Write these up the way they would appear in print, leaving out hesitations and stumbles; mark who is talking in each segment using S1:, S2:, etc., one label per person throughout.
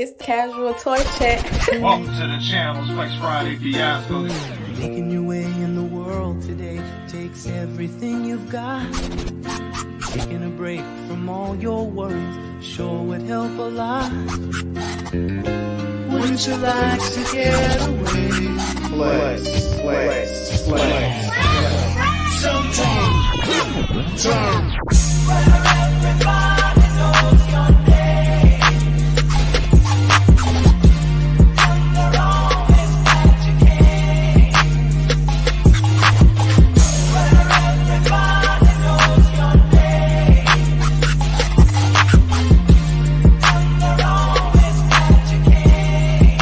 S1: It's the Casual Toy Chat.
S2: Welcome to the channel, Flex Friday Fiasco.
S3: Making your way in the world today takes everything you've got. Taking a break from all your worries sure would help a lot. Wouldn't you like to get away?
S4: Flex.
S3: Sometimes.
S5: Everybody knows your name. They're always glad you came. Everybody knows your name. They're always glad you came.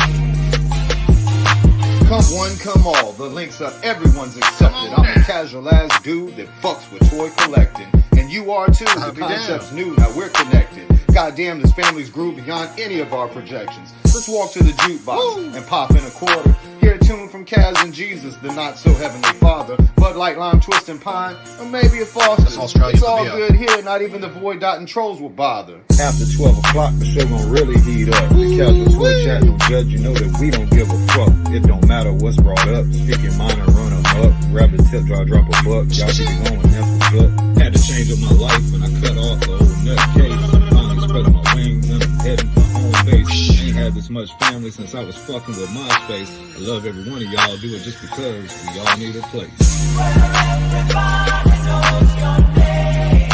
S4: Come one, come all. The links up, everyone's accepted. I'm a casual ass dude that fucks with toy collecting. And you are too. The concept's new, now we're connected. Goddamn, this family's grew beyond any of our projections. Let's walk to the jukebox and pop in a quarter. Hear a tune from Kaz and Jesus, the not so heavenly father. Bud Light, Lime, Twist, and Pine, or maybe a Foster. It's all good here, not even the void dot and trolls will bother.
S6: After 12 o'clock, the show gon' really heat up. The casual toy chat don't judge, you know that we don't give a fuck. It don't matter what's brought up, stick your mind and run 'em up. Grab a tip, drop a buck, y'all get it going, that's what's up. Had to change up my life when I cut off the old nutcase. Finally spreading my wings and I'm heading for home base. Ain't had this much family since I was fucking with MySpace. I love every one of y'all, do it just because we all need a place.
S5: Everybody knows your name.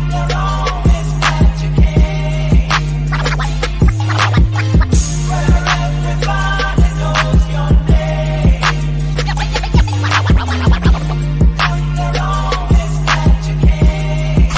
S5: They're always glad you came. Everybody knows your name. They're always glad you came.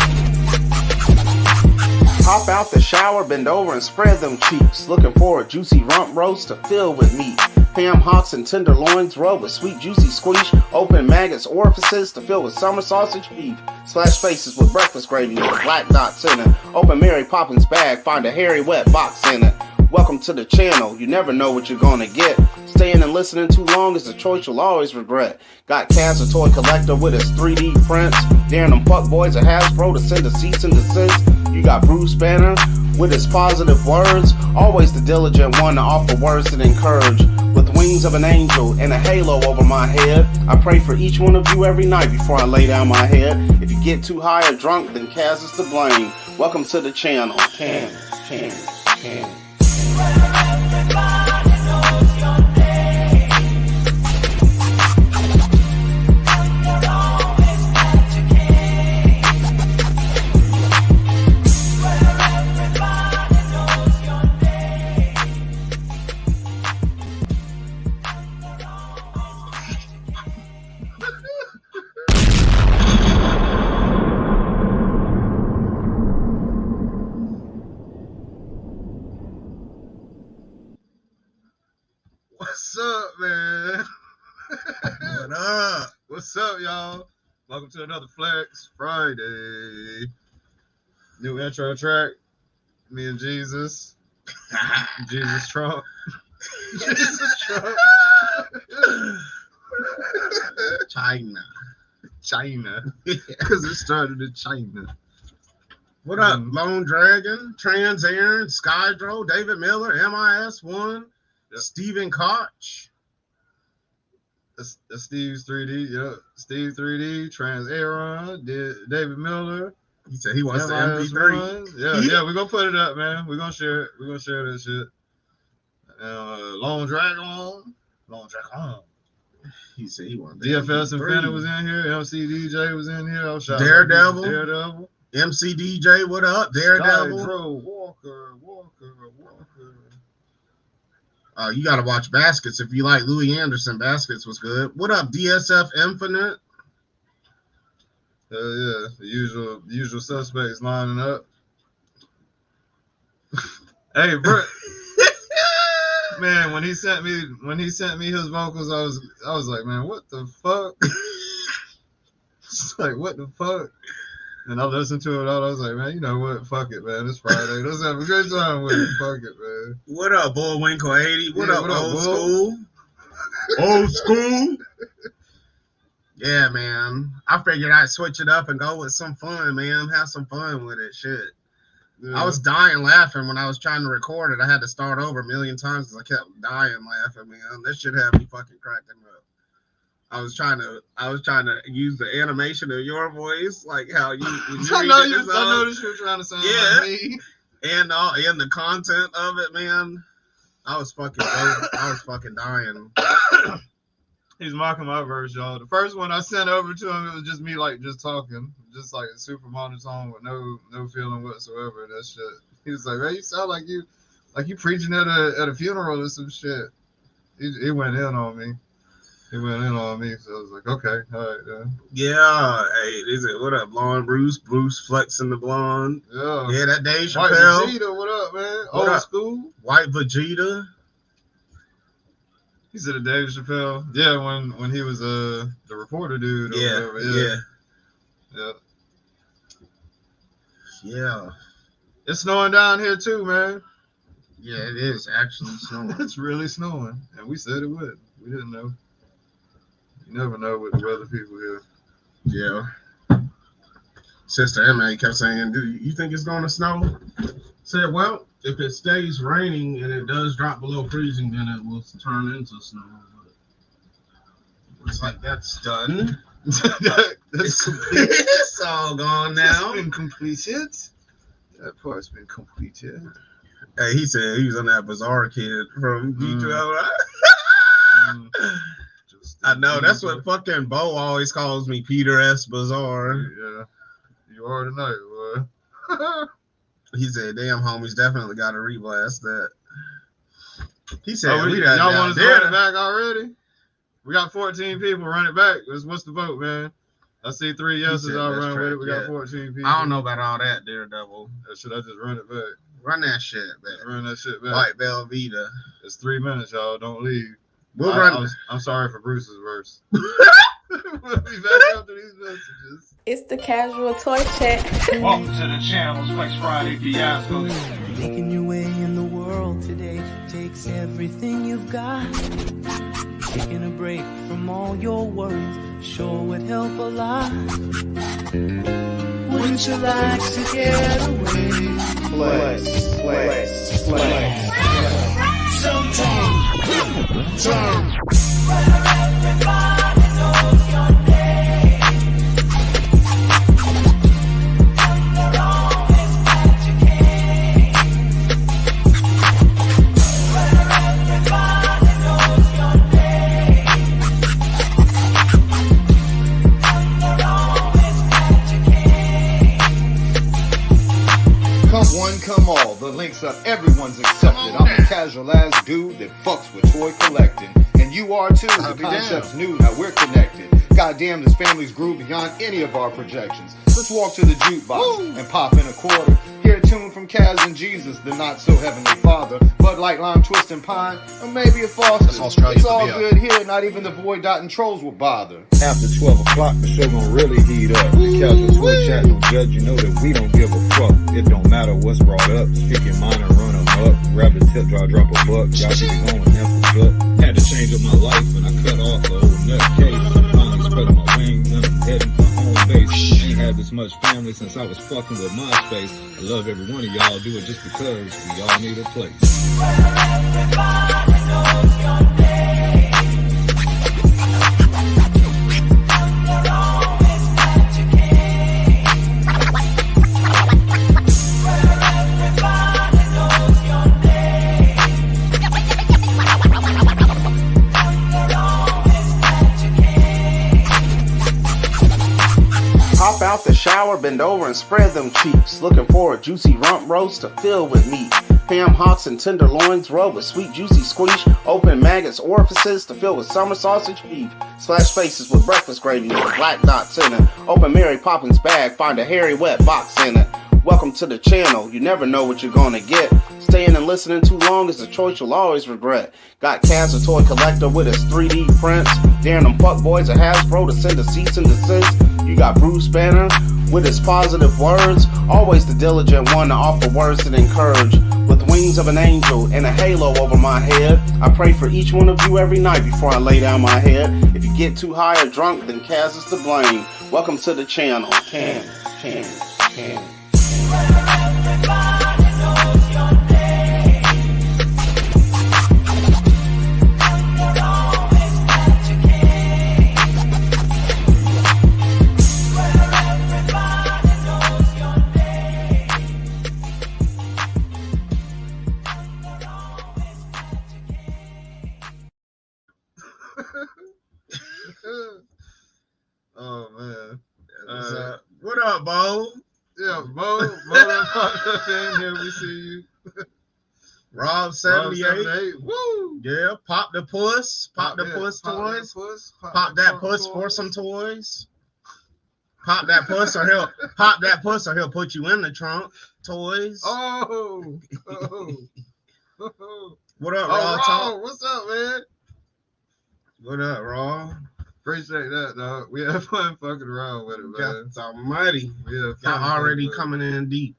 S7: Hop out the shower, bend over and spread them cheeks. Looking for a juicy rump roast to fill with meat. Ham hocks and tenderloins rubbed with sweet juicy squeeze. Open maggots orifices to fill with summer sausage beef. Splash faces with breakfast gravy with black dots in it. Open Mary Poppins bag, find a hairy wet box in it. Welcome to the channel, you never know what you're gonna get. Staying and listening too long is a choice you'll always regret. Got Kaz, a toy collector with his 3D prints. Daring them fuckboys at Hasbro to send a cease and desist. You got Bruce Banner with his positive words. Always the diligent one to offer words that encourage. With wings of an angel and a halo over my head, I pray for each one of you every night before I lay down my head. If you get too high or drunk, then Kaz is to blame. Welcome to the channel. Can.
S5: Everybody knows your name. They're always glad you came. Everybody knows your name. They're always
S2: What's up, man?
S6: What up?
S2: What's up, y'all? Welcome to another Flex Friday. New intro track. Me and Jesus. Jesus Trump. Jesus Trump. China. Because it started in China.
S8: What up, Lone Dragon, Trans Aaron, Skydro, David Miller, MIS1,
S2: Yep.
S8: Stephen Koch.
S2: That's Steve's 3D. Yep. Steve 3D, Trans Aaron, David Miller.
S8: He said he wants the
S2: MIS1.
S8: MP3.
S2: Yeah, we're gonna put it up, man. We're gonna share it. We're gonna share that shit. Lone Dragon.
S8: He said he wanted the
S2: DFS
S8: MP3.
S2: Infinite was in here. MC DJ was in here. Oh, shout out
S8: Daredevil.
S2: to Daredevil.
S8: MC DJ, what up? Daredevil.
S2: Skydro, Walker.
S8: You gotta watch Baskets if you like Louis Anderson. Baskets was good. What up, DSF Infinite?
S2: Yeah, the usual suspects lining up. Hey, bro. Man, when he sent me his vocals, I was like, man, what the fuck? It's like, what the fuck? And I listened to it all. I was like, man, you know what? Fuck it, man. It's Friday. Let's have a good time with it. Fuck it, man.
S8: What up, Bullwinkle 80? What up, old
S2: Bull?
S8: school? Old school? Yeah, man. I figured I'd switch it up and go with some fun, man. Have some fun with it. Shit.
S2: Yeah.
S8: I was dying laughing when I was trying to record it. I had to start over a million times because I kept dying laughing, man. That shit had me fucking cracking up. I was trying to use the animation of your voice, like how you. When you
S2: I
S8: read
S2: know
S8: it,
S2: you.
S8: it's
S2: I
S8: all-
S2: noticed you were trying to sound
S8: Yeah.
S2: like me.
S8: and the content of it, man. I was fucking dying.
S2: He's mocking my verse, y'all. The first one I sent over to him, it was just me just talking, just like a super monotone with no feeling whatsoever. That shit. He was like, man, you sound like you preaching at a funeral or some shit. He went in on me. He went in on me, so I was like, okay, all right, then.
S8: Yeah, hey, is it what up, blonde Bruce? Bruce flexing the blonde.
S2: Yeah.
S8: Yeah, that Dave
S2: White
S8: Chappelle.
S2: Vegeta, what up, man?
S8: What
S2: Old
S8: up?
S2: school.
S8: White Vegeta.
S2: He said a Dave Chappelle. Yeah, when he was the reporter dude. Or
S8: Yeah,
S2: whatever.
S8: yeah.
S2: Yeah. It's snowing down here too, man.
S8: Yeah, it is actually snowing.
S2: It's really snowing, and we said it would. We didn't know. You never know with the weather people here.
S8: Yeah. Sister Emma kept saying, "Do you think it's going to snow?" Said, "Well, if it stays raining and it does drop below freezing, then it will turn into snow." But looks like that's done.
S2: That's complete.
S8: It's all gone now.
S2: It's been completed. That part's been completed.
S8: Hey, he said he was on that Bizarre Kid from D12. I know, that's what fucking Bo always calls me, Peter S. Bizarre.
S2: Yeah, you are tonight, boy.
S8: He said, damn, homies, definitely got to reblast that. He said,
S2: y'all
S8: down
S2: want us to
S8: there.
S2: run it back already? We got 14 people. Run it back. What's the vote, man? I see 3 yeses.
S8: said
S2: I'll
S8: that's
S2: run with it.
S8: track,
S2: We got
S8: yeah.
S2: 14 people.
S8: I don't know about all that, Daredevil.
S2: Should I just run it back?
S8: Run that shit back.
S2: Run that shit back.
S8: White Velveeta.
S2: It's 3 minutes, y'all. Don't leave.
S8: We'll run.
S2: I'm sorry for Bruce's verse. We'll be back after these messages.
S1: It's the Casual Toy Chat.
S9: Welcome to the channel, Flex Friday Fiasco.
S3: Making your way in the world today takes everything you've got. Taking a break from all your worries sure would help a lot. Wouldn't you like to get away?
S7: Flex.
S5: Everybody knows your name. You're always magic. Everybody knows your name. You're always magic.
S4: Come one, come all. The links up, everyone's accepted. I'm a casual ass dude that fucks with toy collecting. And you are too. The concept's new, now we're connected. Goddamn, this family's grew beyond any of our projections. Let's walk to the jukebox and pop in a quarter. Hear a tune from Kaz and Jesus, the not so heavenly father. Bud Light, Lime, Twist, and Pine, or maybe a Foster. It's all good here, not even the void dot and trolls will bother.
S6: After 12 o'clock, the show gon' really heat up. The casual toy chat don't judge, you know that we don't give a fuck. It don't matter what's brought up. Stick your mind and run 'em up. Grab the tip, drop a buck. Y'all keep it going, that's what's up. Had to change up my life and I cut off the old nutcase. Finally spread my wings and I'm heading for home base. Ain't had this much family since I was fucking with MySpace. I love every one of y'all, do it just because we all need a place.
S5: Everybody knows your name. You're always magic. Everybody knows your name. You're always magic.
S7: Hop out the shower, bend over and spread them cheeks. Looking for a juicy rump roast to fill with meat. Ham hocks and tenderloins rub with sweet juicy squeeze. Open maggots orifices to fill with summer sausage beef. Splash faces with breakfast gravy with black dots in it. Open Mary Poppins bag, find a hairy wet box in it. Welcome to the channel, you never know what you're gonna get. Staying and listening too long is a choice you'll always regret. Got Kaz, a toy collector with his 3D prints. Daring them fuck boys at Hasbro to send a cease and desist. You got Bruce Banner with his positive words. Always the diligent one to offer words that encourage. With wings of an angel and a halo over my head, I pray for each one of you every night before I lay down my head. If you get too high or drunk, then Kaz is to blame. Welcome to the channel. Can.
S5: Everybody
S2: Bo?
S4: Yeah, Bo done popped up in here. We see you.
S2: Rob 78.
S4: Woo!
S2: Yeah, Pop the Puss. Pop the Puss toys. Pop that puss for some toys. Pop that puss or he'll put you in the trunk. Toys.
S4: Oh.
S2: What up,
S4: Oh,
S2: Raw
S4: Raw,
S2: Talk?
S4: what's up, man?
S2: What up, Raw?
S4: Appreciate that, dog. We have fun fucking around with it, man.
S2: It's almighty.
S4: We have fun
S2: Y'all already
S4: fucking
S2: coming in deep.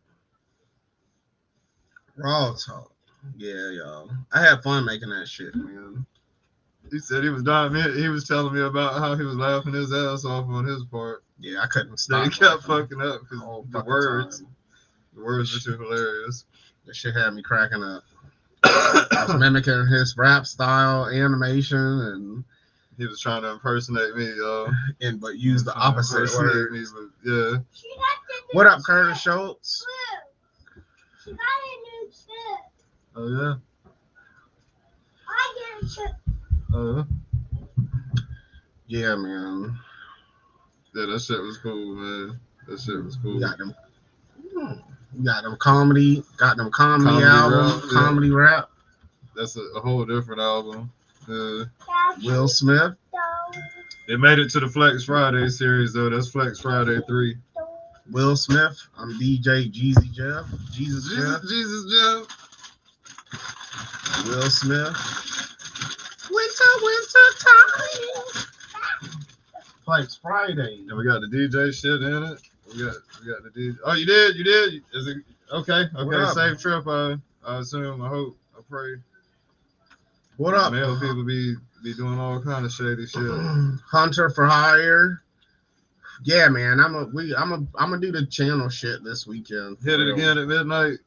S2: Raw Talk. Yeah, y'all. I had fun making that shit, man.
S4: He said he was dying. He was telling me about how he was laughing his ass off on his part.
S2: Yeah, I couldn't
S4: Then
S2: stop.
S4: he kept
S2: laughing
S4: fucking up because
S2: whole
S4: the
S2: fucking
S4: words.
S2: time.
S4: The words were too hilarious.
S2: That shit had me cracking up. I was mimicking his rap style, animation, and
S4: He was trying to impersonate me, y'all.
S2: but use the opposite word.
S4: Me, but yeah.
S2: What up, Curtis Schultz?
S5: She got a new chip.
S4: Oh yeah.
S5: I get a chip.
S2: Yeah, man.
S4: Yeah, that shit was cool, man. That shit was cool.
S2: We got them comedy
S4: Comedy
S2: album,
S4: rap, yeah.
S2: comedy rap.
S4: That's a whole different album.
S2: Will Smith.
S4: It made it to the Flex Friday series though. That's Flex Friday 3.
S2: Will Smith. I'm DJ Jeezy Jeff. Jesus Jeff.
S4: Jesus Jeff.
S2: Will Smith. Winter time. Flex Friday.
S4: And we got the DJ shit in it. We got the DJ. Oh, you did? Is it okay?
S2: What
S4: Okay,
S2: up?
S4: safe trip. I assume. I hope. I pray.
S2: What up?
S4: Male people be doing all kind of shady shit.
S2: Hunter for hire. Yeah, man. I'm gonna do the channel shit this weekend.
S4: Hit it again at midnight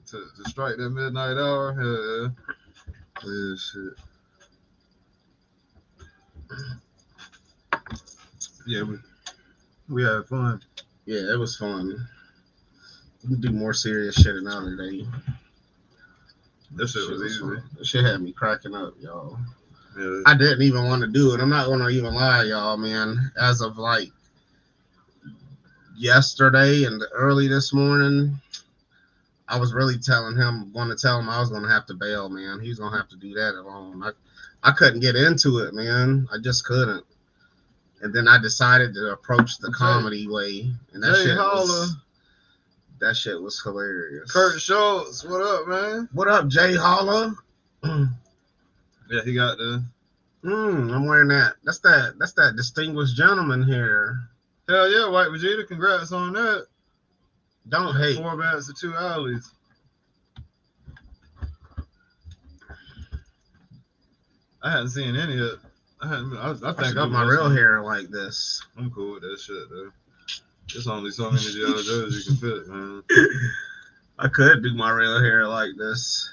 S4: to strike that midnight hour. Yeah. Yeah, shit. Yeah, we had fun.
S2: Yeah, it was fun. We can do more serious shit another day.
S4: That shit was easy.
S2: fun. That shit had me cracking up, y'all.
S4: Yeah.
S2: I didn't even want to do it. I'm not gonna even lie, y'all, man. As of like yesterday and early this morning, I was really going to tell him I was gonna have to bail, man. He's gonna have to do that alone. I couldn't get into it, man. I just couldn't. And then I decided to approach the comedy way, and that shit was hilarious.
S4: Kurt Schultz, what up, man?
S2: What up, Jay Holla?
S4: Yeah, he got the.
S2: I'm wearing that. That's that distinguished gentleman here.
S4: Hell yeah, White Vegeta. Congrats on that.
S2: Don't hate.
S4: 4 bats to 2 alleys. I hadn't seen any of it. I think
S2: I my real hair like this.
S4: I'm cool with that shit though. There's only so many G.I. Joes you can fit, man.
S2: I could do my real hair like this.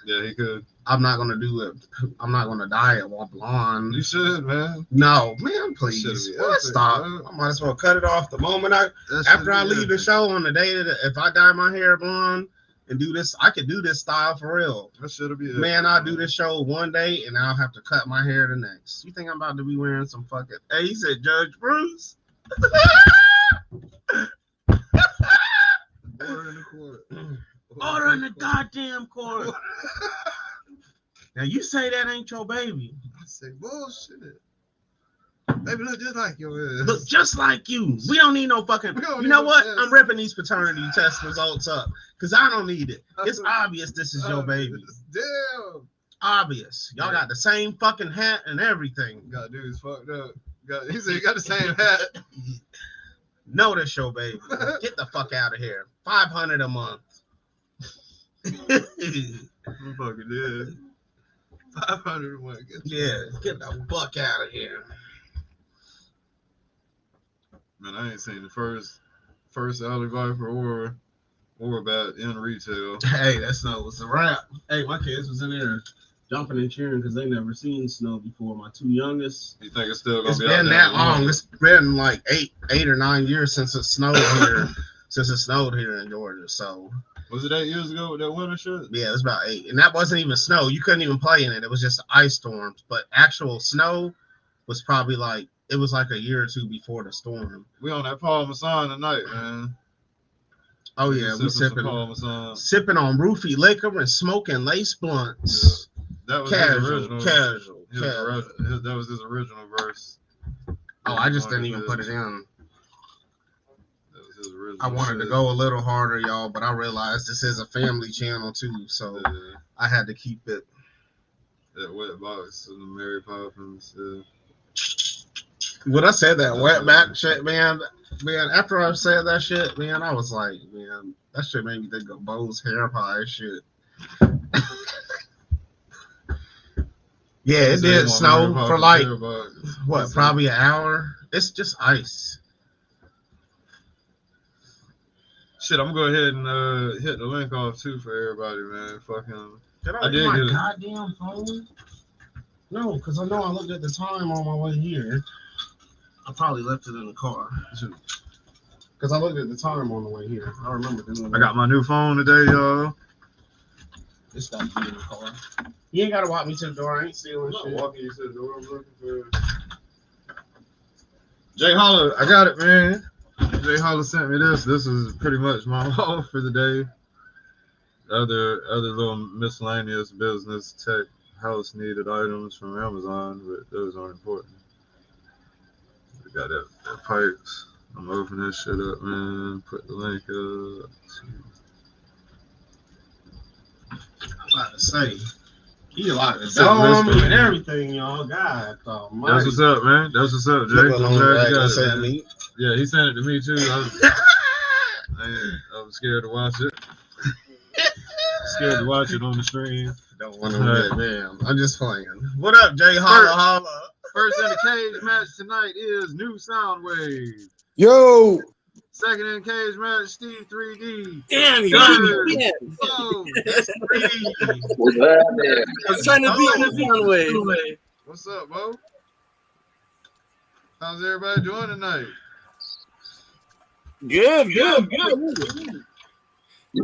S4: Yeah, he could.
S2: I'm not gonna do it. I'm not gonna dye it while blonde.
S4: You should, man.
S2: No, man, please.
S4: Should've been
S2: What?
S4: epic,
S2: Stop.
S4: bro.
S2: I might as well cut it off the moment after I leave the show on the day that if I dye my hair blonde and do this, I could do this style for real.
S4: That should have been.
S2: Man, I'll do this show one day and I'll have to cut my hair the next. You think I'm about to be wearing some fucking? Hey, he said Judge Bruce.
S4: Order in the court.
S2: Order in the goddamn court. Now you say that ain't your baby.
S4: I say bullshit. Baby, look just like your ass.
S2: Look just like you. We don't need no fucking. You know what? I'm ripping these paternity test results up because I don't need it. It's obvious this is your baby.
S4: Damn.
S2: Obvious. Y'all got the same fucking hat and everything.
S4: God, dude, is fucked up. He said you got the same hat.
S2: No, that's your baby. Get the fuck out of here. $500 a month.
S4: I'm fucking dead. 500 a month.
S2: Yeah, get the fuck out of here.
S4: Man, I ain't seen the first Alley Viper or bat in retail.
S2: Hey, that snow was a wrap. Hey, my kids was in there jumping and cheering because they never seen snow before. My 2 youngest.
S4: You think it's still gonna
S2: It's
S4: be
S2: been
S4: out
S2: that
S4: there
S2: long. It's been like eight or 9 years since it snowed here. In Georgia. So
S4: Was it 8 years ago with that winter shit?
S2: yeah, it was about 8, and that wasn't even snow. You couldn't even play in it. It was just ice storms. But actual snow was probably like
S8: It was like a year or two before the storm.
S2: We on that Parmesan tonight, man.
S8: Oh yeah, we sipping
S2: Parmesan.
S8: sipping on roofie liquor and smoking lace blunts.
S2: Yeah. That was
S8: Casual,
S2: his original.
S8: casual.
S2: That was his original verse.
S8: Oh, I just didn't even put it in.
S2: That was his original.
S8: I wanted to go a little harder, y'all, but I realized this is a family channel too, so I had to keep it.
S2: That wet box and the Mary Poppins.
S8: When I said that wet back shit, man, after I said that shit, man, I was like, man, that shit made me think of Bo's hair pie shit. Yeah, it did snow for like, what, probably an hour? It's just ice.
S2: Shit, I'm gonna go ahead and hit the link off too for everybody, man. Fucking,
S8: I did my goddamn phone? No, because I know I looked at the time on my way here. I probably left it in the car. Because I looked at the time on the way here. I remember doing that.
S2: I got my new phone today, y'all.
S8: It's got to be in the car. You ain't got to walk me to the door. I ain't stealing shit.
S2: Walking you to the door. I'm looking for Jay Holler. I got it, man. Jay Holler sent me this. This is pretty much my haul for the day. Other little miscellaneous business tech house needed items from Amazon, but those aren't important. We got that pipes. I'm opening this shit up, man. Put the link up.
S8: I'm about to say, he like the dome and everything, y'all. God,
S2: that's what's up, man. That's what's up, Jay. I'm glad you got it, man. Yeah, he sent it to me too. I was scared to watch it. Scared to watch it on the stream.
S8: Don't want to get damn. I'm just playing. What up, Jay Holla?
S2: First in the cage match tonight is New Soundwave.
S10: Yo.
S2: Second in the cage match, Steve 3D.
S11: Damn, you got me.
S2: Oh, that's 3D.
S11: I was trying to beat New Soundwave.
S2: What's up, Bo? How's everybody doing tonight?
S11: Good.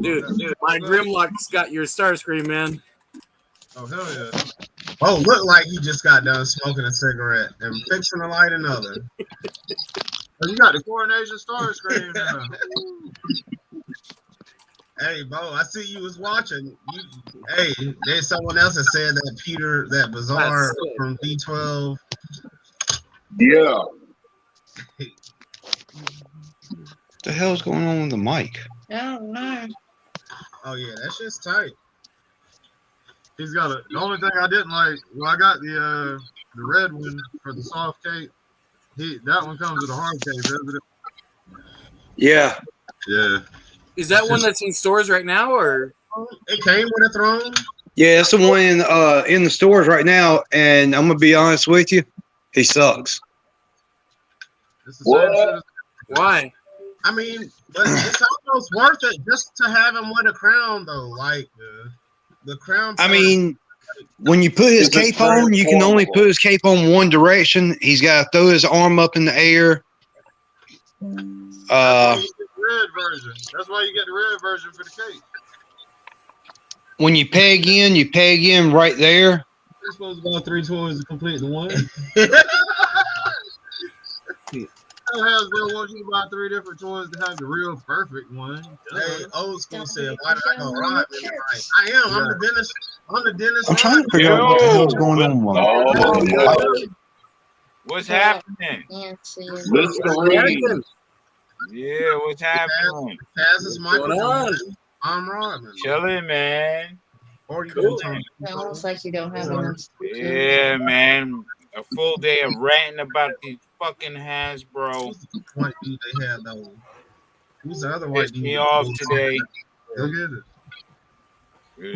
S11: Dude, my Grimlock's got your Starscream, man.
S2: Oh, hell yeah.
S8: Oh, look like he just got done smoking a cigarette and fixing to light another.
S2: Oh, you got the Coronation Starscream now.
S8: Hey, Bo, I see you was watching. Hey, there's someone else that said that Peter, that Bizarre from D12.
S10: Yeah.
S6: What the hell's going on with the mic?
S1: I don't know.
S8: Oh yeah, that shit's tight.
S2: He's got a. The only thing I didn't like, well, I got the red one for the soft cake. That one comes with a hard cake, doesn't it?
S10: Yeah.
S2: Yeah.
S11: Is that one that's in stores right now, or
S8: it came with a throne?
S10: Yeah, it's the one in the stores right now, and I'm gonna be honest with you, he sucks.
S11: what? Why?
S8: I mean, but it's almost worth it just to have him with a crown, though. Like the crown.
S10: I mean, when you put his cape on, you can only put his cape on one direction. He's got to throw his arm up in the air.
S2: Red version. That's why you get the red version for the cake.
S10: When you peg in right there.
S2: You're supposed to buy 3 toys to complete the one. Hasbro wants you to buy 3 different toys to have the real perfect one.
S8: Hey, old school said, "Why did I go right?" I am. I'm the dentist. I'm the dentist.
S6: I'm trying to figure out what the hell's going on.
S12: What's happening? Yeah, what's happening?
S8: Kaz is microphone. I'm Rodman.
S12: Chilling, man.
S8: Or you cool.
S1: Almost like you don't have enough.
S12: Yeah, man. A full day of ranting about these fucking Hasbro.
S8: White dude they had though. Who's the other white dude?
S12: Me off today.
S8: Go get it.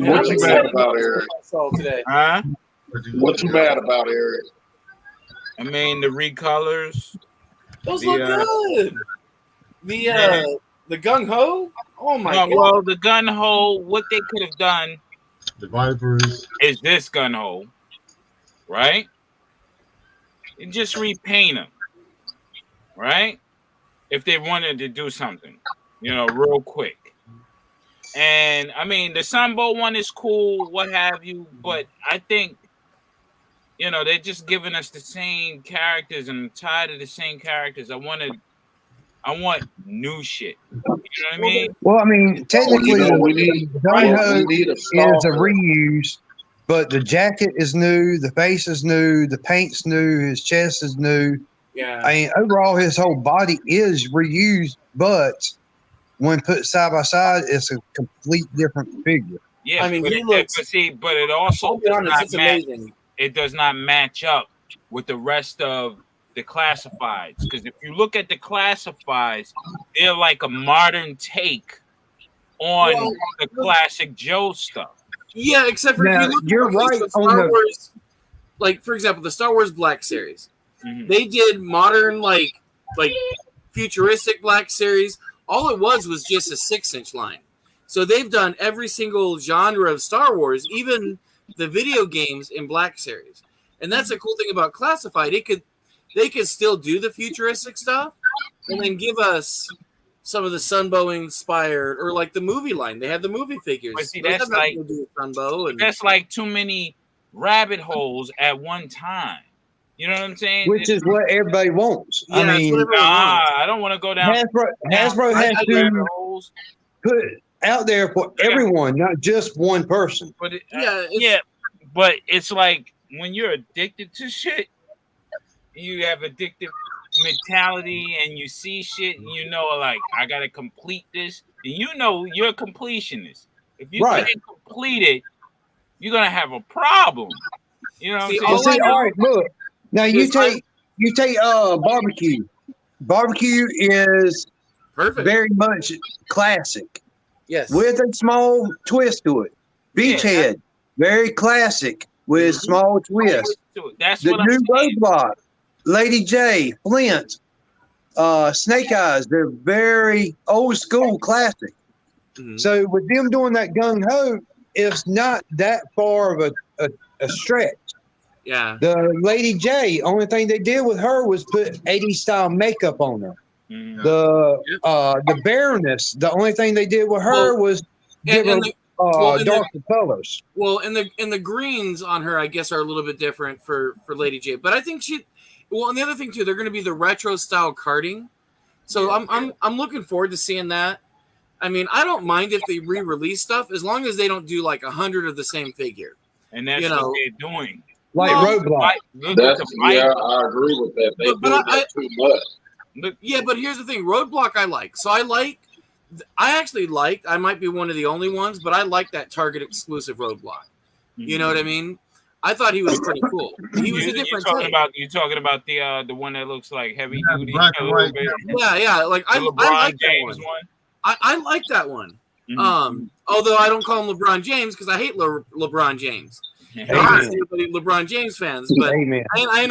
S10: What you mad about, Eric?
S12: Huh?
S10: What you mad about, Eric?
S12: I mean, the recolors.
S11: Those look good. The gung ho. Oh my god.
S12: Well, the gun ho. What they could have done.
S2: The Vipers.
S12: Is this gun ho, right? And just repaint them, right? If they wanted to do something, real quick. And I mean, the Sunbow one is cool, what have you, but I think, you know, they're just giving us the same characters, and I'm tired of the same characters. I want new shit. You know what I mean?
S10: Well, I mean, technically, Gung Ho
S7: we need a
S10: is a
S7: stalker.
S10: reuse, but the jacket is new, the face is new, the paint's new, his chest is new.
S11: Yeah.
S10: I mean, overall, his whole body is reused, but when put side by side, it's a complete different figure.
S12: Yeah,
S11: I mean,
S12: but
S11: he
S12: it,
S11: looks.
S12: but it also
S11: I'll be honest, it's amazing.
S12: It does not match up with the rest of the classifieds, because if you look at the classifieds, they're like a modern take on the classic Joe stuff.
S11: Yeah, except for
S10: Now,
S11: if you look
S10: you're
S11: at
S10: right
S11: the
S10: on
S11: Star
S10: the-
S11: Wars, like for example, the Star Wars Black Series.
S12: Mhm.
S11: They did modern like futuristic Black Series. All it was just a 6-inch line. So they've done every single genre of Star Wars, even the video games in Black Series. And that's the cool thing about Classified. They could still do the futuristic stuff and then give us some of the Sunbow inspired, or like the movie line. They have the movie figures.
S12: But see,
S11: Those
S12: that's
S11: have nothing
S12: like
S11: to do with Sunbow and
S12: that's like too many rabbit holes at one time. You know what I'm saying?
S10: Which is what everybody wants.
S11: Yeah,
S10: I
S11: that's
S10: mean,
S11: what everyone wants.
S12: I don't want to go down.
S10: Hasbro has
S12: rabbit
S10: to
S12: holes.
S10: put it out there for everyone, not just one person.
S12: But
S11: Yeah,
S12: but it's like when you're addicted to shit, you have addictive mentality, and you see shit, and you know, like, I gotta complete this, and you know you're a completionist. If you
S10: Right.
S12: can't complete it, you're gonna have a problem. You know what I'm saying?
S10: Well, see, all right, look. Now you take barbecue. Barbecue is
S11: perfect,
S10: very much classic.
S11: Yes,
S10: with a small twist to it. Beachhead, very classic with small twist.
S12: That's
S10: the
S12: what I'm
S10: new
S12: saying.
S10: Roadblock, Lady J, Flint, Snake Eyes. They're very old school classic. So with them doing that gung ho, it's not that far of a stretch.
S11: Yeah.
S10: The Lady J, only thing they did with her was put 80s style makeup on her. The Baroness, the only thing they did with her was give her darker colors.
S11: Well, and the greens on her, I guess, are a little bit different for Lady J. But I think and the other thing too, they're going to be the retro style karting. So I'm looking forward to seeing that. I mean, I don't mind if they re-release stuff as long as they don't do like 100 of the same figure.
S12: And that's what they're doing.
S10: Like Roadblock.
S7: I agree with that. They do that too much.
S11: Yeah, but here's the thing. Roadblock I like. So I actually liked, I might be one of the only ones, but I like that Target exclusive Roadblock. You know what I mean? I thought he was pretty cool. He was a different take.
S12: You're talking about the one that looks like heavy duty.
S8: black and white.
S11: Yeah. Like I
S12: LeBron
S11: like that
S12: James
S11: one. I like that one. Although I don't call him LeBron James because I hate LeBron James. I don't anybody LeBron James fans, but I ain't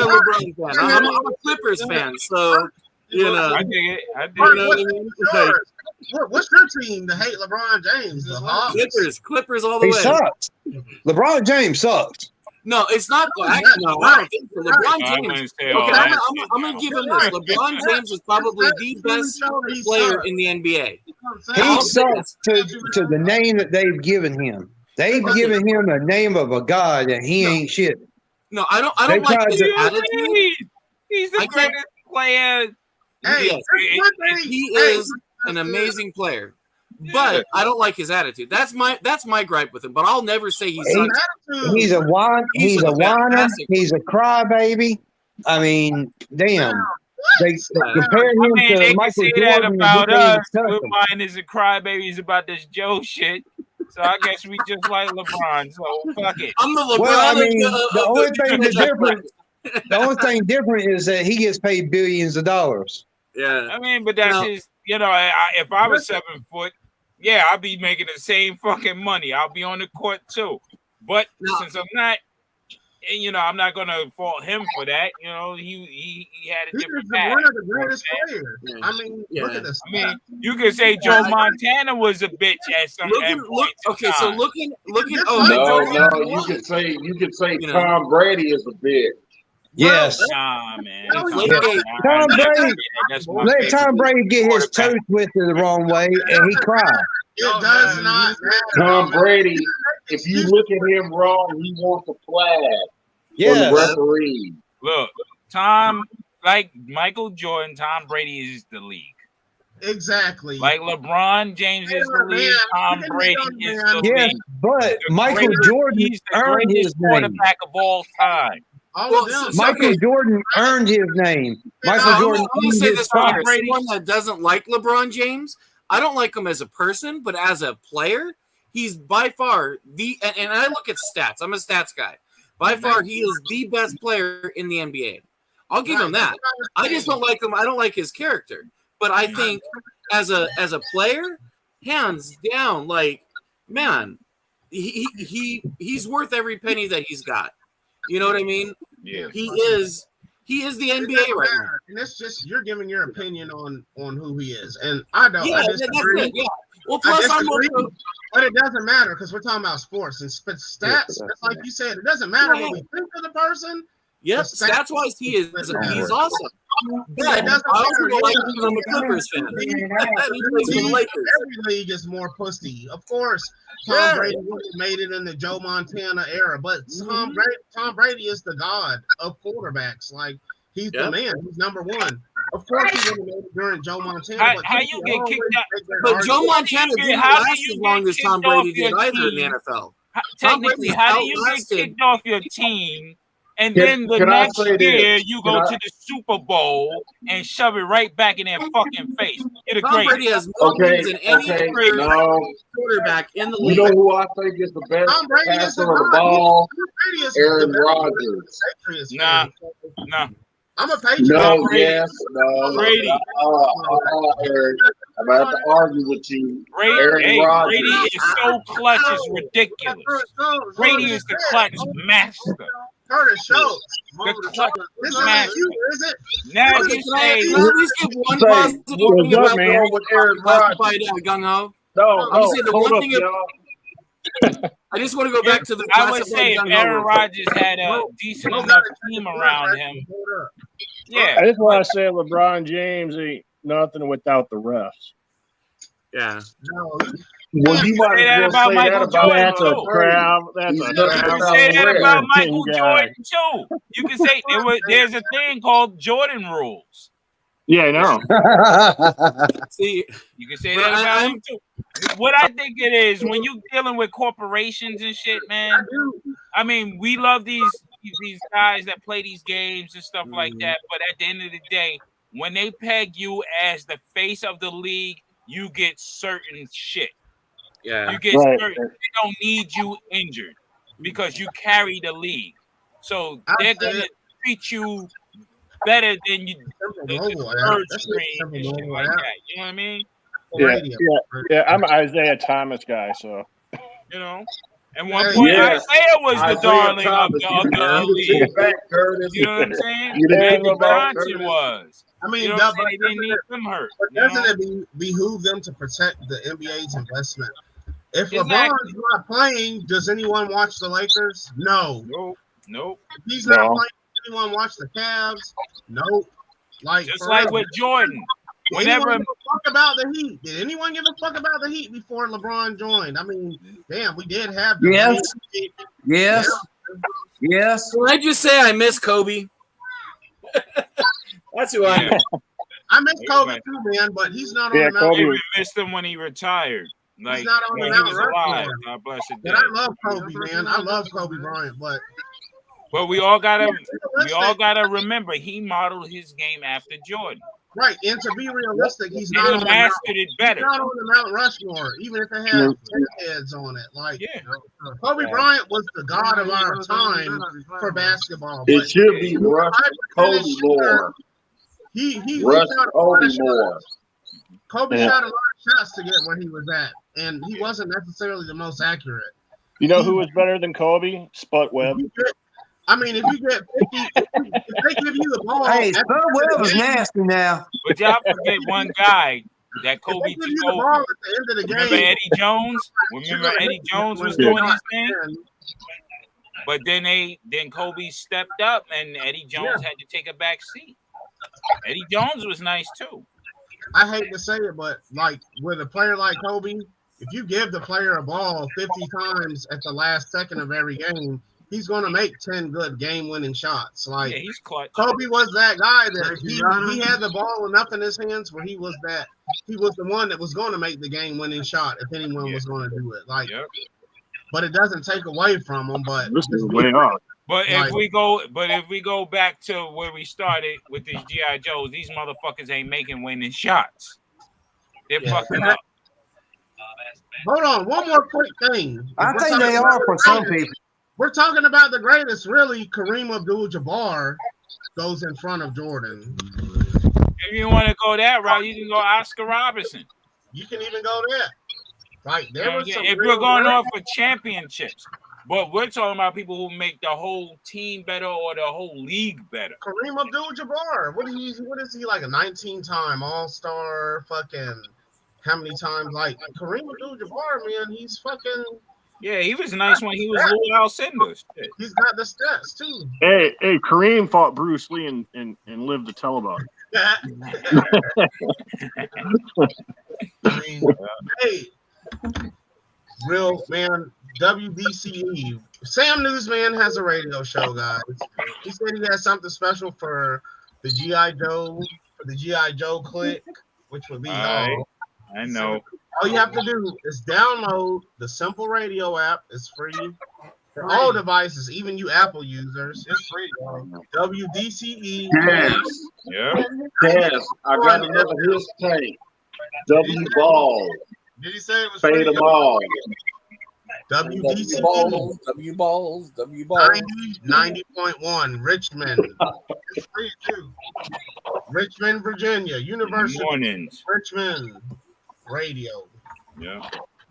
S11: a LeBron fan. I'm a Clippers fan, so you know.
S12: I dig it. I dig
S11: You know
S12: it.
S11: what I mean? Like,
S8: What's your team to hate LeBron James? The Hawks?
S11: Clippers all the
S10: He
S11: way.
S10: sucks. LeBron James sucks.
S11: No, it's not. Actually, no, I don't think so. LeBron
S12: I
S11: James.
S12: wouldn't say
S11: Okay,
S12: all
S11: I'm
S12: that.
S11: gonna give him this. LeBron James is probably the best player in the NBA.
S10: He sucks to the name that they've given him. They've given him the name of a god, and he ain't shit.
S11: No, I don't
S10: They
S11: like
S10: tried
S11: his
S10: to-
S11: attitude.
S12: He's the greatest player.
S11: Yes, he is an amazing player, but I don't like his attitude. That's my gripe with him. But I'll never say he's
S10: He's a whine. He's a whiner.
S11: fantastic.
S10: He's a crybaby. I mean, damn. They compare him
S12: I mean,
S10: to
S12: they can
S10: Michael
S12: say that
S10: Jordan.
S12: about
S10: and
S12: us.
S10: Custom.
S12: We're mine is a crybabies about this Joe shit. So I guess we just like LeBron. So fuck it.
S11: I'm the LeBron.
S10: Well, I mean,
S11: of
S10: the only
S11: the
S10: thing that's different. The only thing different is that he gets paid billions of dollars.
S11: Yeah,
S12: I mean, but that's his. You know, if I was 7 foot, yeah, I'd be making the same fucking money. I'll be on the court too. But since I'm not, you know, I'm not gonna fault him for that. You know, he had a
S8: He's
S12: different
S8: one
S12: path.
S8: of the greatest players. I mean, look at this.
S12: I mean, you could say Joe Montana was a bitch at some point.
S11: Okay, so looking.
S7: No, you could say Tom Brady is a bitch.
S10: Yes.
S12: Nah, man.
S10: Tom Brady. Let Tom Brady get his toe twisted the wrong way, and he cried.
S8: It does not matter.
S7: Tom Brady, if you look at him wrong, he wants a flag.
S10: Yes.
S13: referee.
S12: Look, Tom, like Michael Jordan, Tom Brady is the league.
S8: Exactly.
S12: Like LeBron James is the league, Tom Brady is the
S10: Yes,
S12: league.
S10: but
S12: The
S10: Michael
S12: greatest-
S10: Jordan
S12: he's the
S10: earned his
S12: greatest
S10: name.
S12: quarterback of all time.
S8: All
S11: Well,
S8: of them.
S10: Michael Jordan earned his name. Michael
S11: I'm
S10: Jordan
S11: going to
S10: earned
S11: say
S10: his
S11: this right
S10: spot.
S11: here. Someone that doesn't like LeBron James, I don't like him as a person, but as a player, he's by far and I look at stats. I'm a stats guy. By far, he is the best player in the NBA. I'll give him that. I just don't like him. I don't like his character. But I think as a player, hands down, like, man, he's worth every penny that he's got. You know what I mean?
S12: Yeah.
S11: He is the NBA right now.
S8: And it's just you're giving your opinion on who he is, and I don't.
S11: Yeah,
S8: I
S11: that's
S8: disagree.
S11: it. Yeah. Well,
S8: I
S11: plus I'm
S8: disagree,
S11: also,
S8: but it doesn't matter because we're talking about sports and stats. It's like you said, it doesn't matter what we think of the person.
S11: yep,
S8: The stats-
S11: stats wise, he's awesome. But
S8: It
S11: I
S8: doesn't
S11: also
S8: matter.
S11: don't like him from a Clippers fan. He plays for the Lakers.
S8: Every league is more pussy. Of course, Tom
S11: Yeah.
S8: Brady would have made it in the Joe Montana era, but Tom Brady is the god of quarterbacks. Like he's the man. He's number one. Of course, he would have made it during Joe Montana.
S12: How you get kicked out?
S11: But Joe Montana didn't
S12: How do
S11: last
S12: you
S11: as long
S12: get
S11: as Tom
S12: kicked off
S11: Brady did
S12: your
S11: either in the
S12: team?
S11: NFL.
S12: Technically,
S11: Brady
S12: how do you get
S11: outlasted-
S12: kicked off your team? And
S13: Can-
S12: then the
S13: can I
S12: next
S13: say this?
S12: year, you go
S13: Can I-
S12: to the Super Bowl and shove it right back in their fucking face. You're the
S11: Tom
S12: greatest.
S11: Brady has more wins than any other
S13: no.
S11: quarterback in the
S13: You
S11: league.
S13: know who I think is the best
S8: Tom Brady is
S13: passer
S8: the
S13: of the
S8: god.
S13: ball?
S8: Brady is
S13: Aaron
S8: the best
S13: Rodgers.
S8: Patriots
S12: Nah,
S8: fan.
S12: nah.
S8: I'm a Patriot.
S13: No,
S12: Brady.
S13: yes, no.
S12: Brady.
S13: Eric, I'm about to argue with you. Aaron
S12: Brady
S13: Rodgers.
S12: is so clutch, it's ridiculous. Brady is the clutch master.
S8: Curtis Schultz.
S12: The clutch
S8: This isn't
S12: master.
S8: you, is it?
S12: Now
S11: Okay,
S12: you
S11: can I
S12: say,
S11: at least give one
S13: Say,
S11: positive
S13: what's
S11: thing
S13: up,
S11: about
S13: man,
S11: Aaron
S13: with Aaron
S11: classified
S13: Rodgers?
S11: gung ho?
S13: No,
S11: I'm saying the
S13: hold
S11: one
S13: up,
S11: thing.
S13: y'all.
S11: I just want to go back to the
S12: I would
S11: classified
S12: say if
S11: gung ho.
S12: Aaron Rodgers had a decent enough team around him, yeah.
S14: I just want to say LeBron James ain't nothing without the refs.
S11: Yeah.
S8: No.
S13: Well, you might
S12: Say that
S13: as well
S12: about
S13: say
S12: Michael
S13: that about
S12: Jordan,
S14: That's a
S12: too.
S14: crowd. That's
S13: He's
S14: a
S13: nothing
S12: You
S14: crowd.
S12: can say that about Michael
S14: guy.
S12: Jordan too. You can say there's a thing called Jordan rules.
S14: Yeah, I know.
S11: See,
S12: You can say
S11: But
S12: that about
S11: I'm-
S12: him too. What I think it is when you dealing with corporations and shit, man. I mean, we love these guys that play these games and stuff like that. But at the end of the day, when they peg you as the face of the league, you get certain shit.
S11: yeah.
S12: You get
S14: Right.
S12: certain. They don't need you injured because you carry the league. So they're gonna treat you better than you the third string and shit like that. You know what I mean?
S14: Yeah, I'm an Isaiah Thomas guy, so
S12: You know. At one point,
S13: Yeah.
S12: Isaiah was the
S13: Isaiah
S12: darling
S13: Thomas,
S12: of the
S13: you
S12: league.
S13: sit back, Curtis.
S12: You know what I'm saying?
S13: You didn't
S12: Magic
S13: know about
S12: Johnson
S13: Curtis.
S12: was.
S8: I mean,
S12: You know
S8: that-
S12: what I'm saying? They didn't need them hurt.
S8: but
S12: you know?
S8: doesn't it behoove them to protect the NBA's investment? If
S12: Exactly.
S8: LeBron's not playing, does anyone watch the Lakers? No.
S12: Nope.
S8: If he's not
S14: No.
S8: playing, does anyone watch the Cavs? Nope. Like
S12: Just
S8: for
S12: like
S8: real.
S12: with Jordan.
S8: Did
S12: Whenever
S8: anyone give a fuck about the Heat? Did anyone give a fuck about the Heat before LeBron joined? I mean, damn, we did have the
S10: Yes.
S8: Heat.
S10: Yes. Yes.
S11: Can I just say I miss Kobe? That's who I miss.
S8: I miss Kobe too, man, but he's not on
S14: Yeah,
S8: the Mount.
S14: Kobe
S12: we
S14: was-
S12: missed him when he retired. Like
S8: He's not on the
S12: when he
S8: Mount
S12: was
S8: Rushmore.
S12: alive. God bless his
S8: But
S12: dead.
S8: I love Kobe, man. I love Kobe Bryant, but
S12: But we all gotta remember he modeled his game after Jordan.
S8: right, and to be realistic, he's
S12: And
S8: not
S12: he
S8: on the Mount.
S12: mastered it better.
S8: He's not on the Mount Rushmore, even if it had 10 heads on it. Like Kobe Bryant was the god of our time for basketball.
S13: It
S8: But
S13: should be Rush Kobe more.
S8: He
S13: Rush
S8: shot a lot
S13: Kobe
S8: of
S13: more.
S8: shots. Kobe
S14: Yeah.
S8: shot a lot of shots to get where he was at, and he wasn't necessarily the most accurate.
S14: you know who was better than Kobe? Spud Webb.
S8: I mean, if you get 50, if they give you the ball,
S10: Hey,
S8: at the
S10: Spud
S8: end of
S10: Webb
S8: the
S10: was
S8: game,
S10: nasty now.
S12: But y'all forget one guy that
S8: if
S12: Kobe
S8: they give you
S12: took
S8: the ball
S12: over.
S8: at the end of the
S12: Remember
S8: game,
S12: Eddie Jones? Remember Eddie Jones was doing his thing? But then Kobe stepped up and Eddie Jones had to take a back seat. Eddie Jones was nice too.
S8: I hate to say it, but like with a player like Kobe, if you give the player a ball 50 times at the last second of every game, he's going to make 10 good game-winning shots. Like,
S12: Yeah, he's clutch.
S8: Kobe was that guy that he had the ball enough in his hands where he was the one that was going to make the game-winning shot if anyone was going to do it. Like, but it doesn't take away from him. But
S14: this is way off.
S12: But if we go back to where we started with these GI Joes, these motherfuckers ain't making winning shots. They're fucking up.
S8: Hold on, one more quick thing.
S10: I think they are for some people.
S8: We're talking about the greatest, really. Kareem Abdul-Jabbar goes in front of Jordan.
S12: If you want to go that route, you can go Oscar Robertson.
S8: You can even go there. Like there was some
S12: if we're going off for championships, but we're talking about people who make the whole team better or the whole league better.
S8: Kareem Abdul-Jabbar. What is he like a 19-time All-Star? Fucking how many times? Like Kareem Abdul-Jabbar, man, he's fucking.
S12: Yeah, he was nice when he was Lou Alcindor.
S8: He's got the stats too.
S14: Hey, Kareem fought Bruce Lee and lived to tell about it.
S8: Hey, real man, WBCE. Sam Newsman has a radio show, guys. He said he has something special for the GI Joe clique, which would be y'all.
S12: I know.
S8: All you have to do is download the Simple Radio app. It's free for all devices, even you Apple users. It's free. WDCE.
S13: Yes.
S12: Yeah.
S13: Yes. I got another his tape. W Ball.
S8: Did he say it was
S13: Fade
S8: free?
S13: them all.
S8: WDCE.
S15: W balls.
S8: 90.1 Richmond. It's free too. Richmond, Virginia. University.
S12: Mornings.
S8: Richmond Radio.
S12: Yeah.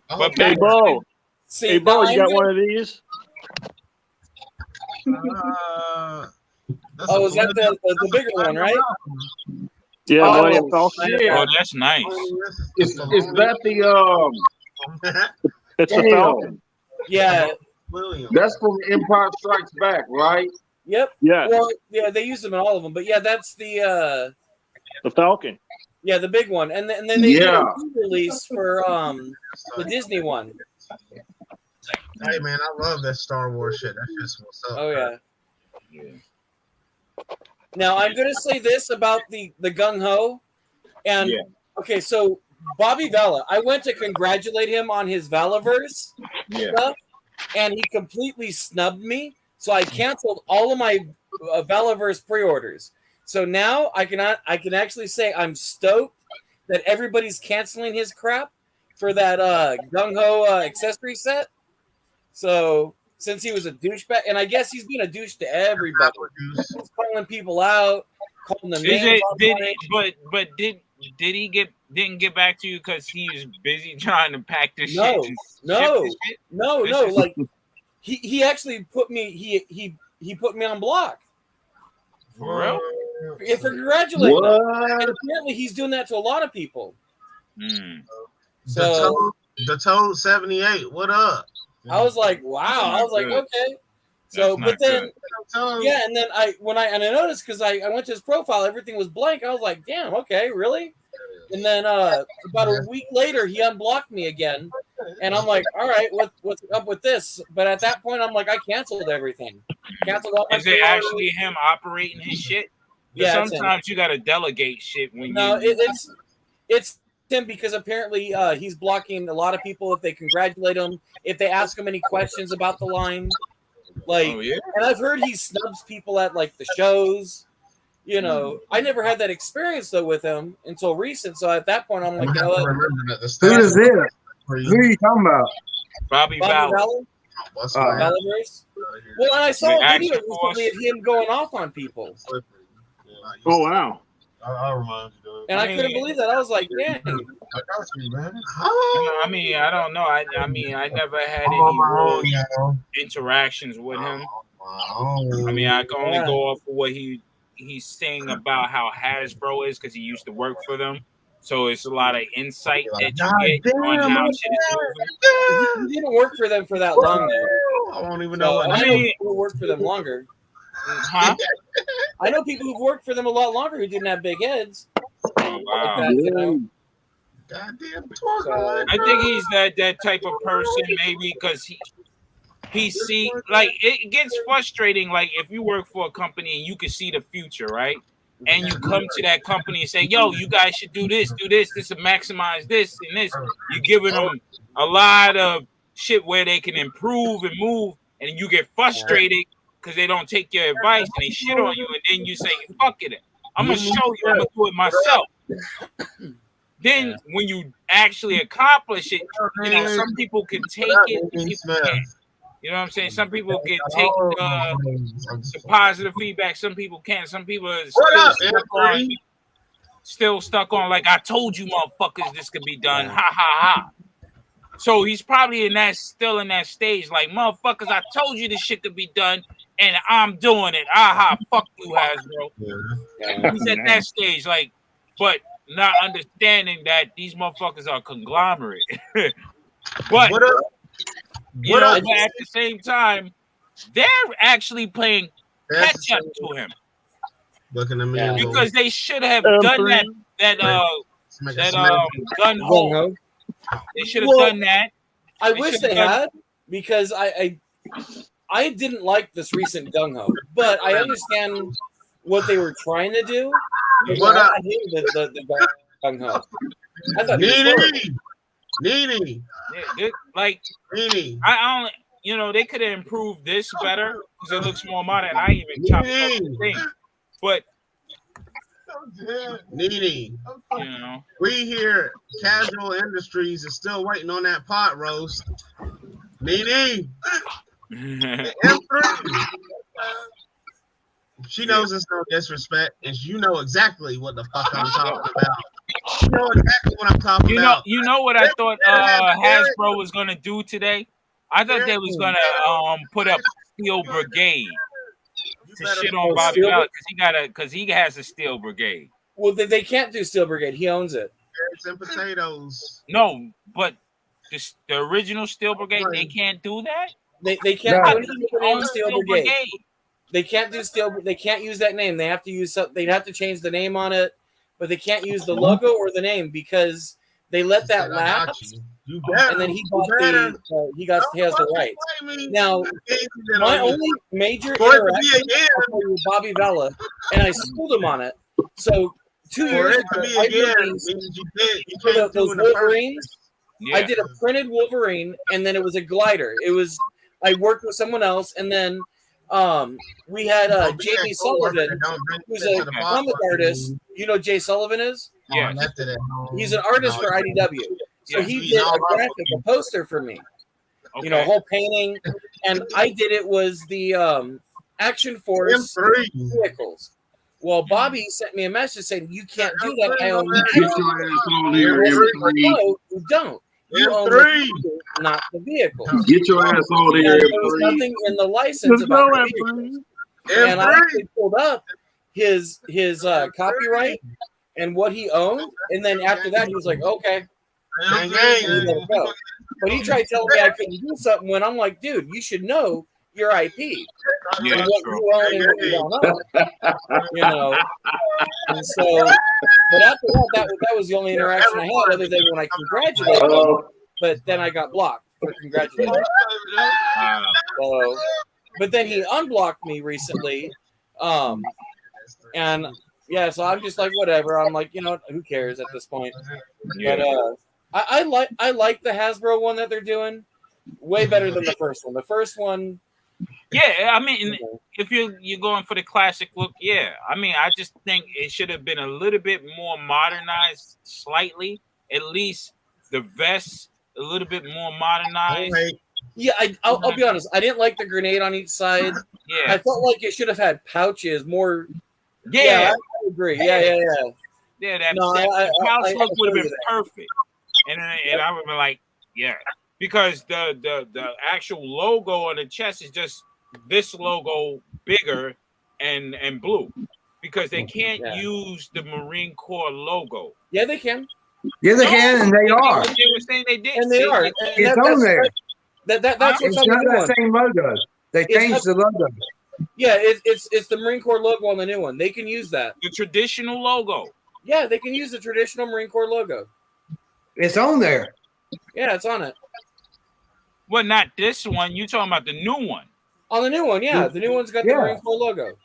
S8: But
S14: Hey, Bo. Hey, Bo, you got one of these?
S15: Oh, is that the bigger one, right?
S14: Yeah,
S15: Oh,
S14: William Falcon.
S12: Oh, that's nice.
S13: Is that the
S14: It's the Falcon.
S15: Yeah.
S13: That's from Empire Strikes Back, right?
S15: Yep.
S14: Yeah.
S15: Well, yeah, they used them in all of them, but yeah, that's the
S14: Falcon.
S15: Yeah, the big one, and then they did a release for the Disney one.
S8: Hey man, I love that Star Wars shit. That's just what's up.
S15: Oh yeah. Now I'm gonna say this about the gung ho, and okay, so Bobby Vela, I went to congratulate him on his Valaverse stuff, and he completely snubbed me, so I canceled all of my Valaverse pre-orders. So now I can actually say I'm stoked that everybody's canceling his crap for that gung ho accessory set. So since he was a douchebag, and I guess he's being a douche to everybody, he's calling people out, calling them names.
S12: Didn't get back to you because he was busy trying to pack this
S15: No.
S12: shit? No.
S15: Like he actually put me he put me on block.
S12: For real?
S15: Yeah, for congratulating him. And apparently he's doing that to a lot of people. So
S8: the Toad 78, what up?
S15: I was like, wow. I was like, okay. So, but then, yeah, and then I noticed because I went to his profile, everything was blank. I was like, damn, okay, really? And then about a week later, he unblocked me again, and I'm like, all right, what's up with this? But at that point, I'm like, I canceled everything. Canceled all my.
S12: Is it actually him operating his shit?
S15: Yeah,
S12: sometimes you gotta delegate shit when
S15: it's him because apparently he's blocking a lot of people if they congratulate him, if they ask him any questions about the line. Like, and I've heard he snubs people at like the shows. You know, I never had that experience though with him until recent. So at that point, I'm like, you know what?
S10: Who is this? Who are you talking about?
S12: Bobby Valla.
S15: Valaverse? Well, and I saw a video recently of him going off on people.
S14: Oh wow!
S8: I'll remind you.
S15: And I couldn't believe that. I was like, dang.
S8: I got you, man.
S12: I mean, I don't know. I mean, I never had any real interactions with him. I mean, I can only go off of what he's saying about how Hasbro is because he used to work for them. So it's a lot of insight that you get on how shit is moving.
S15: He didn't work for them for that long. Though.
S8: I won't even know what
S15: I know people who worked for them longer.
S12: Huh?
S15: I know people who've worked for them a lot longer who didn't have big heads.
S12: Oh, wow.
S15: Like that, you know?
S8: Goddamn
S12: I think he's that type of person, maybe because PC. Like it gets frustrating. Like if you work for a company and you can see the future, right? And you come to that company and say, "Yo, you guys should do this. This will maximize this and this." You're giving them a lot of shit where they can improve and move, and you get frustrated because they don't take your advice and they shit on you, and then you say, "Fuck it, I'm gonna show you. I'm gonna do it myself." Then when you actually accomplish it, you know, some people can take it, some people can't. You know what I'm saying? Some people can take the positive feedback. Some people can't. Some people are still stuck on like, I told you motherfuckers this could be done. Ha ha ha. So he's probably still in that stage, like, motherfuckers, I told you this shit could be done, and I'm doing it. Aha, fuck you, Hasbro. He's at that stage, like, but not understanding that these motherfuckers are conglomerate. But but at the same time, they're actually playing catch up to him.
S8: Looking at me
S12: Because they should have done that gun hole. They should have done that.
S15: I wish they had, because I didn't like this recent gung ho, but I understand what they were trying to do. I hated the gung ho. I thought
S8: Needy.
S12: Like I only, you know, they could have improved this better because it looks more modern. I even chopped up the thing, but
S8: Needy.
S12: You know,
S8: we here, Casual Industries is still waiting on that pot roast. Needy. M3. She knows it's no disrespect, and you know exactly what the fuck I'm talking about. You know exactly what I'm talking about.
S12: You know what I thought Hasbro was gonna do today? I thought they was gonna put up Steel Brigade to shit on Bobby Bell because he has a Steel Brigade.
S15: Well, they can't do Steel Brigade. He owns it.
S8: Carrots and potatoes.
S12: No, but the original Steel Brigade, they can't do that.
S15: They can't do anything with the name Steel Brigade. They can't do They can't use that name. They have to use something. They'd have to change the name on it, but they can't use the logo or the name because they let that lapse. And then he has the rights. Now, my only major interaction was with Bobby Vella, and I schooled him on it. So 2 years ago, I did those Wolverines. Yeah. I did a printed Wolverine, and then it was a glider. I worked with someone else, and then we had J.B. Sullivan, who's a comic artist. You know who Jay Sullivan is?
S12: Yeah.
S15: He's an artist for IDW. So he did a graphic, a poster for me. Okay. You know, whole painting. And I did it was the Action Force vehicles. Well, Bobby sent me a message saying, you can't do that. I own you don't. You own the vehicle, not the vehicle.
S13: Get your ass over there.
S15: There was nothing in the license about the vehicles. And I actually pulled up his copyright and what he owned. And then after that, he was like, okay. Go. But he tried telling me I couldn't do something when I'm like, dude, you should know your IP.
S12: Yeah,
S15: and what you own and what you don't own. You know. And so, but after that was the only interaction I had other than when I congratulated him. But then I got blocked for congratulating him. So, but then he unblocked me recently. And yeah, so I'm just like, whatever. I'm like, you know, who cares at this point? But I like the Hasbro one that they're doing way better than the first one. The first one,
S12: yeah, I mean, if you're going for the classic look, yeah, I mean, I just think it should have been a little bit more modernized, slightly. At least the vest a little bit more modernized.
S15: Yeah, I'll be honest. I didn't like the grenade on each side.
S12: Yeah,
S15: I felt like it should have had pouches more.
S12: Yeah,
S15: I agree. Yeah.
S12: Yeah, that pouch look would have been perfect. And I would be like, yeah, because the actual logo on the chest is just this logo bigger and blue, because they can't use the Marine Corps logo.
S15: Yeah, they can.
S10: Yeah, they can, and they are.
S12: They were saying they did,
S15: and they are. And
S10: it's on there.
S15: That's
S10: it's not that same logo. They changed the logo.
S15: Yeah, it's the Marine Corps logo on the new one. They can use that.
S12: The traditional logo.
S15: Yeah, they can use the traditional Marine Corps logo.
S10: It's on there.
S15: Yeah, it's on it.
S12: Well, not this one. You talking about the new one?
S15: On the new one, yeah. The new one's got the Marine Corps logo.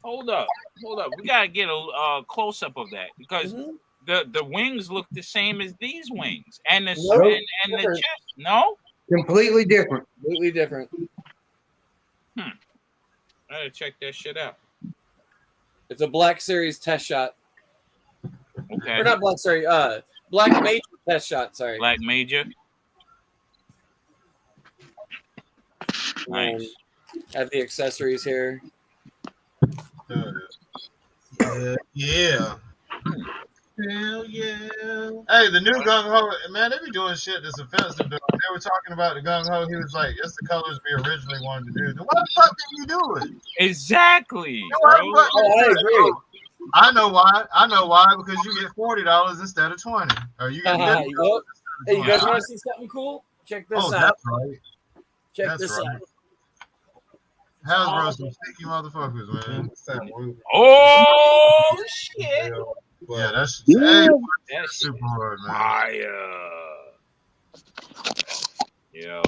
S12: Hold up. We gotta get a close up of that because the wings look the same as these wings, and the and the chest. No,
S10: completely different.
S15: Completely different.
S12: I gotta check that shit out.
S15: It's a Black Series test shot.
S12: Okay.
S15: Or not Black Series. Black Major test shot. Sorry.
S12: Black Major. Nice.
S15: Have the accessories here.
S2: Yeah. Hell yeah. Hey, the new Gung Ho, man, they be doing shit that's offensive. They were talking about the Gung Ho. He was like, it's the colors we originally wanted to do. Then what the fuck did you do it?
S12: Exactly.
S2: I
S15: agree.
S2: I know why. Because you get $40 instead of 20. Or you get $50
S15: Hey, you guys want to see something cool? Check this out.
S2: That's right.
S15: Check this out.
S2: Hasbro some sneaky motherfuckers, man.
S12: Oh shit!
S2: Yeah, that's super hard, man.
S12: Fire. Yo.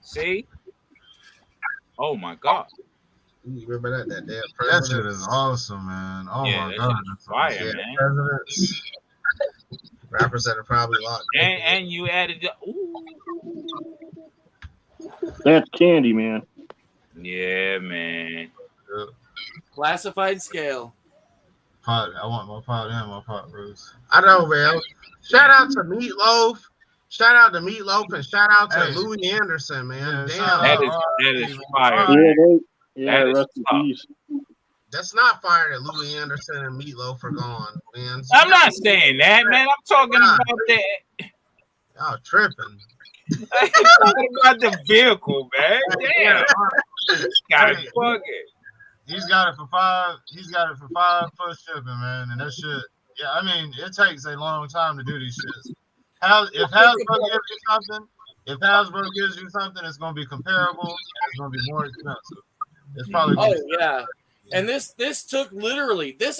S12: See? Oh my god.
S8: You remember that damn
S2: That shit is awesome, man. Oh my god.
S12: That's fire, man.
S8: Presidents. Rappers that are probably locked.
S12: And you added the
S14: That's candy, man.
S12: Yeah, man.
S15: Classified scale.
S2: Pot. I want my pot and my pot roast.
S8: I know, man. Shout out to Meatloaf. Shout out to Meatloaf and shout out to Louis Anderson, man. Damn.
S12: That is fire.
S14: Rest in peace.
S8: That's not fire that Louis Anderson and Meatloaf are gone, man.
S12: I'm not saying that, man. I'm talking about that.
S2: Y'all tripping.
S12: I'm talking about the vehicle, man. Damn. Gotta plug it.
S2: He's got it for $5 plus shipping, man. And that shit, yeah, I mean, it takes a long time to do these shits. If Hasbro gives you something, it's gonna be comparable and it's gonna be more expensive. It's probably
S15: yeah. And this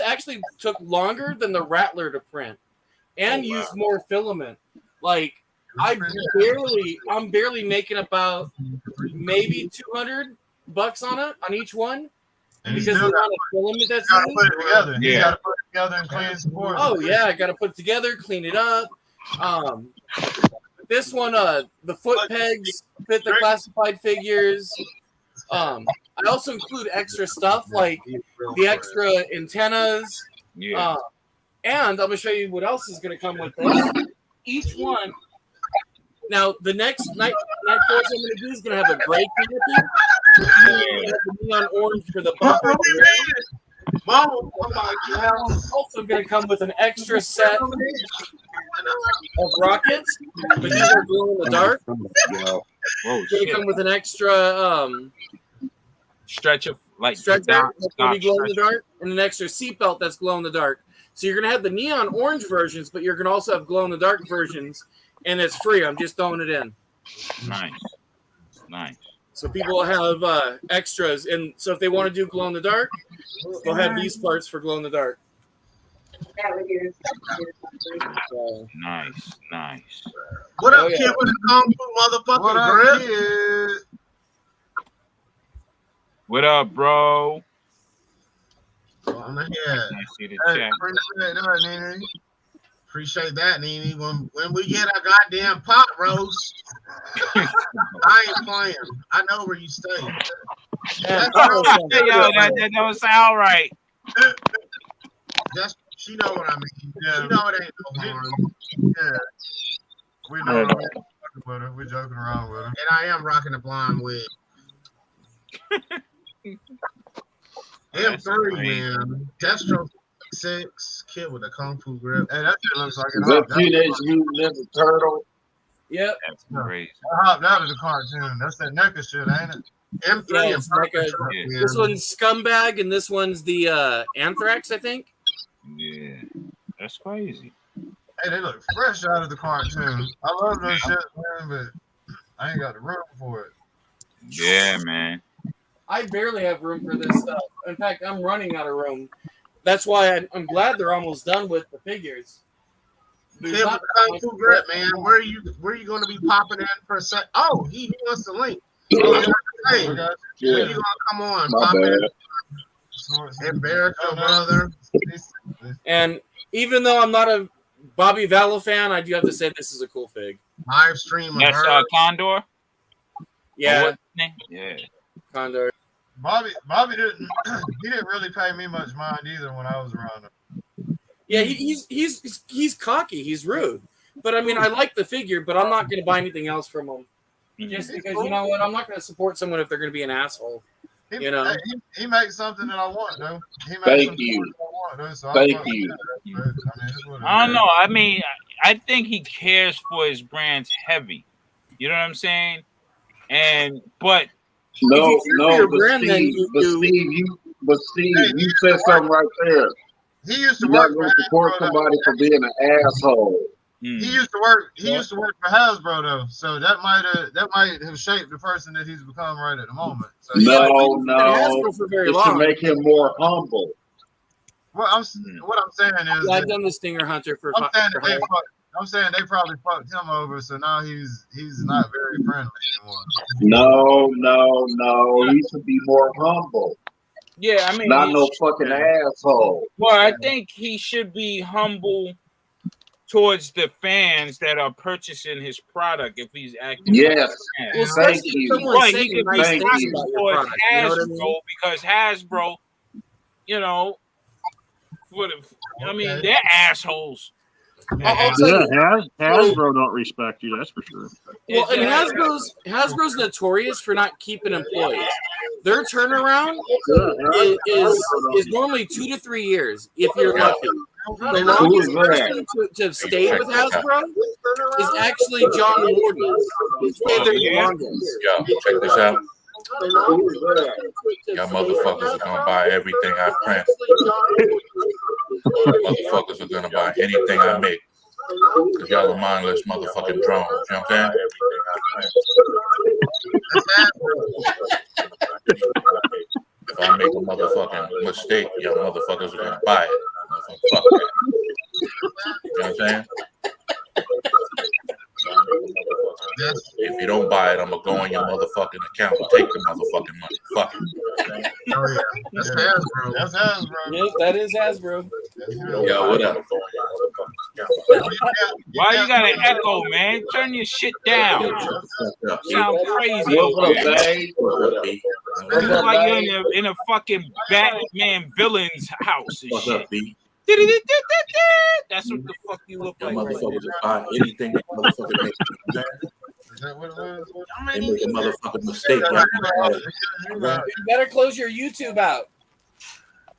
S15: actually took longer than the Rattler to print and used more filament. Like I'm barely making about maybe $200 on it on each one.
S2: And
S15: because the amount of filament that's
S2: gotta put it together.
S15: Yeah.
S2: You gotta put it together and clean support.
S15: Oh yeah, I gotta put it together, clean it up. This one, the foot pegs fit the classified figures. I also include extra stuff like the extra antennas.
S12: Yeah.
S15: And I'm gonna show you what else is gonna come with this. Each one. Now the next night force I'm gonna do is gonna have a gray canopy. The neon orange for the bumper. Also going to come with an extra set of rockets, but these are glow in the dark. It's going to come with an extra
S12: stretcher
S15: that's going to be glow in the dark, and an extra seatbelt that's glow in the dark. So you're going to have the neon orange versions, but you're going to also have glow in the dark versions, and it's free. I'm just throwing it in.
S12: Nice.
S15: So people will have extras, and so if they want to do glow in the dark, they'll have these parts for glow in the dark.
S12: Nice.
S8: What up, kid with the Kung Fu motherfucking grip?
S12: What up, bro?
S8: On the head.
S12: I see the chat.
S8: Appreciate that, Nene. When we get a goddamn pot roast, I ain't playing. I know where you stay.
S12: That don't sound right.
S8: She know what I mean. Yeah. She know it ain't no harm.
S2: Yeah. We know we're joking around with her.
S8: And I am rocking the blonde wig. M3, man. Destro 6, kid with a Kung Fu grip.
S2: Hey, that shit looks like
S13: Is that Teenage Mutant Ninja Turtle?
S15: Yep.
S12: That's crazy.
S2: I hopped out of the cartoon. That's that NECA shit, ain't it?
S8: M3
S15: This one's Scumbag, and this one's the Anthrax, I think.
S12: Yeah, that's crazy.
S2: Hey, they look fresh out of the cartoon. I love those shit, man, but I ain't got the room for it.
S12: Yeah, man.
S15: I barely have room for this stuff. In fact, I'm running out of room. That's why I'm glad they're almost done with the figures.
S8: Kid with Kung Fu Grip, man. Where are you going to be popping in for a sec? Oh, he wants the link. Oh, hey, when you gonna come on? Pop in. Hey, Berico, brother.
S15: And even though I'm not a Bobby Vallow fan, I do have to say this is a cool fig.
S8: Live stream.
S12: That's Condor.
S15: Yeah.
S12: Yeah.
S15: Condor.
S2: Bobby didn't really pay me much mind either when I was around him.
S15: Yeah, he's cocky. He's rude. But I mean, I like the figure, but I'm not going to buy anything else from him. Just because, you know what? I'm not going to support someone if they're going to be an asshole.
S2: He makes something that I want, though.
S13: Thank you. Thank you.
S12: I don't know. I mean, I think he cares for his brands heavy. You know what I'm saying? But
S13: Steve, you said something right there.
S2: He used to
S13: You're
S2: work
S13: not going to support somebody for being an asshole.
S2: He used to work for Hasbro though, so that might have shaped the person that he's become right at the moment. So
S13: No. It should make him more humble.
S2: What I'm saying is,
S15: I've done the Stinger Hunter for.
S2: I'm saying they probably fucked him over, so now he's not very friendly anymore.
S13: No. He should be more humble.
S12: Yeah, I mean,
S13: not no fucking asshole.
S12: Well, I think he should be humble towards the fans that are purchasing his product if he's acting.
S13: Yes.
S12: Well,
S13: thank you.
S12: Right, he could be
S13: Thank you.
S12: towards Hasbro because Hasbro, you know, they're assholes.
S14: Hasbro don't respect you, that's for sure.
S15: Well, and Hasbro's notorious for not keeping employees. Their turnaround is normally 2 to 3 years if you're lucky. The longest person to have stayed with Hasbro is actually John Warden. He stayed there the longest.
S16: Yo, check this out. Y'all motherfuckers are gonna buy everything I print. Motherfuckers are gonna buy anything I make. Cause y'all are mindless motherfucking drones. You know what I'm saying? If I make a motherfucking mistake, y'all motherfuckers are gonna buy it. Fuck that. You know what I'm saying? If you don't buy it, I'm gonna go on your motherfucking account and take the motherfucking money. Fuck it.
S8: Oh yeah, that's Hasbro.
S2: That's Hasbro.
S15: Yes, that is Hasbro.
S16: Yo, what up?
S12: Why you got an echo, man? Turn your shit down. Sound crazy. It's like you're in a fucking Batman villain's house and shit. That's what the fuck you look like.
S16: Motherfuckers buy anything that motherfucker makes. They make a motherfucking mistake.
S15: You better close your YouTube out.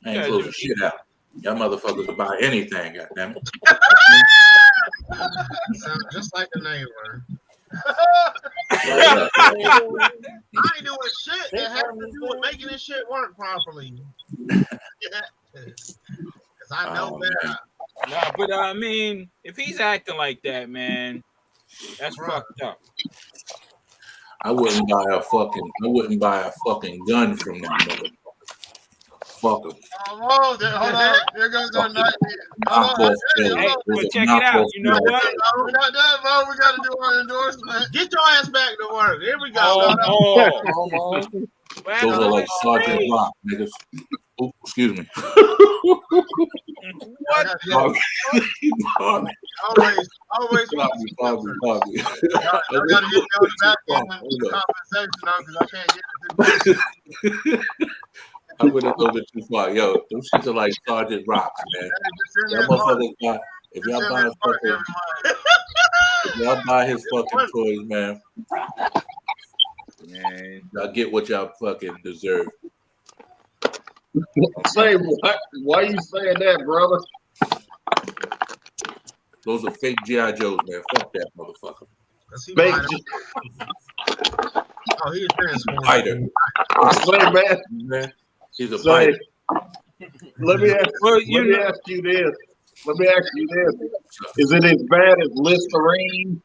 S16: I ain't closing shit out. Y'all motherfuckers will buy anything, goddammit.
S8: Sounds just like a neighbor.
S16: I
S8: ain't doing shit that has to do with making this shit work properly. I know better.
S12: Nah, but I mean, if he's acting like that, man, that's fucked up.
S16: I wouldn't buy a fucking gun from that motherfucker. Fuck him.
S2: Hold on. Here goes our night.
S12: Hey, but check it out. You know what?
S2: We're not done, bro. We got to do our endorsement.
S8: Get your ass back to work. Here we go.
S16: Those are like Sergeant Rock, niggas. Oh, excuse me.
S8: What? Always.
S16: Bobby.
S2: I got to get those back on compensation, though, because I can't get it.
S16: I went a little bit too far. Yo, those shits are like Sergeant Rocks, man. Y'all motherfuckers buy, if y'all buy his fucking toys, man, y'all get what y'all fucking deserve.
S13: Say what? Why are you saying that, brother?
S16: Those are fake G.I. Joes, man. Fuck that motherfucker.
S13: Fake
S8: Oh, he's transformed.
S16: Fighter.
S13: I say, man.
S16: He's a fighter.
S13: Let me ask you this. Is it as bad as Listerine?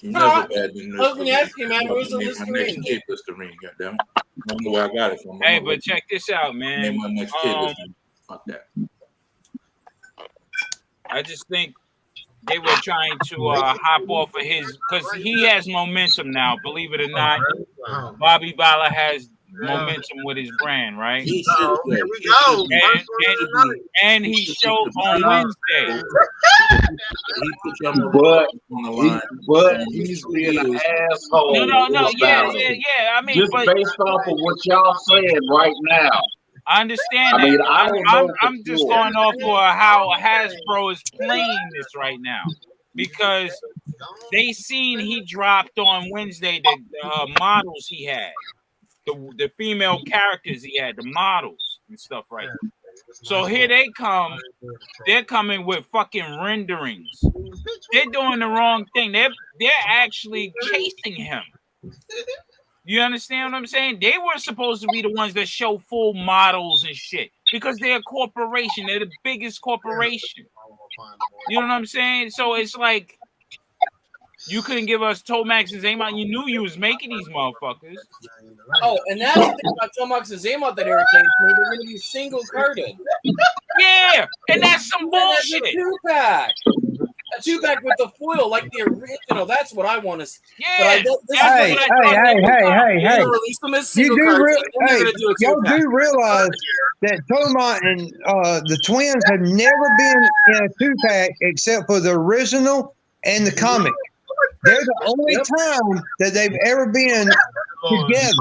S16: Never bad than
S15: Let me ask you, man. Where's the Listerine?
S16: Next kid Listerine, goddamn. I don't know where I got it from.
S12: Hey, but check this out, man.
S16: Name my next kid Listerine. Fuck that.
S12: I just think they were trying to hop off of his, because he has momentum now. Believe it or not, Bobby Bala has momentum with his brand, right?
S8: Here we go.
S12: And he showed on Wednesday.
S13: But he's being an asshole.
S12: No. Yeah. I mean,
S13: just based off of what y'all saying right now.
S12: I understand
S13: I mean,
S12: that. I'm just going off of how Hasbro is playing this right now, because they seen he dropped on Wednesday the models he had, the female characters he had, the models and stuff, right? So here they come. They're coming with fucking renderings. They're doing the wrong thing. They're actually chasing him. You understand what I'm saying? They were supposed to be the ones that show full models and shit, because they're a corporation. They're the biggest corporation. You know what I'm saying? So it's like, you couldn't give us Tomax and Zaymont. You knew you was making these motherfuckers.
S15: Oh, and that's the thing about Tomax and Zaymont that irritates me. They're going to be single carded.
S12: Yeah, and that's some bullshit.
S15: That's a 2-pack. A 2-pack with the foil, like the original. That's what I want to see.
S12: Yeah.
S10: Hey.
S15: Release them as single cards.
S10: Y'all do realize that Tomont and the twins have never been in a 2-pack except for the original and the comic. They're the only time that they've ever been together.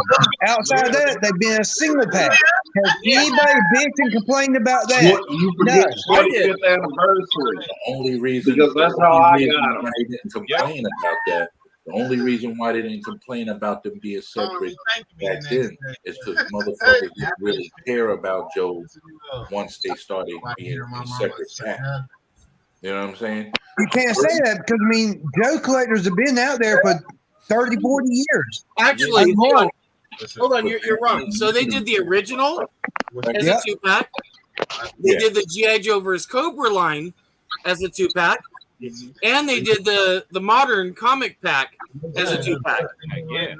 S10: Outside of that, they've been a single pack. Has anybody bitched and complained about that? No.
S13: 45th anniversary.
S16: The only reason,
S13: because that's how I got them.
S16: They didn't complain about that. The only reason why they didn't complain about them being separate back then is because motherfuckers didn't really care about Joe once they started being a separate pack. You know what I'm saying?
S10: You can't say that because, I mean, Joe collectors have been out there for 30, 40 years.
S15: Actually, hold on, you're wrong. So they did the original as a 2-pack. They did the G.I. Joe vs. Cobra line as a 2-pack. And they did the modern comic pack as a 2-pack.
S12: Yeah.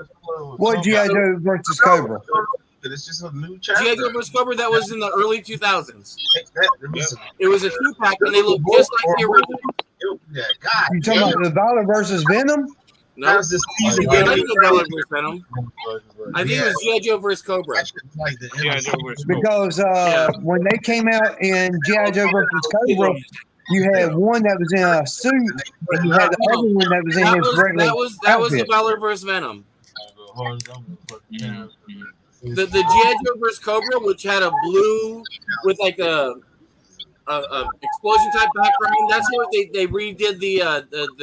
S10: What G.I. Joe versus Cobra?
S8: It's just a new chapter.
S15: G.I. Joe vs. Cobra, that was in the early 2000s. It was a 2-pack, and they looked just like the original.
S10: You talking about the Valor versus Venom?
S15: No, I think the Valor versus Venom. I think it was G.I. Joe vs. Cobra.
S10: Because when they came out in G.I. Joe versus Cobra, you had one that was in a suit, and you had the other one that was in his regular
S15: That was the Valor vs. Venom. The G.I. Joe vs. Cobra, which had a blue with like a explosion type background. That's what they redid the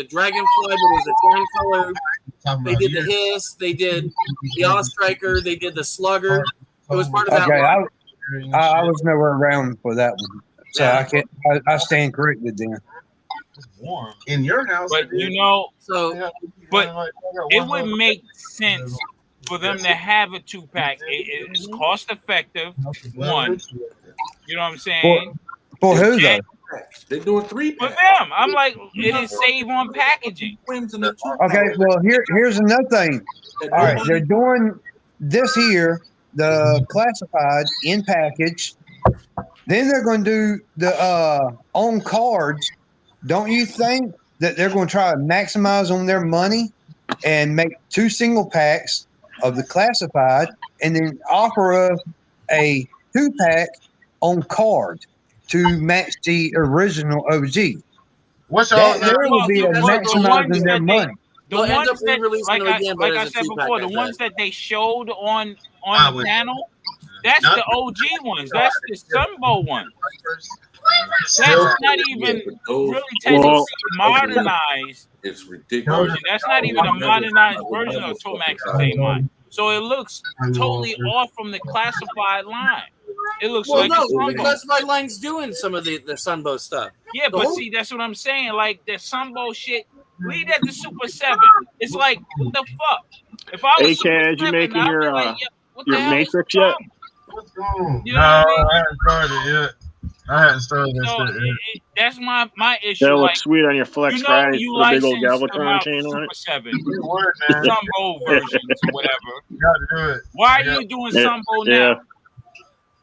S15: Dragonfly, but it was a tan color. They did the Hiss. They did the Ostriker. They did the Slugger. It was part of that.
S10: Okay, I was nowhere around for that one, so I can't. I stand corrected then.
S8: In your house,
S12: but but it would make sense for them to have a 2-pack. It's cost effective. One, you know what I'm saying?
S10: For who though?
S16: They're doing 3
S12: for them. I'm like, it is save on packaging.
S10: Okay, well here's another thing. All right, they're doing this here, the classified in package. Then they're going to do the on cards. Don't you think that they're going to try to maximize on their money and make 2 single packs of the classified, and then offer a 2-pack on card to match the original OG?
S8: What's
S10: that? There will be a maximizing their money.
S12: The ones that, like I said before, the ones that they showed on the panel, that's the OG ones. That's the Sunbow one. That's not even really technically modernized.
S16: It's ridiculous.
S12: That's not even a modernized version of Tomax and Zaymont. So it looks totally off from the classified line. It looks like
S15: the classified line's doing some of the Sunbow stuff.
S12: Yeah, but see, that's what I'm saying. Like the Sunbow shit, leave that to Super 7. It's like, what the fuck? If I was
S14: Super 7, you making your Matrix yet?
S8: What's going on? No, I haven't started yet. I hadn't started that shit.
S12: That's my issue.
S14: That looks sweet on your Flex Friday.
S12: You
S14: the big old Galvatron chain on it.
S12: Super 7. Sunbow versions or whatever.
S8: You gotta do it.
S12: Why are you doing Sunbow now?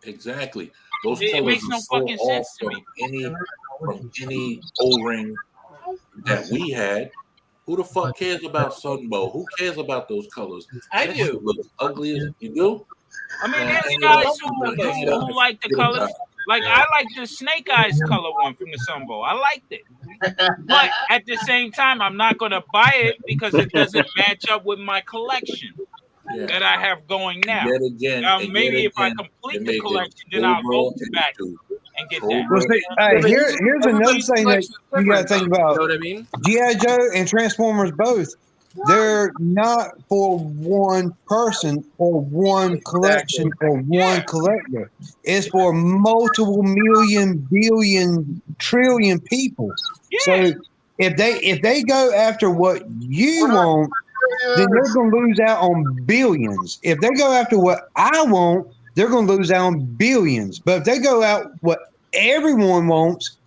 S16: Exactly. Those
S12: it
S16: colors
S12: makes no
S16: are so
S12: fucking sense to
S16: from
S12: me.
S16: Any O-ring that we had. Who the fuck cares about Sunbow? Who cares about those colors?
S15: I
S16: That
S15: do.
S16: shit looks ugly as you do.
S12: I mean,
S16: Man,
S12: there's
S16: hang it
S12: guys
S16: up.
S12: who like the colors. Like I like the Snake Eyes color one from the Sunbow. I liked it, but at the same time, I'm not gonna buy it because it doesn't match up with my collection that I have going now.
S16: Yet again,
S12: Now
S16: and
S12: maybe
S16: yet
S12: if I
S16: again,
S12: complete
S16: they
S12: the
S16: make
S12: collection,
S16: it
S12: then I'll go
S16: Cobra
S12: back and get that.
S10: Well, see, hey, here's another
S15: everybody's
S10: thing that
S15: collection is
S10: you got to
S15: different,
S10: think
S15: though.
S10: about.
S15: You know what I mean?
S10: G.I. Joe and Transformers both, they're not for one person or one collection or one collector. It's for multiple million, billion, trillion people. So if they go after what you want, then they're going to lose out on billions. If they go after what I want, they're going to lose out on billions. But if they go out what everyone wants,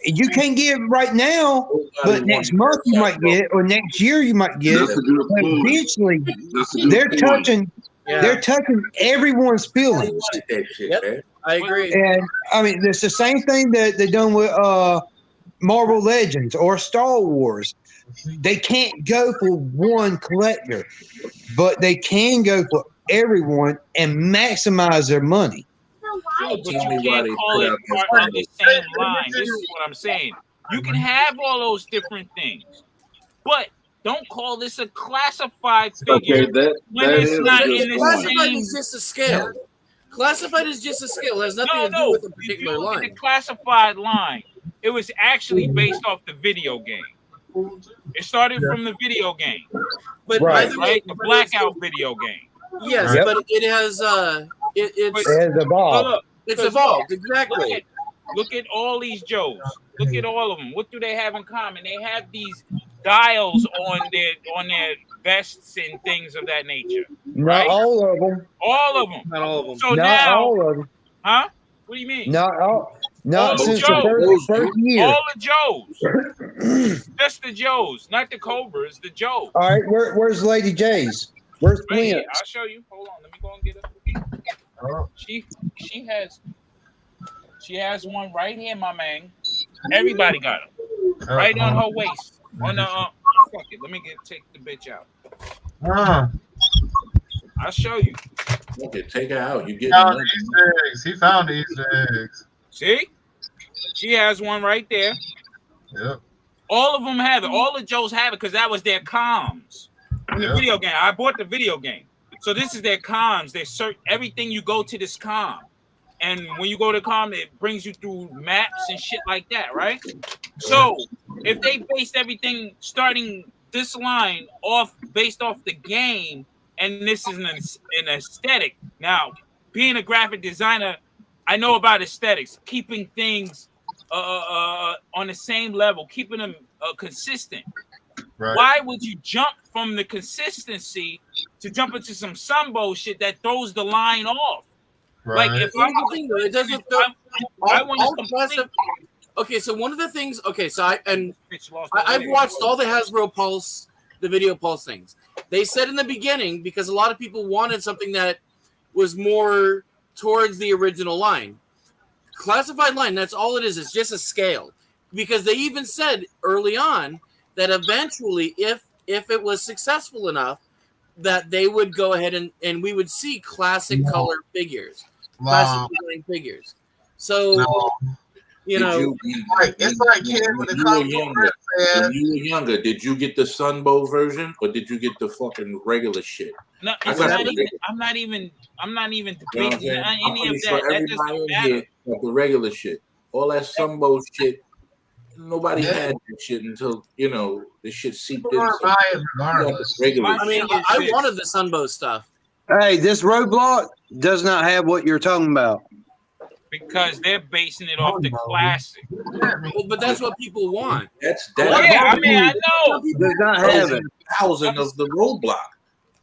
S10: you can't get it right now, but next month you might get it, or next year you might get it. But eventually, they're touching everyone's feelings.
S15: Yep, I agree.
S10: And I mean, it's the same thing that they've done with Marvel Legends or Star Wars. They can't go for one collector, but they can go for everyone and maximize their money.
S12: But you can't call it part of the same line. This is what I'm saying. You can have all those different things, but don't call this a classified figure when it's not in the
S15: Classified
S12: same.
S15: is just a scale. Classified is just a scale. It has nothing to do with a particular
S12: If you look
S15: line.
S12: at the classified line, it was actually based off the video game. It started from the video game,
S15: but
S10: Right.
S12: the Blackout video game.
S15: Yes,
S10: Yep.
S15: but it has it's
S10: It has evolved.
S12: Look,
S15: it's
S12: 'cause
S15: evolved exactly.
S12: Look at all these Joes. Look at all of them. What do they have in common? They have these dials on their vests and things of that nature.
S10: Not all of them.
S12: All of them.
S15: Not all of them.
S12: So
S10: Not
S12: now,
S10: all of them.
S12: huh? What do you mean?
S10: Not all. Not
S12: All the
S10: since
S12: Joes.
S10: the first year.
S12: All the Joes. Just the Joes, not the Cobras, the Joes.
S10: All right, where's Lady J's? Where's
S12: Right here.
S10: Flint?
S12: I'll show you. Hold on. Let me go and get her. She has one right here, my man. Everybody got them. Right on her waist. On the fuck it. Let me take the bitch out. I'll show you.
S16: Okay, take her out. You get
S2: Found the Easter eggs. He found the Easter eggs.
S12: See? She has one right there.
S2: Yep.
S12: All of them have it. All the Joes have it because that was their comms. In the video game. I bought the video game. So this is their comms. They search everything you go to this comm. And when you go to comm, it brings you through maps and shit like that, right? So if they based everything starting this line off based off the game, and this is an aesthetic. Now, being a graphic designer, I know about aesthetics, keeping things on the same level, keeping them consistent.
S2: Right.
S12: Why would you jump from the consistency to jump into some Sunbow shit that throws the line off?
S2: Right.
S12: Like if
S15: It doesn't.
S12: I want to complete.
S15: Okay, so one of the things. Okay, so I've watched all the Hasbro Pulse, the Video Pulse things. They said in the beginning, because a lot of people wanted something that was more towards the original line. Classified line, that's all it is. It's just a scale. Because they even said early on that eventually, if it was successful enough, that they would go ahead and we would see classic color figures. Classic design figures. So, you know.
S2: It's like kids with the
S16: when you were younger, did you get the Sunbow version or did you get the fucking regular shit?
S12: No, I'm not even debating any of that.
S16: Sure
S12: That doesn't matter.
S16: here got the regular shit. All that Sunbow shit, nobody had that shit until the shit seeped in.
S15: I mean, I wanted the Sunbow stuff.
S10: Hey, this roadblock does not have what you're talking about.
S12: Because they're basing it off the classic.
S15: But that's what people want.
S16: That's
S12: Yeah, I mean, I know.
S10: Does not have it.
S16: 1,000 of the roadblock.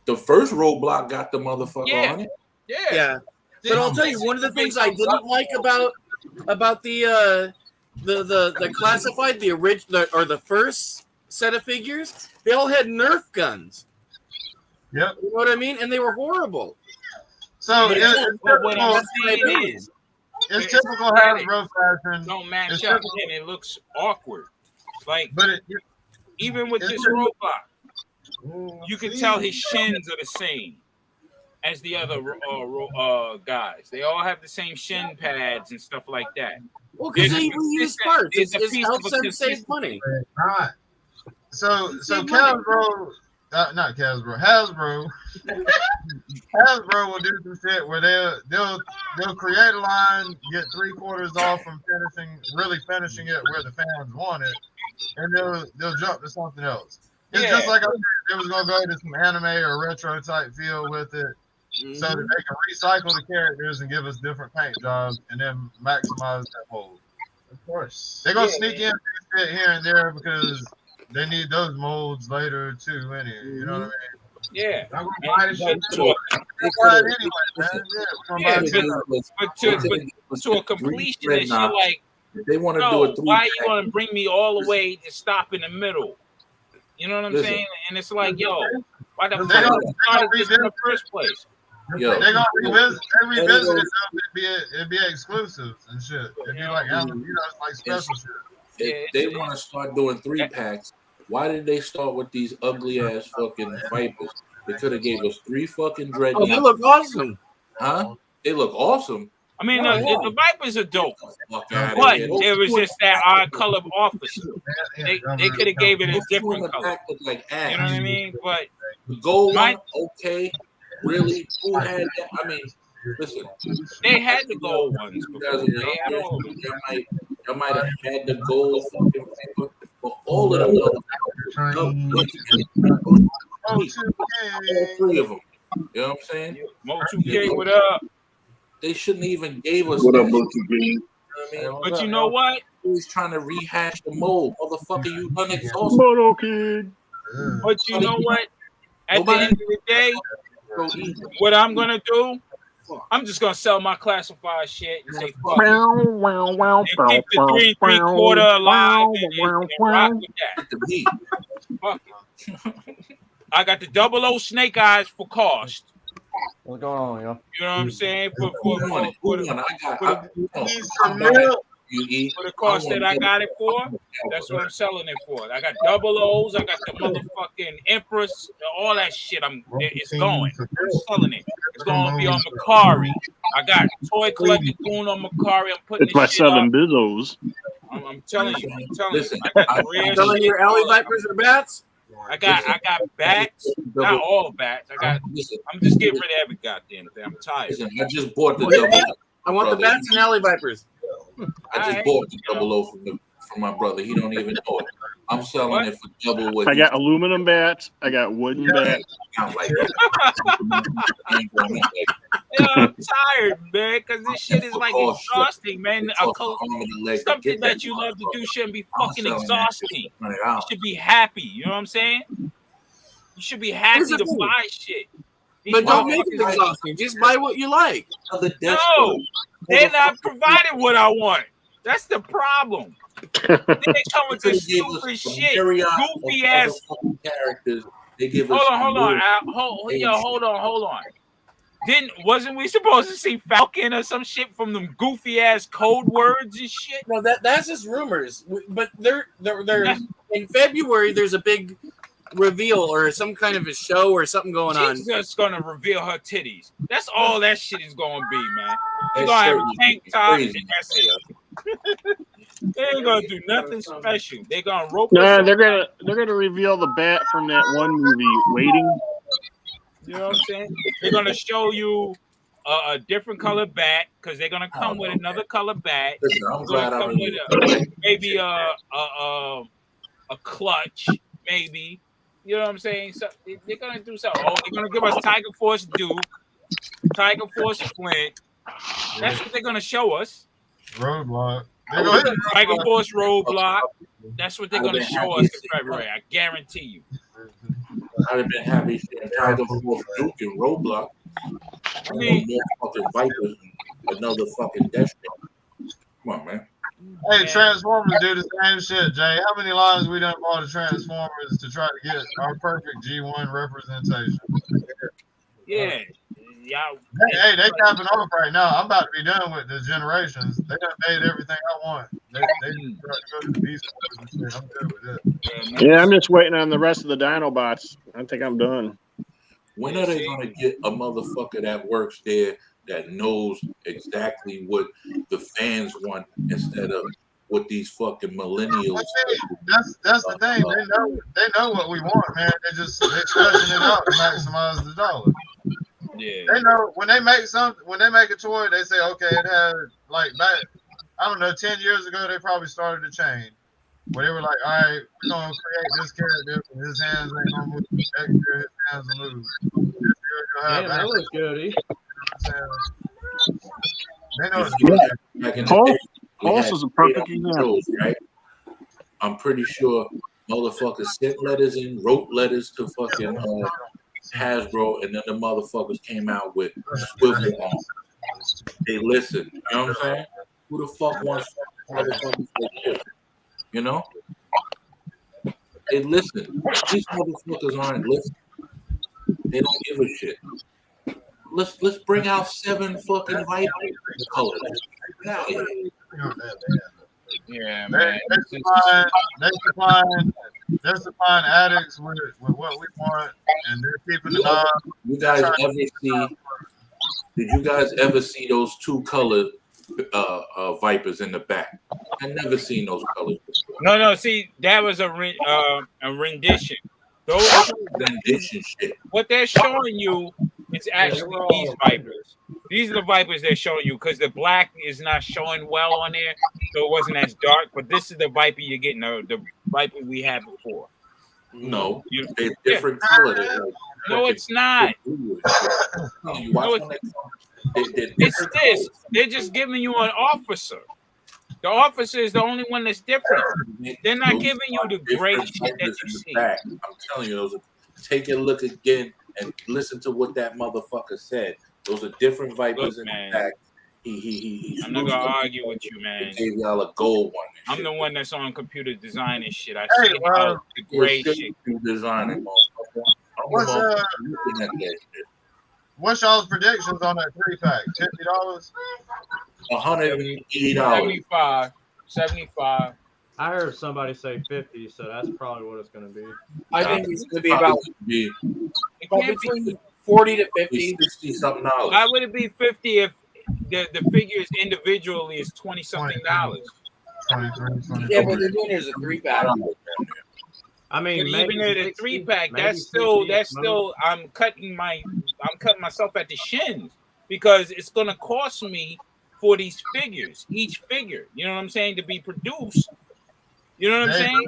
S16: The first roadblock got the motherfucker on it.
S15: Yeah. But I'll tell you, one of the things I didn't like about the classified, the original or the first set of figures, they all had Nerf guns.
S2: Yep.
S15: You know what I mean? And they were horrible.
S2: So
S12: What I'm saying is,
S2: it's typical Hasbro fashion.
S12: Don't match up, and it looks awkward. Like,
S2: but
S12: even with this robot, you can tell his shins are the same as the other guys. They all have the same shin pads and stuff like that.
S11: Well, because they reuse parts. It helps them save money.
S2: Right. So Hasbro, not Hasbro, Hasbro will do some shit where they'll create a line, get 3/4 off from finishing it where the fans want it, and they'll jump to something else. It's just like I said, they was gonna go to some anime or retro type feel with it, so that they can recycle the characters and give us different paint jobs and then maximize that mold. Of course, they're gonna sneak in shit here and there because they need those molds later too. You know what I mean?
S12: Yeah.
S2: I'm gonna buy the shit.
S12: But to a completionist, you're like,
S16: they want to do a 3-pack.
S12: Why you want to bring me all the way to stop in the middle? You know what I'm saying? And it's like, yo, why the fuck did you start this in the first place?
S2: They're gonna revisit it. It'd be exclusives and shit. It'd be like, it's like special shit.
S16: If they want to start doing 3-packs, why did they start with these ugly ass fucking Vipers? They could have gave us 3 fucking dreadnoughts.
S11: Oh, they look awesome.
S16: Huh? They look awesome.
S12: I mean, the Vipers are dope, but it was just that odd color officer. They could have gave it a different color.
S16: Like
S12: you know what I mean? But
S16: the gold one, okay. Really? Who had that? I mean, listen.
S12: They had the gold ones.
S16: Y'all might have had the gold fucking paper, but all of them. All 3 of them. You know what I'm saying?
S12: Mo 2K, what up?
S16: They shouldn't even gave us.
S13: What up,
S16: that.
S13: Mo 2K?
S16: You know what I mean?
S12: But you know what?
S16: He's trying to rehash the mold. Motherfucker, you unexhausted.
S14: Moto Kid.
S12: But you know what? At the end of the day, what I'm gonna do, I'm just gonna sell my classified shit and say fuck it. And keep the 3 3/4 alive and rock with that. Fuck it. I got the 00 Snake Eyes for cost.
S17: What's going on, yo?
S12: You know what I'm saying? For the cost that I got it for, that's what I'm selling it for. I got 00s, I got the motherfucking Empress, all that shit. It's going. I'm selling it. It's going to be on Macari. I got Toy Collecting Goon on Macari. I'm putting
S14: It's my
S12: this shit
S14: 7
S12: up.
S14: Bizzos.
S12: I'm telling you.
S16: Listen,
S12: I got the rare
S11: Selling
S12: shit.
S11: your alley vipers or bats?
S12: I got bats, not all bats. I'm just getting rid of every goddamn thing. I'm tired.
S16: Listen, I just bought the 00.
S11: I want the bats and alley vipers.
S16: I just bought the 00 from my brother. He don't even know it. I'm selling it for double what
S14: I got aluminum bats. I got wooden bats.
S12: I'm tired, man, because this shit is like exhausting, man. Something that you love to do shouldn't be fucking exhausting. You should be happy. You know what I'm saying? You should be happy to buy shit.
S11: But don't make it exhausting. Just buy what you like.
S12: No, they're not providing what I want. That's the problem. Then they come with this stupid shit, goofy ass
S16: characters. They give us.
S12: Hold on. Hold on. Wasn't we supposed to see Falcon or some shit from them goofy ass code words and shit?
S11: No, that's just rumors. But they're in February. There's a big reveal or some kind of a show or something going on.
S12: She's just gonna reveal her titties. That's all that shit is gonna be, man. You're gonna have a tank top and that's it. They ain't gonna do nothing special. They're gonna rope.
S14: Nah, they're gonna reveal the bat from that one movie, Waiting.
S12: You know what I'm saying? They're gonna show you a different color bat because they're gonna come with another color bat.
S16: Listen, I'm glad I
S12: come with maybe a clutch, maybe. You know what I'm saying? So they're gonna do something. Oh, they're gonna give us Tiger Force Duke, Tiger Force Flint. That's what they're gonna show us.
S2: Roadblock.
S12: Tiger Force Roadblock. That's what they're gonna show us in February. I guarantee you.
S16: I'd have been happy seeing Tiger Force Duke and Roadblock. I mean, more fucking Vipers and another fucking Destro. Come on, man.
S2: Hey, Transformers do the same shit, Jay. How many lives we done bought of Transformers to try to get our perfect G1 representation?
S12: Yeah.
S2: Hey, they capping off right now. I'm about to be done with the generations. They done made everything I want. start cooking these and shit. I'm good with it.
S14: Yeah, I'm just waiting on the rest of the Dinobots. I think I'm done.
S16: When are they gonna get a motherfucker that works there that knows exactly what the fans want instead of what these fucking millennials?
S2: That's the thing. They know what we want, man. They stretching it out to maximize the dollar.
S12: Yeah.
S2: They know when they make a toy, they say, okay, it had like back, I don't know, 10 years ago they probably started a chain where they were like, all right, we're gonna create this character and his hands ain't gonna move. Next year his hands will move.
S17: Damn, that looks good.
S2: They know it's
S16: Yeah.
S2: good.
S16: Back in the day, we
S14: Pulse
S16: had
S14: is a perfect
S16: straight up
S14: example.
S16: shows, right? I'm pretty sure motherfuckers sent letters in, wrote letters to fucking Hasbro, and then the motherfuckers came out with swivel arms. They listened. You know what I'm saying? Who the fuck wants motherfuckers like this? You know? They listen. These motherfuckers aren't listening. They don't give a shit. Let's bring out 7 fucking Viper colors. Get out here.
S12: Yeah, man.
S2: They're supplying addicts with what we want, and they're keeping the eye.
S16: You guys ever see? Did you guys ever see those 2 colored Vipers in the back? I never seen those colors before.
S12: No. See, that was a rendition. Those
S16: rendition shit.
S12: What they're showing you is actually these Vipers. These are the Vipers they're showing you because the black is not showing well on there, so it wasn't as dark. But this is the Viper you're getting, the Viper we had before.
S16: No, they're different color. Like
S12: no, it's not. It's this. They're just giving you an officer. The officer is the only one that's different. They're not giving you the gray shit that you see.
S16: I'm telling you, those. Take a look again and listen to what that motherfucker said. Those are different Vipers in the back.
S12: I'm not gonna argue with you, man.
S16: Gave y'all a gold one.
S12: I'm the one that's on computer design and shit. I see how the gray shit.
S16: Designing,
S2: What's y'all's predictions on that 3-pack? $50?
S16: $180.
S12: 75.
S17: I heard somebody say 50, so that's probably what it's going to be.
S15: I think it's going to be about between 40 to 50.
S16: 60 something.
S12: Why would it be 50 if the figures individually is $20-something?
S15: Yeah, but they're doing it as a 3-pack.
S17: I mean,
S12: even at a 3-pack, that's still. I'm cutting myself at the shins because it's going to cost me for these figures, each figure. You know what I'm saying, to be produced. You know what I'm saying?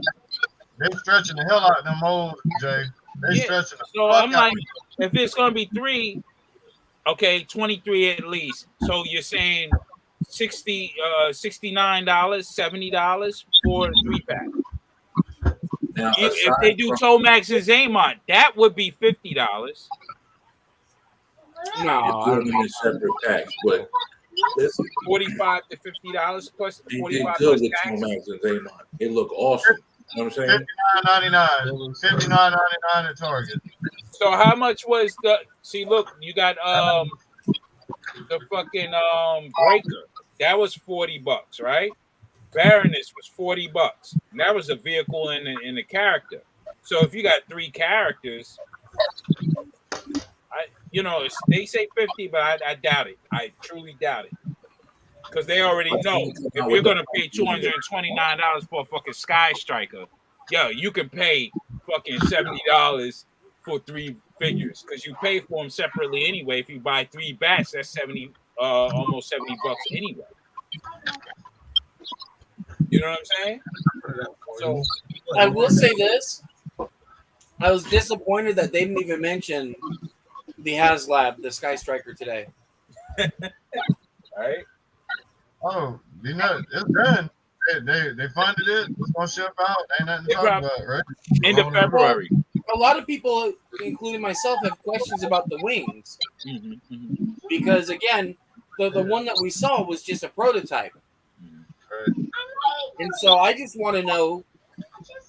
S2: They're stretching the hell out of them molds, Jay. They're stretching the
S12: So
S2: fuck
S12: I'm
S2: out.
S12: like, if it's going to be 3, okay, 23 at least. So you're saying $69, $70 for a 3-pack.
S16: Now,
S12: If they do Tomax and Zaymont, that would be $50.
S15: No,
S16: you're doing them in separate packs, but listen,
S12: $45 to $50 plus
S16: they
S12: 45
S16: did good
S12: plus
S16: with
S12: tax.
S16: Tomax and Zaymont. It looked awesome. You know what I'm saying?
S2: $59.99 at Target.
S12: So how much was the? See, look, you got the fucking Breaker. That was $40, right? Baroness was $40. And that was a vehicle in the character. So if you got 3 characters, they say 50, but I doubt it. I truly doubt it. Because they already know if you're gonna pay $229 for a fucking Sky Striker, yo, you can pay fucking $70 for 3 figures because you pay for them separately anyway. If you buy 3 bats, that's almost $70 anyway. You know what I'm saying? So
S15: I will say this: I was disappointed that they didn't even mention the HasLab, the Sky Striker today.
S12: All right.
S2: Oh, it's done. They funded it. It's gonna ship out. Ain't nothing to talk about, right?
S12: End of February.
S15: A lot of people, including myself, have questions about the wings because, again, the one that we saw was just a prototype, and so I just want to know,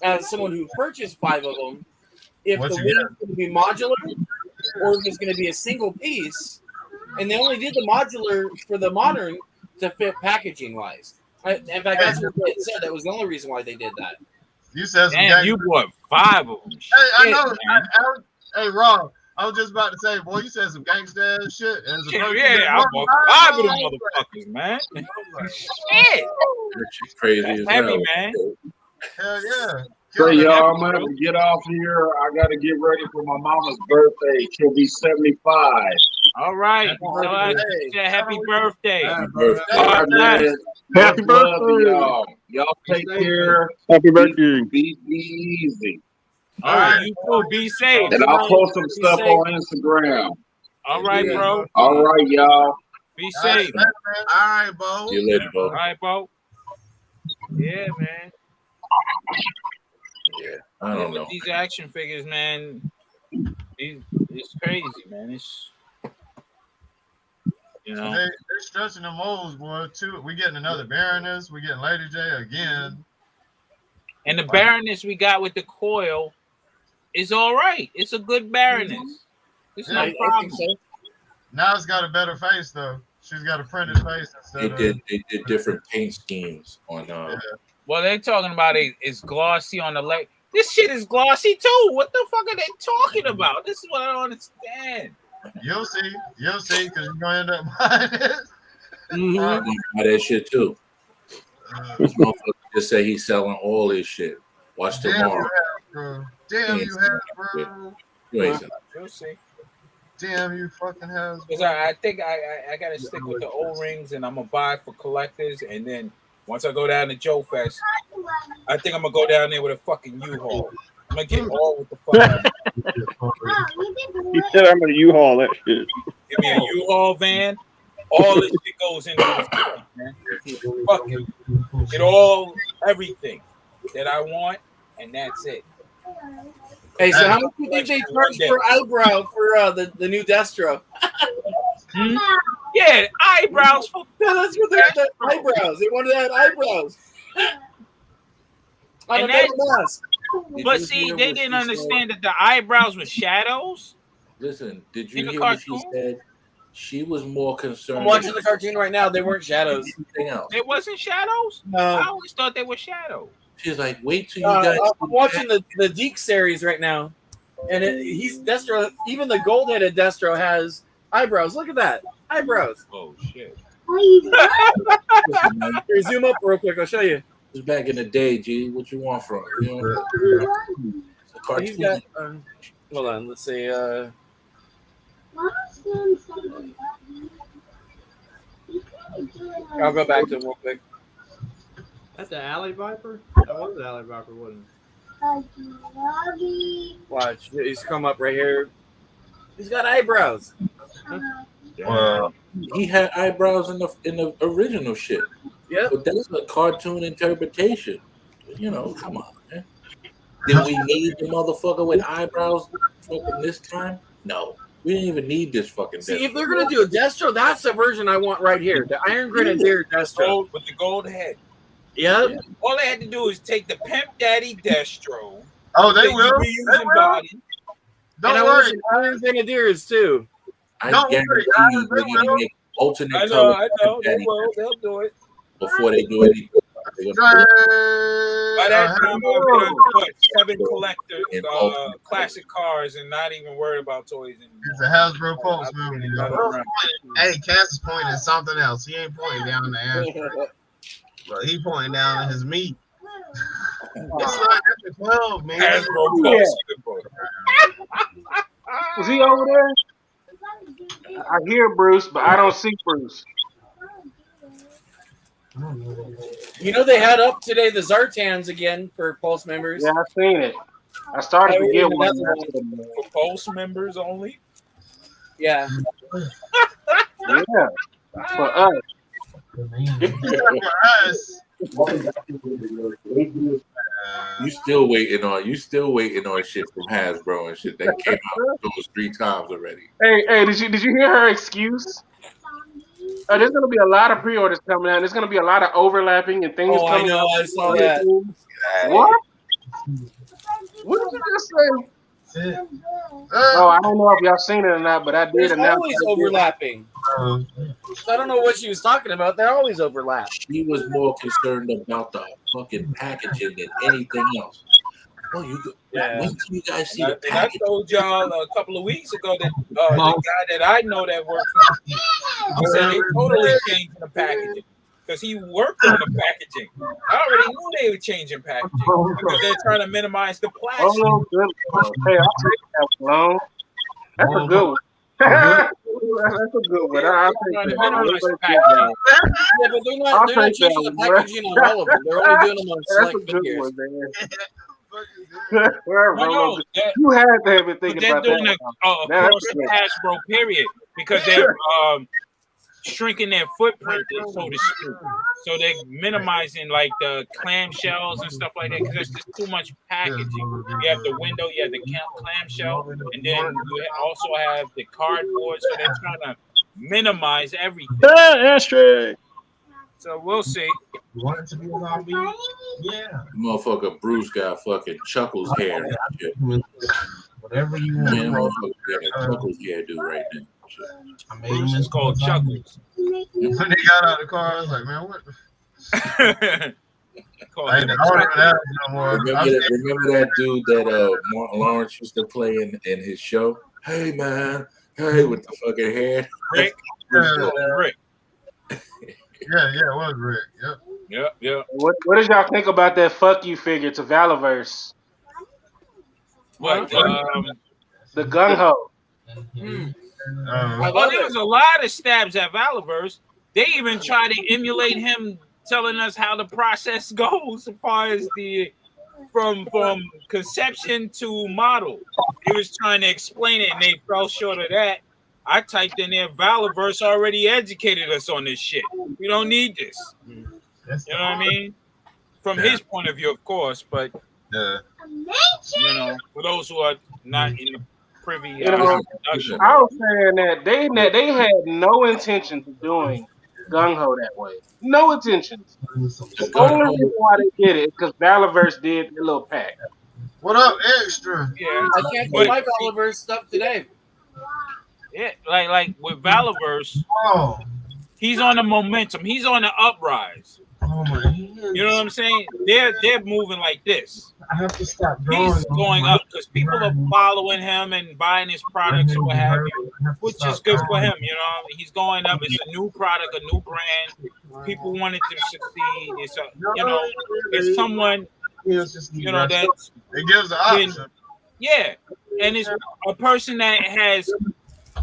S15: as someone who purchased 5 of them, if the wings are going to be modular or if it's going to be a single piece. And they only did the modular for the modern to fit packaging wise. In fact, that's what they said. That was the only reason why they did that.
S2: You said some
S12: Damn, you bought 5 of them.
S2: Hey, I
S12: Shit,
S2: know.
S12: man.
S2: Hey, Rob, I was just about to say, boy, you said some gangsta ass shit. As a person
S12: Yeah,
S2: that
S12: I
S2: worked
S12: bought
S2: hard,
S12: 5 of them
S2: I was
S12: motherfuckers, man.
S2: like,
S12: Shit.
S16: That shit crazy
S12: That's
S16: as
S12: heavy,
S16: hell.
S12: man.
S2: Hell yeah.
S13: So
S2: Killing
S13: y'all, I'm
S2: it.
S13: gonna have to get off here. I gotta get ready for my mama's birthday. She'll be 75.
S12: All right.
S2: Happy
S12: So I
S2: birthday.
S12: said happy birthday.
S16: Happy birthday.
S13: All right, man.
S14: Happy
S13: Much love to
S14: birthday.
S13: y'all. Y'all take care.
S14: Happy birthday.
S13: Be easy.
S12: All right, you too. Be safe.
S13: And I'll post some stuff on Instagram.
S12: All right, bro.
S13: All right, y'all.
S12: Be safe.
S2: All right, Bo.
S16: See you later,
S12: All
S16: Bo.
S12: right, Bo. Yeah, man.
S16: Yeah, I don't know.
S12: These action figures, man. It's crazy, man. It's
S2: They're stretching the molds, boy. Too. We getting another Baroness. We getting Lady J again.
S12: And the Baroness we got with the coil is all right. It's a good Baroness. It's no problem.
S2: Now it's got a better face though. She's got a printed face instead of.
S16: They did different paint schemes on.
S12: Well, they're talking about it's glossy on the leg. This shit is glossy too. What the fuck are they talking about? This is what I don't understand.
S2: You'll see, because you're gonna end up buying it.
S16: I'm gonna buy that shit too. This motherfucker just say he's selling all his shit. Watch tomorrow.
S2: Damn, you have, bro.
S16: You ain't selling.
S12: You'll see.
S2: Damn, you fucking have.
S12: Because I think I gotta stick with the O-rings, and I'm gonna buy for collectors, and then once I go down to Joe Fest, I think I'm gonna go down there with a fucking U-Haul. I'm gonna get all with the fuck.
S14: He said I'm gonna U-Haul that shit.
S12: Give me a U-Haul van. All this shit goes into this truck, man. Fucking get everything that I want, and that's it.
S15: Hey, so how much do you think they charge for eyebrow for the new Destro?
S12: Yeah, eyebrows for
S15: that's what they're eyebrows. They wanted to add eyebrows.
S12: And that's, but see, they didn't understand that the eyebrows were shadows.
S16: Listen, did you hear what she said? She was more concerned.
S15: I'm watching the cartoon right now. They weren't shadows.
S12: It wasn't shadows?
S15: No.
S12: I always thought they were shadows.
S16: She's like, wait till you guys.
S15: I'm watching the Deke series right now, and he's Destro. Even the gold-headed Destro has eyebrows. Look at that, eyebrows.
S12: Oh shit!
S15: Here, zoom up real quick. I'll show you.
S16: It was back in the day, G. What you want from it? You know, it's a cartoon.
S15: He's got. Hold on. Let's see. I'll go back to him real quick.
S17: That's the Alley Viper? That was the Alley Viper, wasn't it?
S15: Watch. He's come up right here. He's got eyebrows.
S16: Wow. He had eyebrows in the original shit.
S15: Yeah.
S16: But that's a cartoon interpretation. You know, come on, man. Did we need the motherfucker with eyebrows fucking this time? No. We didn't even need this fucking
S15: See,
S16: Destro.
S15: if they're gonna do a Destro, that's the version I want right here. The Iron Grenadier Destro
S12: with the gold head.
S15: Yep.
S12: Yeah. All they had to do is take the Pimp Daddy Destro.
S2: Oh, they will.
S12: Reusing body.
S15: Don't worry. Iron Grenadiers too.
S16: I guarantee you they're gonna make alternate
S12: I
S16: colors.
S12: know. They will. They'll do it.
S16: Before they do anything.
S12: By that time, I'll be put 7 collector classic cars and not even worried about toys anymore.
S2: It's a Hasbro Pulse movie. Hey, Cass is pointing at something else. He ain't pointing down in the ashtray. But he pointing down at his meat. It's not after 12, man.
S12: Hasbro Pulse.
S18: Is he over there? I hear Bruce, but I don't see Bruce.
S15: You know they had up today the Zartans again for Pulse members.
S18: Yeah, I've seen it. I started to get one.
S12: For Pulse members only?
S15: Yeah.
S18: Yeah. For us.
S2: For us.
S16: You still waiting on shit from Hasbro and shit that came out those 3 times already.
S18: Hey, did you hear her excuse? There's gonna be a lot of pre-orders coming out. There's gonna be a lot of overlapping and things coming out.
S15: I saw that.
S18: What? What did you just say? Oh, I don't know if y'all seen it or not, but I did.
S15: There's always overlapping. So I don't know what she was talking about. They're always overlap.
S16: She was more concerned about the fucking packaging than anything else. Oh, you go, when can you guys see the
S12: And I
S16: packaging?
S12: told y'all a couple of weeks ago that the guy that I know that works for me, he said they totally changing the packaging because he worked on the packaging. I already knew they were changing packaging because they're trying to minimize the plastic.
S18: Oh, good. Hey, I'll take that one. That's a good one. That's a good one. I'll take that.
S15: Yeah, but they're not changing the packaging on all of them. They're only doing them on
S18: That's
S15: select
S18: a good
S15: figures.
S18: one, man. You had to have been thinking
S12: They're
S18: about
S12: doing
S18: that.
S12: across the Hasbro period because they're shrinking their footprint, so to speak. So they're minimizing like the clamshells and stuff like that because there's just too much packaging. You have the window, you have the clamshell, and then you also have the cardboard. So they're trying to minimize everything.
S14: Ashtray.
S12: So we'll see.
S8: You want it to be a zombie? Yeah.
S16: Motherfucker Bruce got fucking Chuckles hair and shit.
S8: Whatever you
S16: Man,
S8: want.
S16: motherfucker got Chuckles hairdo right now.
S12: Bruce is called Chuckles.
S2: When they got out of the car, I was like, man, what the I don't have no more.
S16: Remember that dude that Martin Lawrence used to play in his show? Hey man, hey, with the fucking hair.
S12: Rick. Rick.
S2: Yeah, it was Rick.
S12: Yep.
S18: What did y'all think about that fuck you figure to Valaverse?
S12: What?
S18: The gung ho.
S12: Well, there was a lot of stabs at Valaverse. They even tried to emulate him telling us how the process goes as far as the from conception to model. He was trying to explain it and they fell short of that. I typed in there, Valaverse already educated us on this shit. We don't need this. You know what I mean? From his point of view, of course, but you know, for those who are not in the privy production.
S18: I was saying that they had no intentions of doing gung ho that way. No intentions. The only reason why they did it is because Valaverse did the little pack.
S2: What up, extra?
S12: Yeah,
S15: I can't get my Valaverse stuff today.
S12: Yeah, like with Valaverse, he's on the momentum. He's on the uprise.
S2: Oh my!
S12: You know what I'm saying? They're moving like this.
S2: I have to stop
S12: He's going up because people are following him and buying his products or what have you, which is good for him. You know, he's going up. It's a new product, a new brand. People want it to succeed. It's it's someone that
S2: it gives the option.
S12: Yeah, and it's a person that has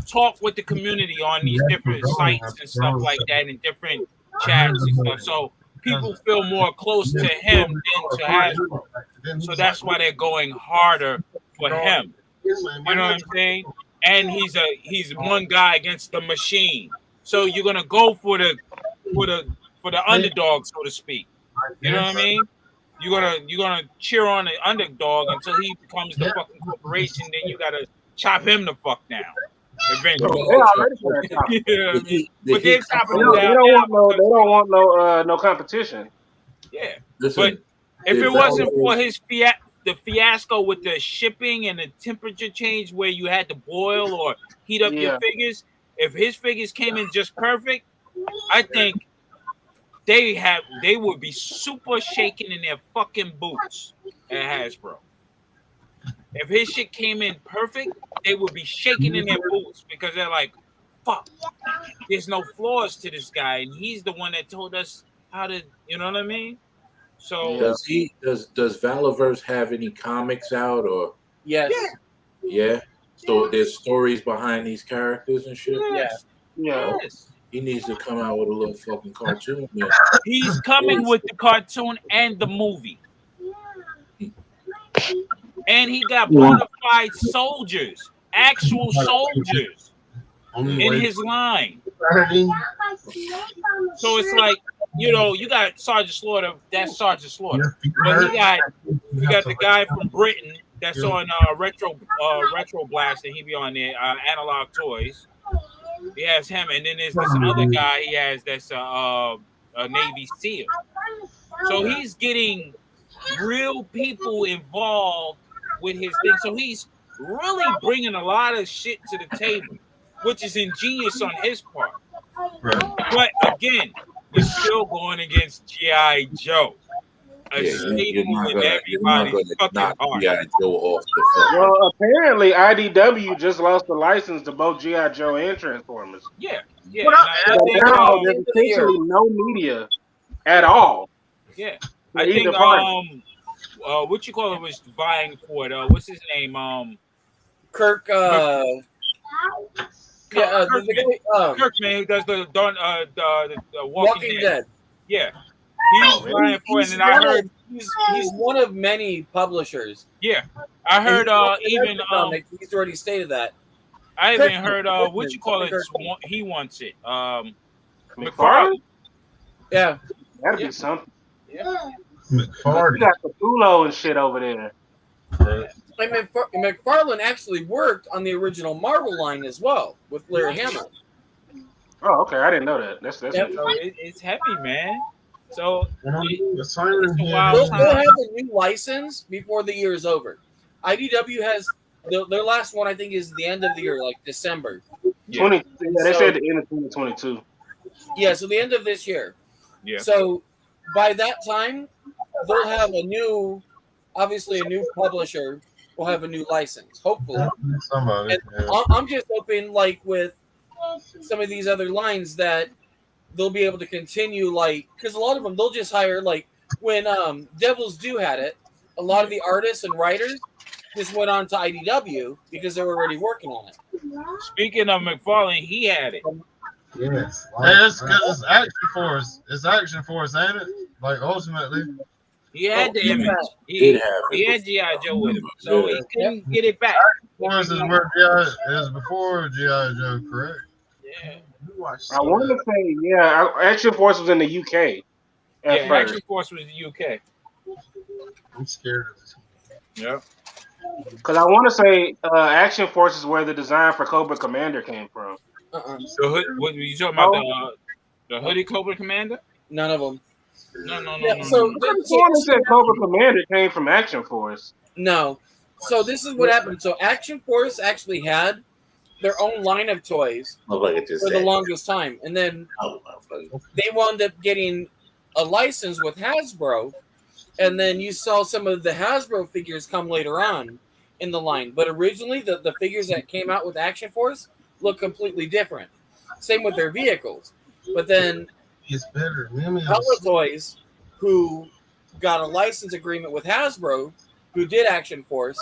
S12: talked with the community on these different sites and stuff like that, and different chats and stuff. So people feel more close to him than to Hasbro. So that's why they're going harder for him. You know what I'm saying? And he's one guy against the machine. So you're gonna go for the underdog, so to speak. You know what I mean? You're gonna cheer on the underdog until he becomes the fucking corporation. Then you gotta chop him the fuck down. Eventually. You know what I mean? But they're chopping him down.
S18: They don't want no competition.
S12: Yeah. But if it wasn't for his the fiasco with the shipping and the temperature change where you had to boil or heat up your figures, if his figures came in just perfect, I think they would be super shaking in their fucking boots at Hasbro. If his shit came in perfect, they would be shaking in their boots because they're like, fuck, there's no flaws to this guy. And he's the one that told us how to, you know what I mean? So
S16: does Valaverse have any comics out or?
S15: Yes.
S16: Yeah. So there's stories behind these characters and shit?
S18: Yeah.
S12: Yes.
S16: He needs to come out with a little fucking cartoon. Man.
S12: He's coming with the cartoon and the movie. And he got bona fide soldiers, actual soldiers in his line. So it's like, you got Sergeant Slaughter, that's Sergeant Slaughter. But you got the guy from Britain that's on Retro Blast, and he be on there, Analog Toys. He has him, and then there's this other guy he has that's a Navy SEAL. So he's getting real people involved with his thing. So he's really bringing a lot of shit to the table, which is ingenious on his part. But again, you're still going against G.I. Joe. A staple
S16: you're not
S12: in
S16: gonna
S12: everybody's fucking
S16: knock
S12: heart.
S16: G.I. Joe off the fucking.
S18: Well, apparently IDW just lost the license to both GI Joe and Transformers.
S12: Yeah, yeah.
S18: So
S12: I think,
S18: now there's essentially no media at all.
S12: yeah,
S18: for
S12: I think
S18: either party.
S12: what you call it was vying for it. What's his name?
S15: Kirk. The guy,
S12: Kirkman, who does the
S15: Walking Dead.
S12: Yeah, he's vying for it, and I heard
S15: he's one of many publishers.
S12: Yeah, I heard even
S15: he's already stated that.
S12: I even heard what you call it. He wants it.
S18: McFarlane?
S15: Yeah,
S18: that'd be something.
S12: Yeah,
S18: McFarlane. You got Capullo and shit over there.
S15: I mean, McFarlane actually worked on the original Marvel line as well with Larry Hamill.
S18: Oh, okay. I didn't know that. That's
S12: so it's heavy, man. So
S15: they'll have a new license before the year is over. IDW has their last one. I think is the end of the year, like December.
S18: They said the end of 2022.
S15: Yeah, so the end of this year.
S12: Yeah.
S15: So by that time, they'll have obviously a new publisher will have a new license, hopefully. I'm just hoping, like with some of these other lines, that they'll be able to continue, like, because a lot of them they'll just hire, like when Devil's Due had it, a lot of the artists and writers just went on to IDW because they were already working on it.
S12: Speaking of McFarlane, he had it.
S2: Yes. It's because it's Action Force. It's Action Force, ain't it? Like, ultimately.
S12: He had the image.
S16: He
S12: He had G.I. Joe with him, so he couldn't get it back.
S2: Force is where G.I. is before G.I. Joe, correct?
S12: Yeah.
S18: I want to say, yeah, Action Force was in the UK.
S12: Yeah, Action Force was the UK.
S2: I'm scared of this.
S12: Yeah.
S18: Because I want to say Action Force is where the design for Cobra Commander came from.
S12: So what were you talking about? The Hoodie Cobra Commander?
S15: None of them.
S12: No.
S15: So
S18: someone said Cobra Commander came from Action Force.
S15: No. So this is what happened. So Action Force actually had their own line of toys for the longest time, and then they wound up getting a license with Hasbro, and then you saw some of the Hasbro figures come later on in the line. But originally, the figures that came out with Action Force look completely different. Same with their vehicles. But then
S2: it's better.
S15: Color Toys, who got a license agreement with Hasbro, who did Action Force,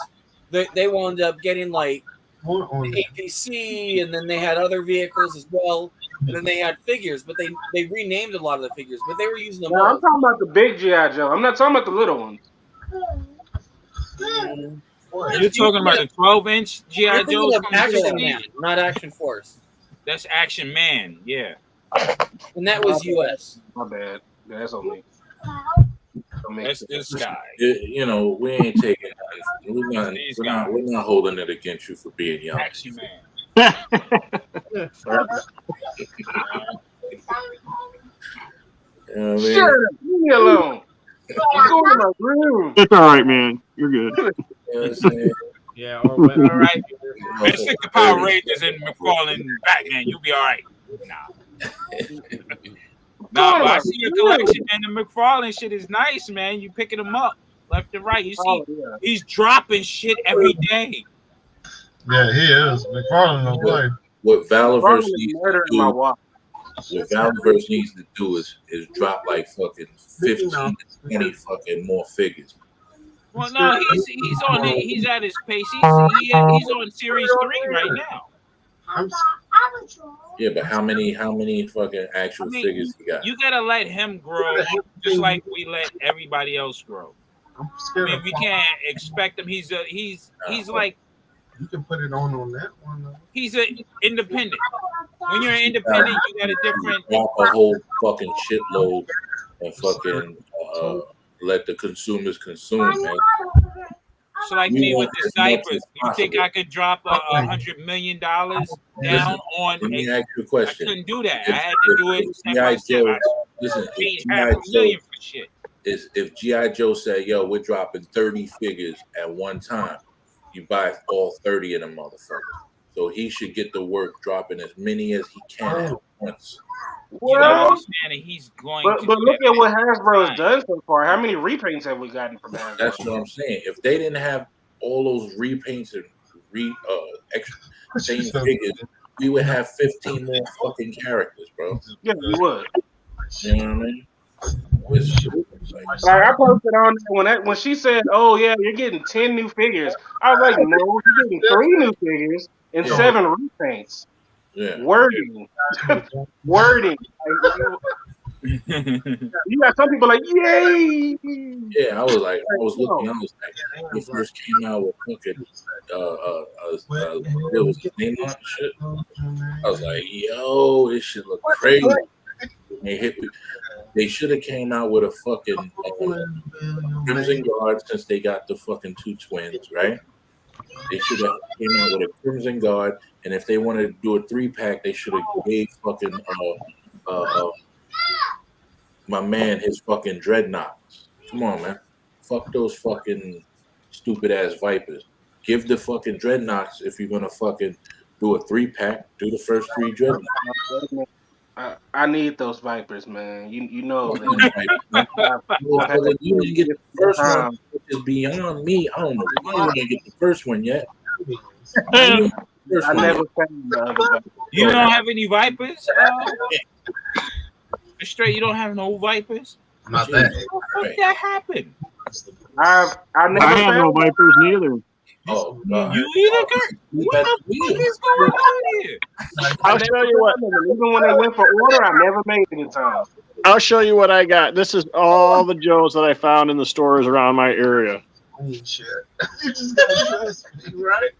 S15: they wound up getting like the APC, and then they had other vehicles as well. And then they had figures, but they renamed a lot of the figures, but they were using them.
S18: No, I'm talking about the big G.I. Joe. I'm not talking about the little ones.
S12: You're talking about the 12-inch G.I. Joe?
S15: Action Man, not Action Force.
S12: That's Action Man, yeah.
S15: And that was U.S.
S18: My bad. That's on me.
S12: That's this guy.
S16: You know, we ain't taking nothing. We're not holding it against you for being young.
S12: Action Man.
S16: You know what I mean?
S18: Shut up. Leave me alone. I'm going to my room.
S14: It's all right, man. You're good.
S16: You know what I'm saying?
S17: Yeah,
S12: all right. Let's stick to Power Rangers and McFarlane and Batman. You'll be all right. Nah, but I see your collection, and the McFarlane shit is nice, man. You picking them up left and right. You see, he's dropping shit every day.
S2: Yeah, he is. McFarlane don't play.
S16: What Valaverse needs to do is drop like fucking 15 to 20 fucking more figures.
S12: Well, no, he's at his pace. He's on series 3 right now.
S16: Yeah, but how many fucking actual figures he got?
S12: You gotta let him grow, just like we let everybody else grow. I mean, we can't expect him. He's like.
S2: You can put it on that one. Though.
S12: He's an independent. When you're an independent, you got a different.
S16: Drop a whole fucking shitload and fucking let the consumers consume, man.
S12: So like me with the diapers, you think I could drop $100 million down on?
S16: Let me ask you a question.
S12: I couldn't do that. I had to do it step by step.
S16: Listen,
S12: paid $500,000 for shit.
S16: If G.I. Joe said, "Yo, we're dropping 30 figures at one time," you buy all 30 of them motherfuckers. So he should get the work dropping as many as he can at once.
S12: You gotta
S18: Well,
S12: understand that he's going to.
S18: but
S12: do
S18: look
S12: that
S18: at what
S12: many
S18: Hasbro has
S12: times.
S18: done so far. How many repaints have we gotten from Hasbro?
S16: That's what I'm saying. If they didn't have all those repaints and extra same figures, we would have 15 more fucking characters, bro.
S18: Yeah, we would.
S16: You know what I mean?
S18: Like I posted on there when she said, "Oh yeah, you're getting 10 new figures." I was like, "No, you're getting 3 new figures and
S16: Yeah.
S18: 7 repaints."
S16: Yeah.
S18: Wording, wording. Like, you got some people like, "Yay!"
S16: Yeah, I was looking. I was like, he first came out with fucking what was his name on shit? I was like, yo, this shit look crazy. They should have came out with a fucking Crimson Guard since they got the fucking 2 twins, right? They should have came out with a Crimson Guard, and if they wanted to do a 3-pack, they should have gave fucking my man his fucking dreadnoughts. Come on, man. Fuck those fucking stupid ass Vipers. Give the fucking dreadnoughts if you're gonna fucking do a 3-pack. Do the first 3 dreadnoughts.
S18: I need those Vipers, man. You know that.
S16: You didn't get the first one, which is beyond me. I don't know why you didn't get the first one yet.
S18: I never found the other Vipers.
S12: You don't have any Vipers? Straight, you don't have no Vipers?
S8: Not that.
S12: How the fuck that happened?
S18: I never
S14: I have no
S18: found
S14: Vipers neither.
S16: Oh,
S12: you either, Kurt? What the fuck is going on here?
S14: I'll show you what.
S18: Even when they went for order, I never made it in time.
S14: I'll show you what I got. This is all the Joes that I found in the stores around my area.
S8: Oh shit! You just gotta trust me, right?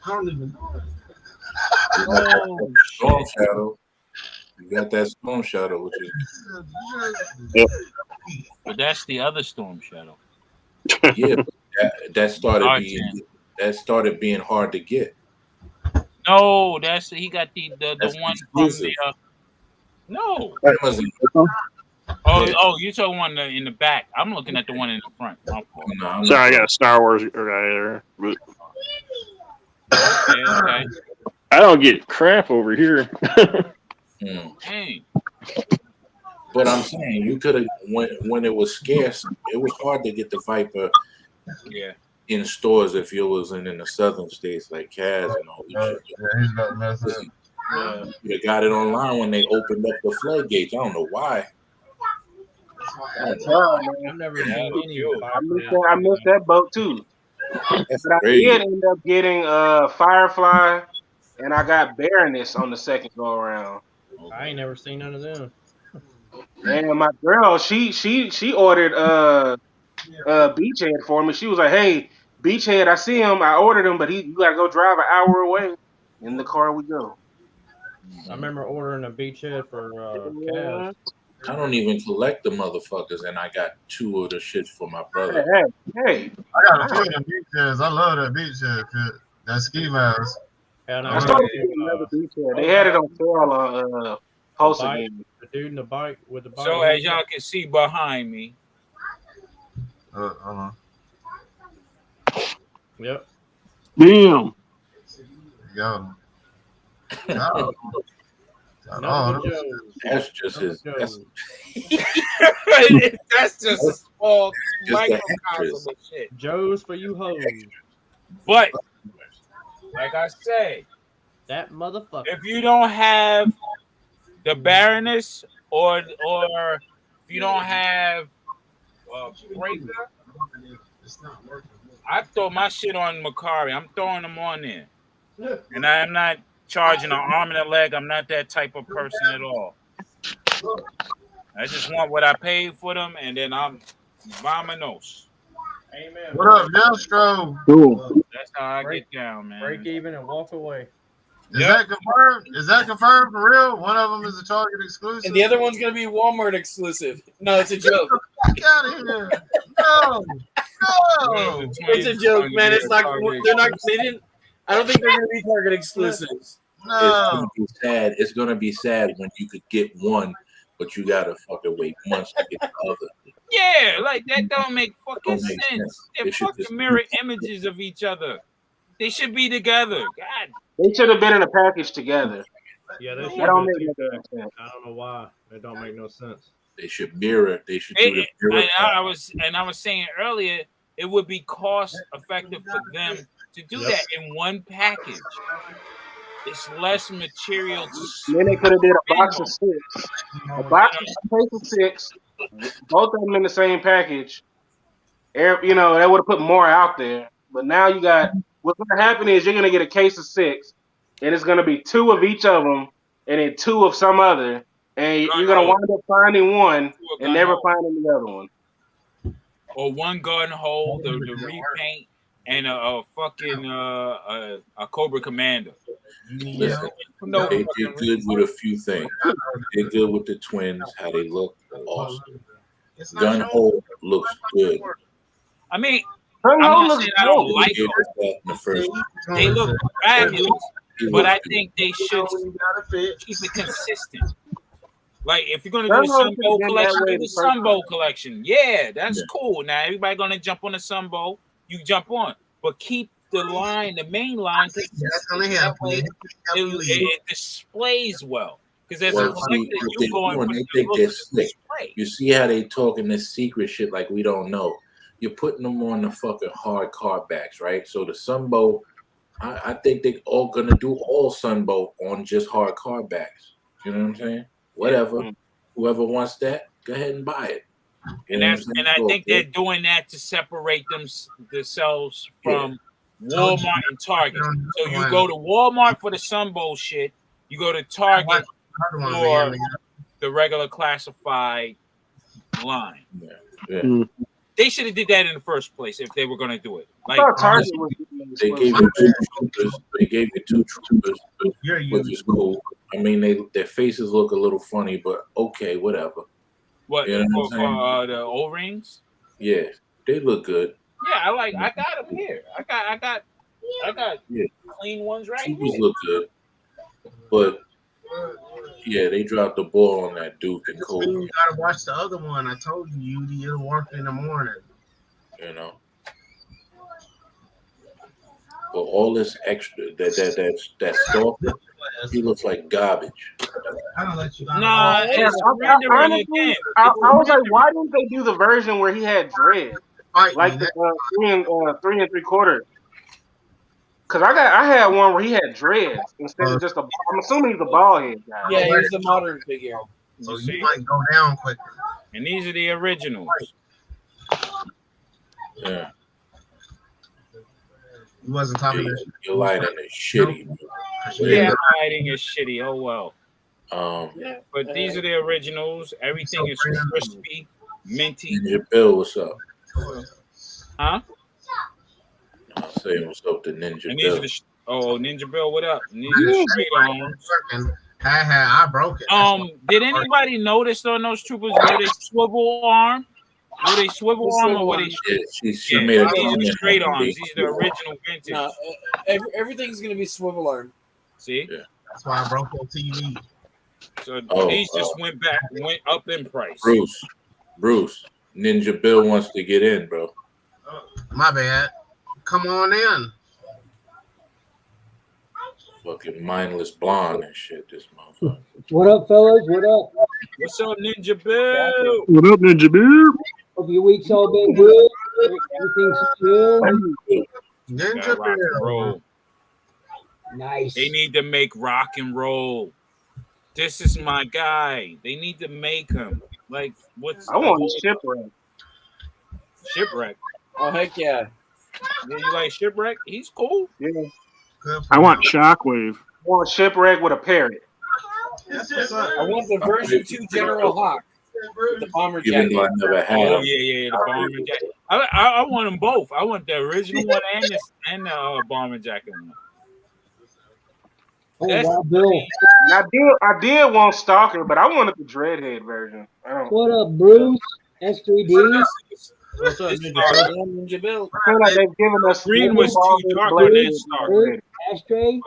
S8: I don't even know.
S12: Oh,
S16: Storm Shadow. You got that Storm Shadow, which is
S14: Yep.
S12: But that's the other Storm Shadow.
S16: yeah. That started being hard to get.
S12: No, he got the one from the. No.
S16: That wasn't.
S12: Oh, you talking one in the back? I'm looking at the one in the front.
S16: No,
S14: Sorry, I got a Star Wars guy there. But
S12: Okay.
S14: I don't get crap over here.
S12: Hey.
S16: But I'm saying you could have when it was scarce. It was hard to get the Viper.
S12: Yeah.
S16: In stores if you was in the southern states like Kaz and all this shit.
S2: Yeah, he's about to mess up.
S16: You got it online when they opened up the floodgates. I don't know why.
S18: That's hard, man.
S17: I've never seen any.
S18: I missed that boat too. But I did end up getting Firefly, and I got Baroness on the second go around.
S17: I ain't never seen none of them.
S18: And my girl, she ordered Beachhead for me. She was like, "Hey, Beachhead, I see him. I ordered him, but you gotta go drive an hour away." In the car we go.
S17: I remember ordering a beachhead for Cavs.
S16: I don't even collect the motherfuckers, and I got 2 of the shits for my brother.
S18: Hey.
S2: I got a few of them beachheads. I love that beachhead. That ski mask.
S17: I
S18: started getting another Beachhead. They had it on sale on Pulse again.
S17: The dude in the bike with the bike.
S12: So as y'all can see behind me.
S2: Hold on.
S17: Yep.
S14: Damn.
S2: Go.
S16: That's just his. That's
S12: just a small microcosm of shit.
S17: Joe's for you hoes.
S12: But like I say,
S17: that motherfucker.
S12: If you don't have the Baroness or if you don't have Breaker, I throw my shit on Macari. I'm throwing them on there. And I'm not charging an arm and a leg. I'm not that type of person at all. I just want what I paid for them, and then I'm vamonos.
S17: Amen.
S2: What up, Destro?
S14: Cool.
S12: That's how I get down, man.
S17: Break even and walk away.
S2: Is that confirmed? Is that confirmed for real? One of them is a Target exclusive,
S15: and the other one's gonna be Walmart exclusive. No, it's a joke.
S2: Get out of here! No, no,
S15: it's a joke, man. It's not. They're not. They didn't. I don't think they're gonna be Target exclusives.
S2: No.
S16: It's gonna be sad when you could get one, but you gotta fucking wait months to get the other.
S12: Yeah, like that don't make fucking sense. They're
S16: They should
S12: fucking
S16: just-
S12: mirror images of each other. They should be together. God.
S18: They should have been in a package together.
S17: Yeah, they should
S18: That don't
S17: have
S18: make
S17: been
S18: no
S17: 2K.
S18: sense.
S17: I don't know why. It don't make no sense.
S16: They should mirror. They should do the mirror.
S12: I was saying earlier, it would be cost effective for them to do that in one package. It's less material to
S18: Then they could have did a box of
S12: spend
S18: 6, a case of 6, both of them in the same package. You know, that would have put more out there. But now you got what's going to happen is you're going to get a case of 6, and it's going to be 2 of each of them, and then 2 of some other, and you're going to wind up finding one and never finding the other one.
S12: or one gun hole, the repaint, and a fucking a Cobra Commander.
S16: Listen, they did good with a few things. They did good with the twins, how they look awesome. Gun hole looks good.
S12: I mean, I'm not saying I don't like them.
S16: The first
S12: They look fabulous, but I think they should keep it consistent. Like if you're gonna do the Sunbow collection, do the Sunbow collection. Yeah, that's cool. Now everybody gonna jump on the Sunbow, you jump on, but keep the line, the main line, that way it displays well. Because as a collector, you go and
S16: they think they're slick. You see how they talking this secret shit like we don't know. You're putting them on the fucking hard card backs, right? So the Sunbow, I think they all gonna do all Sunbow on just hard card backs. You know what I'm saying? Whatever. Whoever wants that, go ahead and buy it.
S12: And I think they're doing that to separate themselves from Walmart and Target. So you go to Walmart for the Sunbow shit, you go to Target for the regular classified line. They should have did that in the first place if they were going to do it. Like
S16: they gave you 2 troopers. They gave you 2 troopers, which is cool. I mean, their faces look a little funny, but okay, whatever.
S12: What,
S16: you know
S12: for the O-rings?
S16: Yeah, they look good.
S12: Yeah, I got them here. I got clean ones right
S16: Troopers
S12: here.
S16: look good, but yeah, they dropped the ball on that Duke and Cole.
S8: You gotta watch the other one. I told you, Yudi, it'll work in the morning.
S16: You know, but all this extra that stalker, he looks like garbage.
S12: Nah, it's rendering again.
S18: I was like, why didn't they do the version where he had dread, like the 3 3/4? Cause I had one where he had dreads instead of just a. I'm assuming he's a bald head guy.
S15: Yeah, he's the modern figure.
S8: So you might go down quicker.
S12: And these are the originals.
S16: Yeah.
S8: He wasn't talking.
S16: Your lighting is shitty.
S12: Yeah, lighting is shitty. Oh well.
S16: Yeah.
S12: But these are the originals. Everything is crispy, minty.
S16: Ninja Bill, what's up?
S12: Huh?
S16: I'm saying what's up to Ninja
S12: And
S16: Bill.
S12: these are the Ninja Bill, what up? And these are the straight arms.
S8: I broke it.
S12: Did anybody notice on those troopers were they swivel arm? Were they swivel arm or were they?
S16: She made a
S12: these are the
S16: comment
S12: straight
S16: on
S12: arms.
S16: the-
S12: These are the original vintage.
S15: No, everything's gonna be swivel arm.
S12: See?
S16: Yeah.
S8: That's why I broke your TV.
S12: So these just went up in price.
S16: Bruce, Ninja Bill wants to get in, bro.
S8: My bad. Come on in.
S16: Fucking mindless blonde and shit. This motherfucker.
S19: What up, fellas? What up?
S12: What's up, Ninja Bill?
S14: What up, Ninja Bill?
S19: Hope your week's all been good. Everything's chill.
S8: Ninja
S12: Rock and roll.
S19: Nice.
S12: They need to make rock and roll. This is my guy. They need to make him. Like, what's
S18: I want Shipwreck.
S12: Shipwreck?
S15: Oh heck yeah!
S12: Yeah, you like Shipwreck? He's cool.
S18: Yeah.
S14: I want Shockwave.
S18: I want Shipwreck with a parrot.
S15: I want the version 2 General Hawk with the bomber
S16: Even
S15: jacket.
S16: though I never had
S12: Oh
S16: him.
S12: yeah, the bomber jacket. I want them both. I want the original one and the bomber jacket one.
S19: Oh,
S12: That's-
S19: wow, Bill.
S18: I did want Stalker, but I wanted the Dreadhead version.
S19: What up, Bruce? S3D?
S17: What's up,
S12: It's
S15: Ninja Bill.
S18: I feel like they've given us
S12: Green was too dark on this star.
S19: Bruce? Ashtray?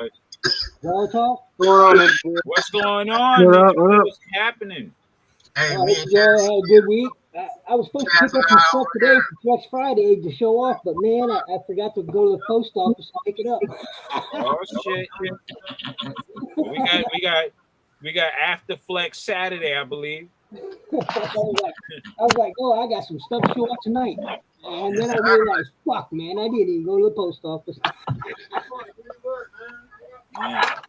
S19: Well talk?
S12: What's going on?
S14: What up, what up?
S12: What's happening?
S8: Hey,
S19: Oh,
S8: me
S19: hope
S8: and
S19: you all
S8: Cass,
S19: had a good week. I was supposed to pick up some stuff today for Flex Friday to show off, but man, I forgot to go to the post office and pick it up.
S12: Oh shit! We we got After Flex Saturday, I believe.
S19: I was like, oh, I got some stuff to show up tonight. And then I realized, fuck, man, I didn't even go to the post office.
S12: Yeah.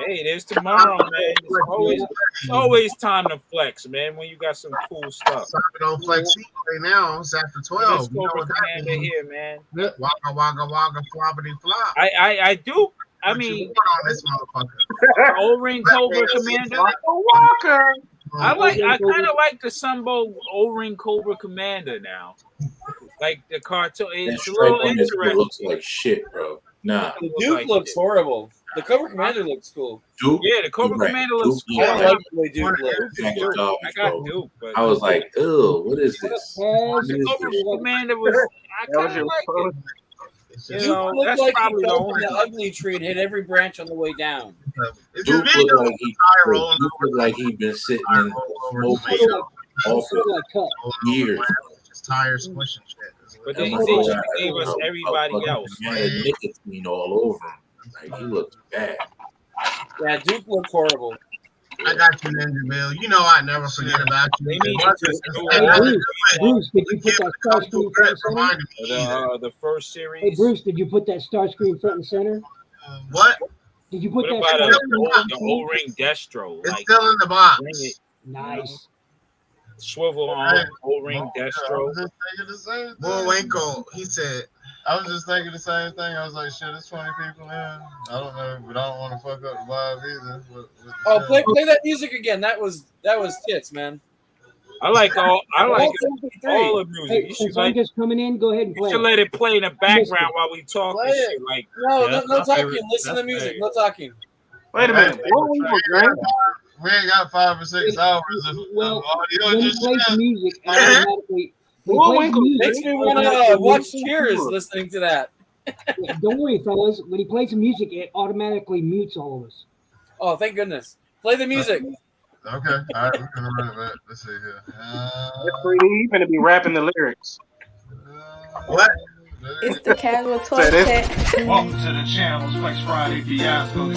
S12: Hey, it is tomorrow, man. It's always time to flex, man, when you got some cool stuff.
S8: Don't flex right now. It's after 12.
S12: You know Commander here, man.
S8: Waka waka waka floppity flop.
S12: I do. I mean,
S8: on this motherfucker.
S12: O-ring Cobra Commander.
S18: Walker.
S12: I kind of like the Sunbow O-ring Cobra Commander now. Like the cartoon. It's a little interesting.
S16: Looks like shit, bro. Nah.
S15: The Duke looks horrible. The Cobra Commander looks cool.
S16: Duke?
S12: Yeah, the Cobra Commander looks cool.
S15: I don't like the way Duke looks.
S12: I got Duke, but
S16: I was like, ew, what is this?
S12: the Cobra Commander was. I kind of like it.
S15: Duke looked like he fell from the ugly tree and hit every branch on the way down.
S16: Duke looked like he'd been sitting in smoke all for years.
S8: Tire squishing shit.
S12: But they gave us everybody else.
S16: Nicotine all over him. Like, he looked bad.
S15: Yeah, Duke looked horrible.
S8: I got you, Ninja Bill. You know I never forget about you.
S19: Bruce, did you put that star screen front and center?
S12: The first series.
S19: Hey, Bruce, did you put that star screen front and center?
S8: What?
S19: Did you put
S12: What
S19: that?
S12: about the O-ring Destro?
S8: It's still in the box.
S19: Nice.
S12: Swivel on O-ring Destro.
S2: Bullwinkle, he said. I was just thinking the same thing. I was like, shit, it's 20 people in. I don't know, but I don't want to fuck up the vibe either.
S15: Play that music again. That was tits, man.
S12: I like all the music.
S19: Hey, since I'm just coming in, go ahead and play.
S12: You should let it play in the background while we talk.
S15: Play it.
S12: Like,
S15: no talking. Listen to the music. No talking.
S18: Wait a minute.
S2: We ain't got 5 or 6 hours of audio.
S19: When he plays music, automatically.
S15: Makes me want to watch Cheers listening to that.
S19: Yeah, don't worry, fellas. When he plays the music, it automatically mutes all of us.
S15: Oh, thank goodness. Play the music.
S2: Okay. All right, we're going to run it back. Let's see here.
S18: He's going to be rapping the lyrics.
S8: What?
S20: It's the Casual Toy Chat.
S9: Welcome to the channel, Flex Friday Fiasco.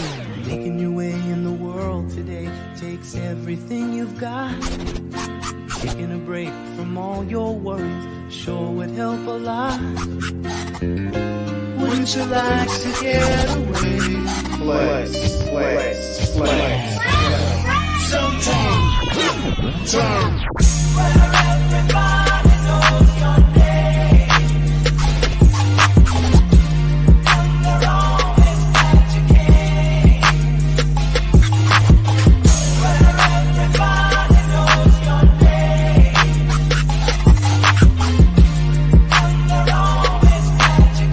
S3: Making your way in the world today takes everything you've got. Taking a break from all your worries sure would help a lot. Wouldn't you like to get away?
S4: Flex, flex, flex.
S3: Sometimes.
S20: Everybody knows your name. You're always magic. Everybody knows your name. You're always magic.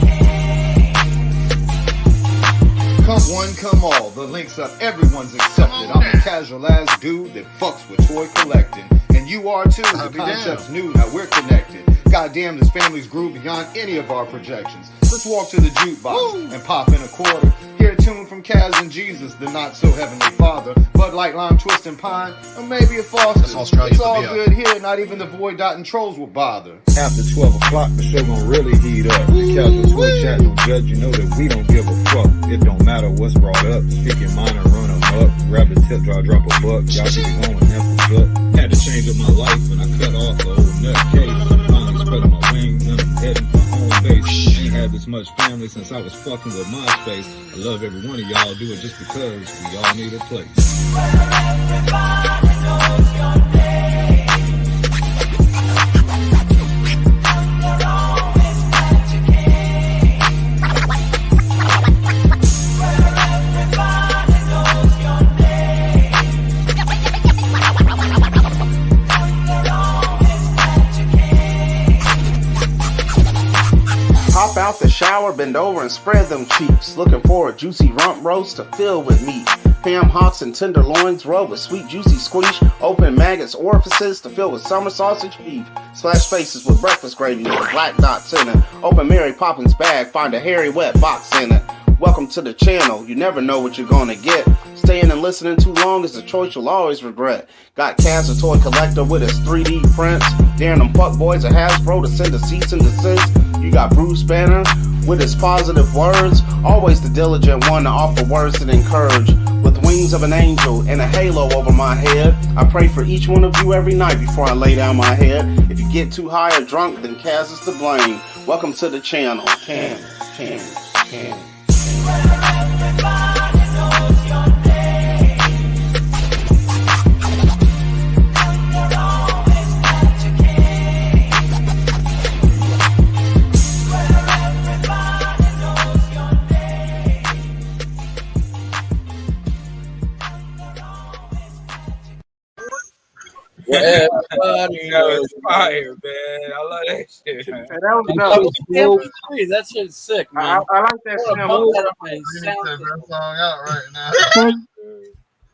S4: Come one, come all. The links up, everyone's accepted. I'm a casual ass dude that fucks with toy collecting. And you are too. The concept's new, now we're connected. Goddamn, this family's grew beyond any of our projections. Let's walk to the jukebox and pop in a quarter. Hear a tune from Kaz and Jesus, the not so heavenly father. Bud Light, Lime, Twist, and Pine, or maybe a Foster. It's all good here, not even the void dot and trolls will bother.
S6: After 12 o'clock, the show gon' really heat up. The casual toy chat don't judge, you know that we don't give a fuck. It don't matter what's brought up. Speak your mind and run them up. Grab the tip, drop a buck. Y'all keep going, that's what's up. Had to change up my life when I cut off the old nutcase. Finally spreading my wings and I'm heading for home base. Ain't had this much family since I was fucking with MySpace. I love every one of y'all, do it just because we all need a place.
S20: Everybody knows your name. You're always magic. Everybody knows your name. You're always magic.
S7: Hop out the shower, bend over and spread them cheeks. Looking for a juicy rump roast to fill with meat. Ham hocks and tenderloins rub with sweet juicy squeeze. Open maggots orifices to fill with summer sausage beef. Splash faces with breakfast gravy with black dots in it. Open Mary Poppins bag, find a hairy wet box in it. Welcome to the channel, you never know what you're gonna get. Staying and listening too long is a choice you'll always regret. Got Kaz, a toy collector with his 3D prints. Daring them fuck boys at Hasbro to send a cease and desist. You got Bruce Banner with his positive words. Always the diligent one to offer words that encourage. With wings of an angel and a halo over my head. I pray for each one of you every night before I lay down my head. If you get too high or drunk, then Kaz is to blame. Welcome to the channel. Cam.
S12: Everybody knows fire, man. I love that shit. Man.
S18: That was dope.
S15: That shit's sick,
S18: I
S15: man.
S18: like that sample.
S2: song out right now.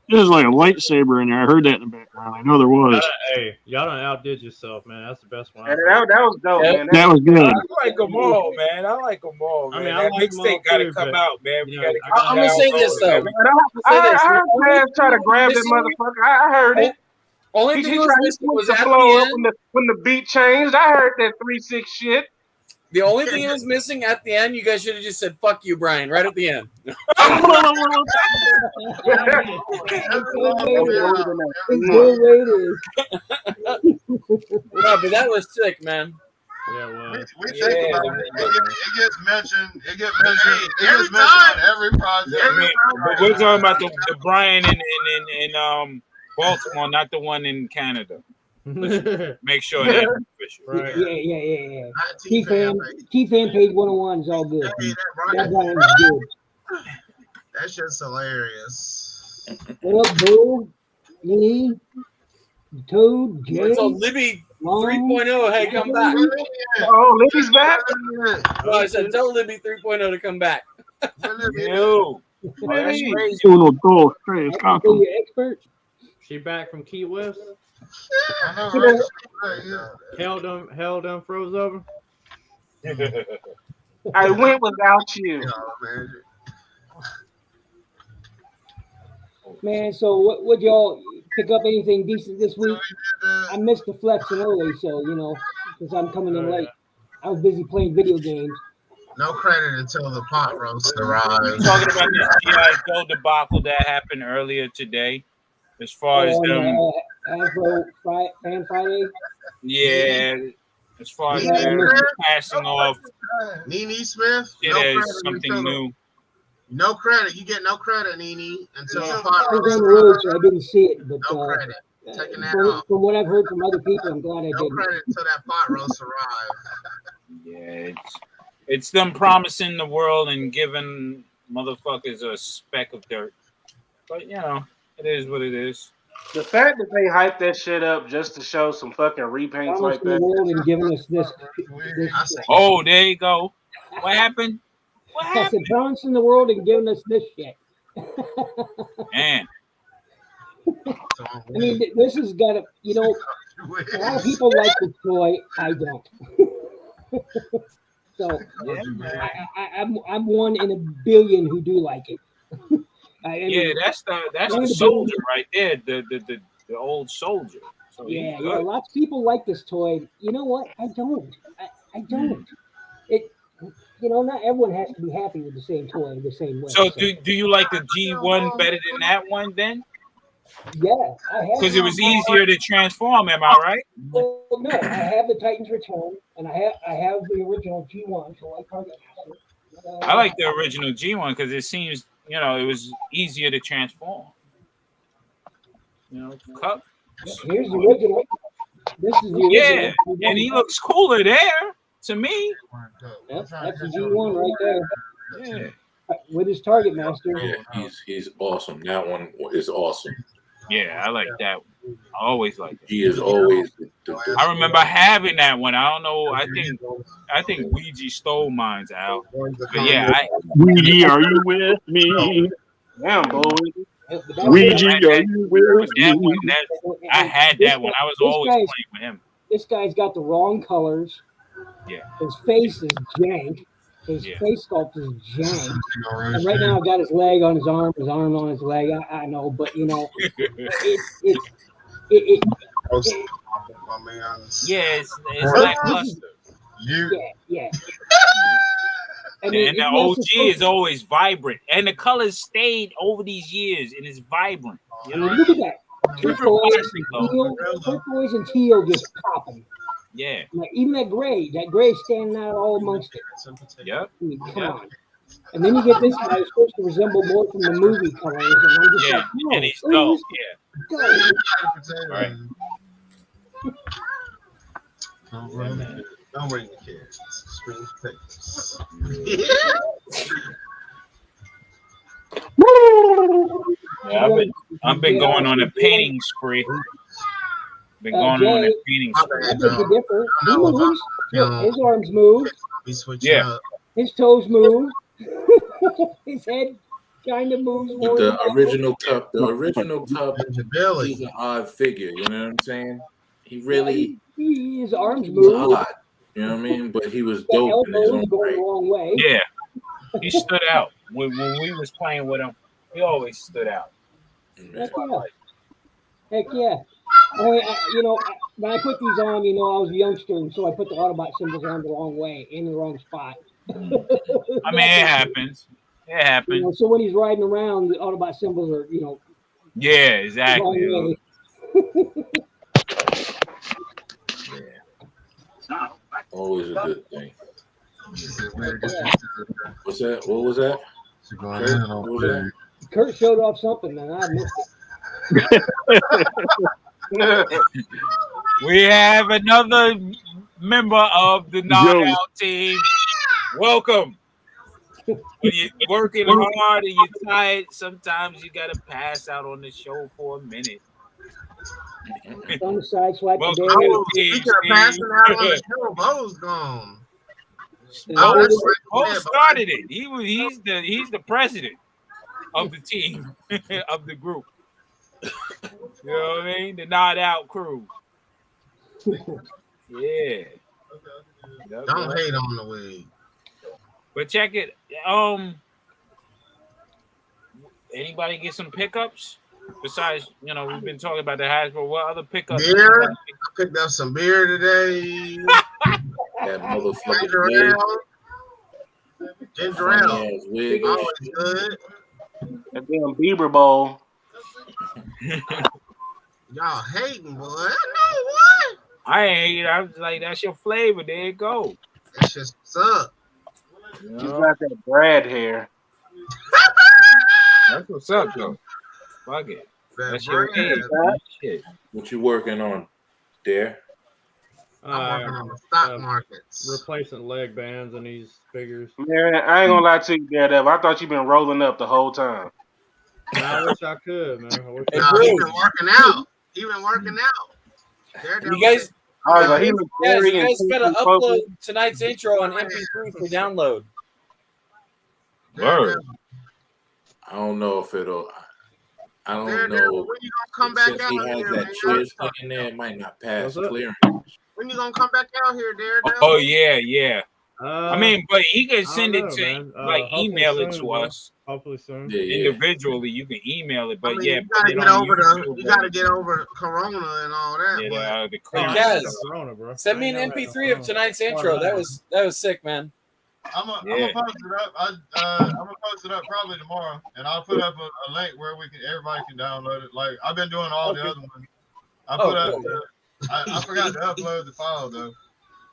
S14: There's like a lightsaber in there. I heard that in the background. I know there was.
S17: Hey, y'all done outdid yourself, man. That's the best one.
S18: That was dope, man.
S14: That was good.
S12: I like them all, man. I like them all, man.
S17: I mean,
S12: that
S17: I like them all
S12: mixtape got to
S17: too,
S12: come
S17: but,
S12: out, man. We
S17: you
S12: got
S17: know,
S12: to
S15: I'm gonna say this though.
S18: I heard Kaz try to grab that motherfucker. I heard it.
S15: Only thing
S18: He
S15: was
S18: tried to
S15: missing was
S18: switch the
S15: at
S18: flow
S15: the
S18: up
S15: end.
S18: when the beat changed. I heard that 3-6 shit.
S15: The only thing it was missing at the end, you guys should have just said "fuck you, Brian" right at the end.
S19: It's good way it is.
S15: No, but that was sick, man.
S17: Yeah, well,
S2: We think about it. It gets mentioned. It gets mentioned on every project.
S12: But we're talking about the Brian in Baltimore, not the one in Canada. Make sure that's official.
S17: Right.
S19: Yeah. T-Fan page 101 is all good. That Brian's good.
S2: That shit's hilarious.
S19: What up, Boo? Me? Toad? Jay?
S15: So Libby 3.0 had come back.
S18: Oh, Libby's back?
S15: No, I said tell Libby 3.0 to come back.
S12: No. That's crazy.
S14: Uno, dos, tres, cuatro.
S19: You expert?
S17: She back from Key West.
S2: I know, right?
S17: Hell done froze over.
S18: I went without you.
S19: Man, so what y'all pick up anything decent this week? I missed the flexing early, so because I'm coming in late. I was busy playing video games.
S2: No credit until the pot roast arrives.
S12: We're talking about this G.I. Joe debacle that happened earlier today. As far as them,
S19: Hasbro Fan Friday.
S12: Yeah, as far as them passing off
S2: Nene Smith,
S12: it
S2: no
S12: as
S2: credit
S12: something
S2: until
S12: new.
S2: No credit. You get no credit, Nene, until the
S19: I
S2: pot
S19: was
S2: roast
S19: on the road,
S2: arrives.
S19: so I didn't see it. But
S2: No credit. Taking that
S19: from,
S2: off.
S19: from what I've heard from other people, I'm glad I
S2: No
S19: didn't.
S2: credit until that pot roast arrives.
S12: Yeah, it's them promising the world and giving motherfuckers a speck of dirt. But it is what it is.
S18: The fact that they hyped that shit up just to show some fucking repaints like
S19: The world and giving us this.
S12: Oh, there you go. What happened?
S19: I said, promising the world and giving us this shit.
S12: Man.
S19: I mean, this has got to, a lot of people like this toy. I don't. So I'm one in a billion who do like it.
S12: Yeah, that's the soldier right there, the old soldier. So
S19: yeah, lots of people like this toy. You know what? I don't. I don't. It. Not everyone has to be happy with the same toy the same way.
S12: So do you like the G1 better than that one then?
S19: Yeah, I have.
S12: Because it was easier to transform. Am I right?
S19: Well, no, I have the Titans Return, and I have the original G1. So
S12: I like the original G1 because it seems it was easier to transform. Cup.
S19: Here's the original. This is the original.
S12: Yeah, and he looks cooler there to me.
S19: Yep, that's the G1 right there.
S12: Yeah.
S19: With his Target Master.
S16: Yeah, he's awesome. That one is awesome.
S12: Yeah, I like that one. I always like it.
S16: He is always.
S12: I remember having that one. I don't know. I think Ouija stole mine, Al. But yeah,
S14: Ouija, are you with me?
S18: Damn, boy.
S14: Ouija, are you with me?
S12: I had that one. I was always playing with him.
S19: This guy's got the wrong colors.
S12: Yeah.
S19: His face is jank. His face sculpt is jank. And right now, I've got his leg on his arm on his leg. I know, but
S12: it's lackluster.
S19: Yeah.
S12: And
S19: mean,
S12: the
S19: it's
S12: OG
S19: necessary.
S12: is always vibrant, and the colors stayed over these years, and it's vibrant. You
S19: I
S12: know
S19: mean,
S12: what I
S19: look
S12: mean?
S19: at that. Turquoise and teal just popping.
S12: Yeah.
S19: Like, even that gray standing out all amongst it.
S12: Yep.
S19: I mean, come on. And then you get this guy who's supposed to resemble more from the movie colors, and I'm just
S12: Yeah,
S19: like, no,
S12: and he's dull.
S19: go.
S12: Right.
S2: Don't bring the kids. Screen pictures.
S12: Yeah, I've been going on a painting spree. Been going on a painting spree.
S19: I beg to differ. He moves. His arms move.
S12: Yeah.
S19: His toes move. His head kind of moves.
S16: But
S19: more
S16: the
S19: than
S16: original cup, he's an odd figure. You know what I'm saying? He really
S19: his arms
S16: was
S19: move.
S16: odd. You know what I mean? But he was
S19: The
S16: dope in his
S19: elbows
S16: own
S19: going
S16: right.
S19: the wrong way.
S12: Yeah. He stood out. When we was playing with him, he always stood out.
S19: Heck yeah. Heck yeah. When I put these on, I was a youngster, and so I put the Autobot symbols on the wrong way, in the wrong spot.
S12: I mean, it happens. It happens.
S19: So when he's riding around, the Autobot symbols are,
S12: Yeah, exactly.
S19: the wrong way.
S16: Always a good thing. What's that? What was that? Kurt, what was that?
S19: Kurt showed off something, and I missed it.
S12: We have another member of the Not Out team. Welcome. When you're working hard and you're tired, sometimes you gotta pass out on the show for a minute.
S19: On the side, swipe
S12: Welcome
S19: the
S12: to
S19: day.
S12: the team,
S2: Speaking of passing out on the show, Bo's gone.
S12: Oh,
S2: that's right.
S12: Bo
S2: Yeah,
S12: started it. He's the president of the team of the group. You know what I mean? The Not Out crew. Yeah.
S2: Don't hate on the wig.
S12: But check it. Anybody get some pickups? Besides, we've been talking about the Hasbro. What other pickups?
S2: Beer. I picked up some beer today.
S16: That motherfucking
S2: Ginger
S16: wig.
S2: ale. Ginger ale.
S16: Funny ass wig.
S2: Always good.
S18: That damn Bieber bowl.
S2: Y'all hating, boy. I know what.
S12: I ain't. I was like, that's your flavor. There you go.
S2: That's just what's up.
S18: You got that Brad hair.
S12: That's what's up, though. Fuck it. That's your
S2: Brad.
S12: shit.
S16: What you working on there?
S2: I'm working on the stock markets.
S17: Replacing leg bands and these figures.
S18: Man, I ain't gonna lie to you, Daredevil. I thought you been rolling up the whole time.
S17: I wish I could, man. I wish I
S2: Nah,
S17: could.
S2: he been working out. He been working out.
S15: You guys,
S18: he was
S15: guys,
S18: very
S15: you guys gotta
S18: intensely
S15: upload
S18: focused.
S15: tonight's intro on MP3 for download.
S16: Word. I don't know if it'll. I don't know.
S2: When you gonna come back
S16: Since
S2: out
S16: he has
S2: here,
S16: that
S2: man?
S16: cheers thing in there, it might not pass clearance.
S2: When you gonna come back out here, Daredevil?
S12: Oh yeah. I mean, but he can
S17: I
S12: send
S17: don't
S12: it
S17: know,
S12: to
S17: man.
S12: like email it
S17: Hopefully
S12: to
S17: soon,
S12: us
S17: Hopefully soon.
S12: individually. You can email it, but
S2: I mean,
S12: yeah,
S2: you gotta
S12: put it
S2: get
S12: on
S2: over
S12: YouTube,
S2: you gotta get over Corona and all that.
S12: Yeah, the
S17: Oh,
S12: clearance.
S15: Guys,
S12: stuff.
S17: Corona, bro.
S15: send me an MP3 of tonight's intro. That was sick, man.
S2: I'm gonna post it up. I'm gonna post it up probably tomorrow, and I'll put up a link where everybody can download it. Like I've been doing all the other ones. I put up. I forgot to upload the file though.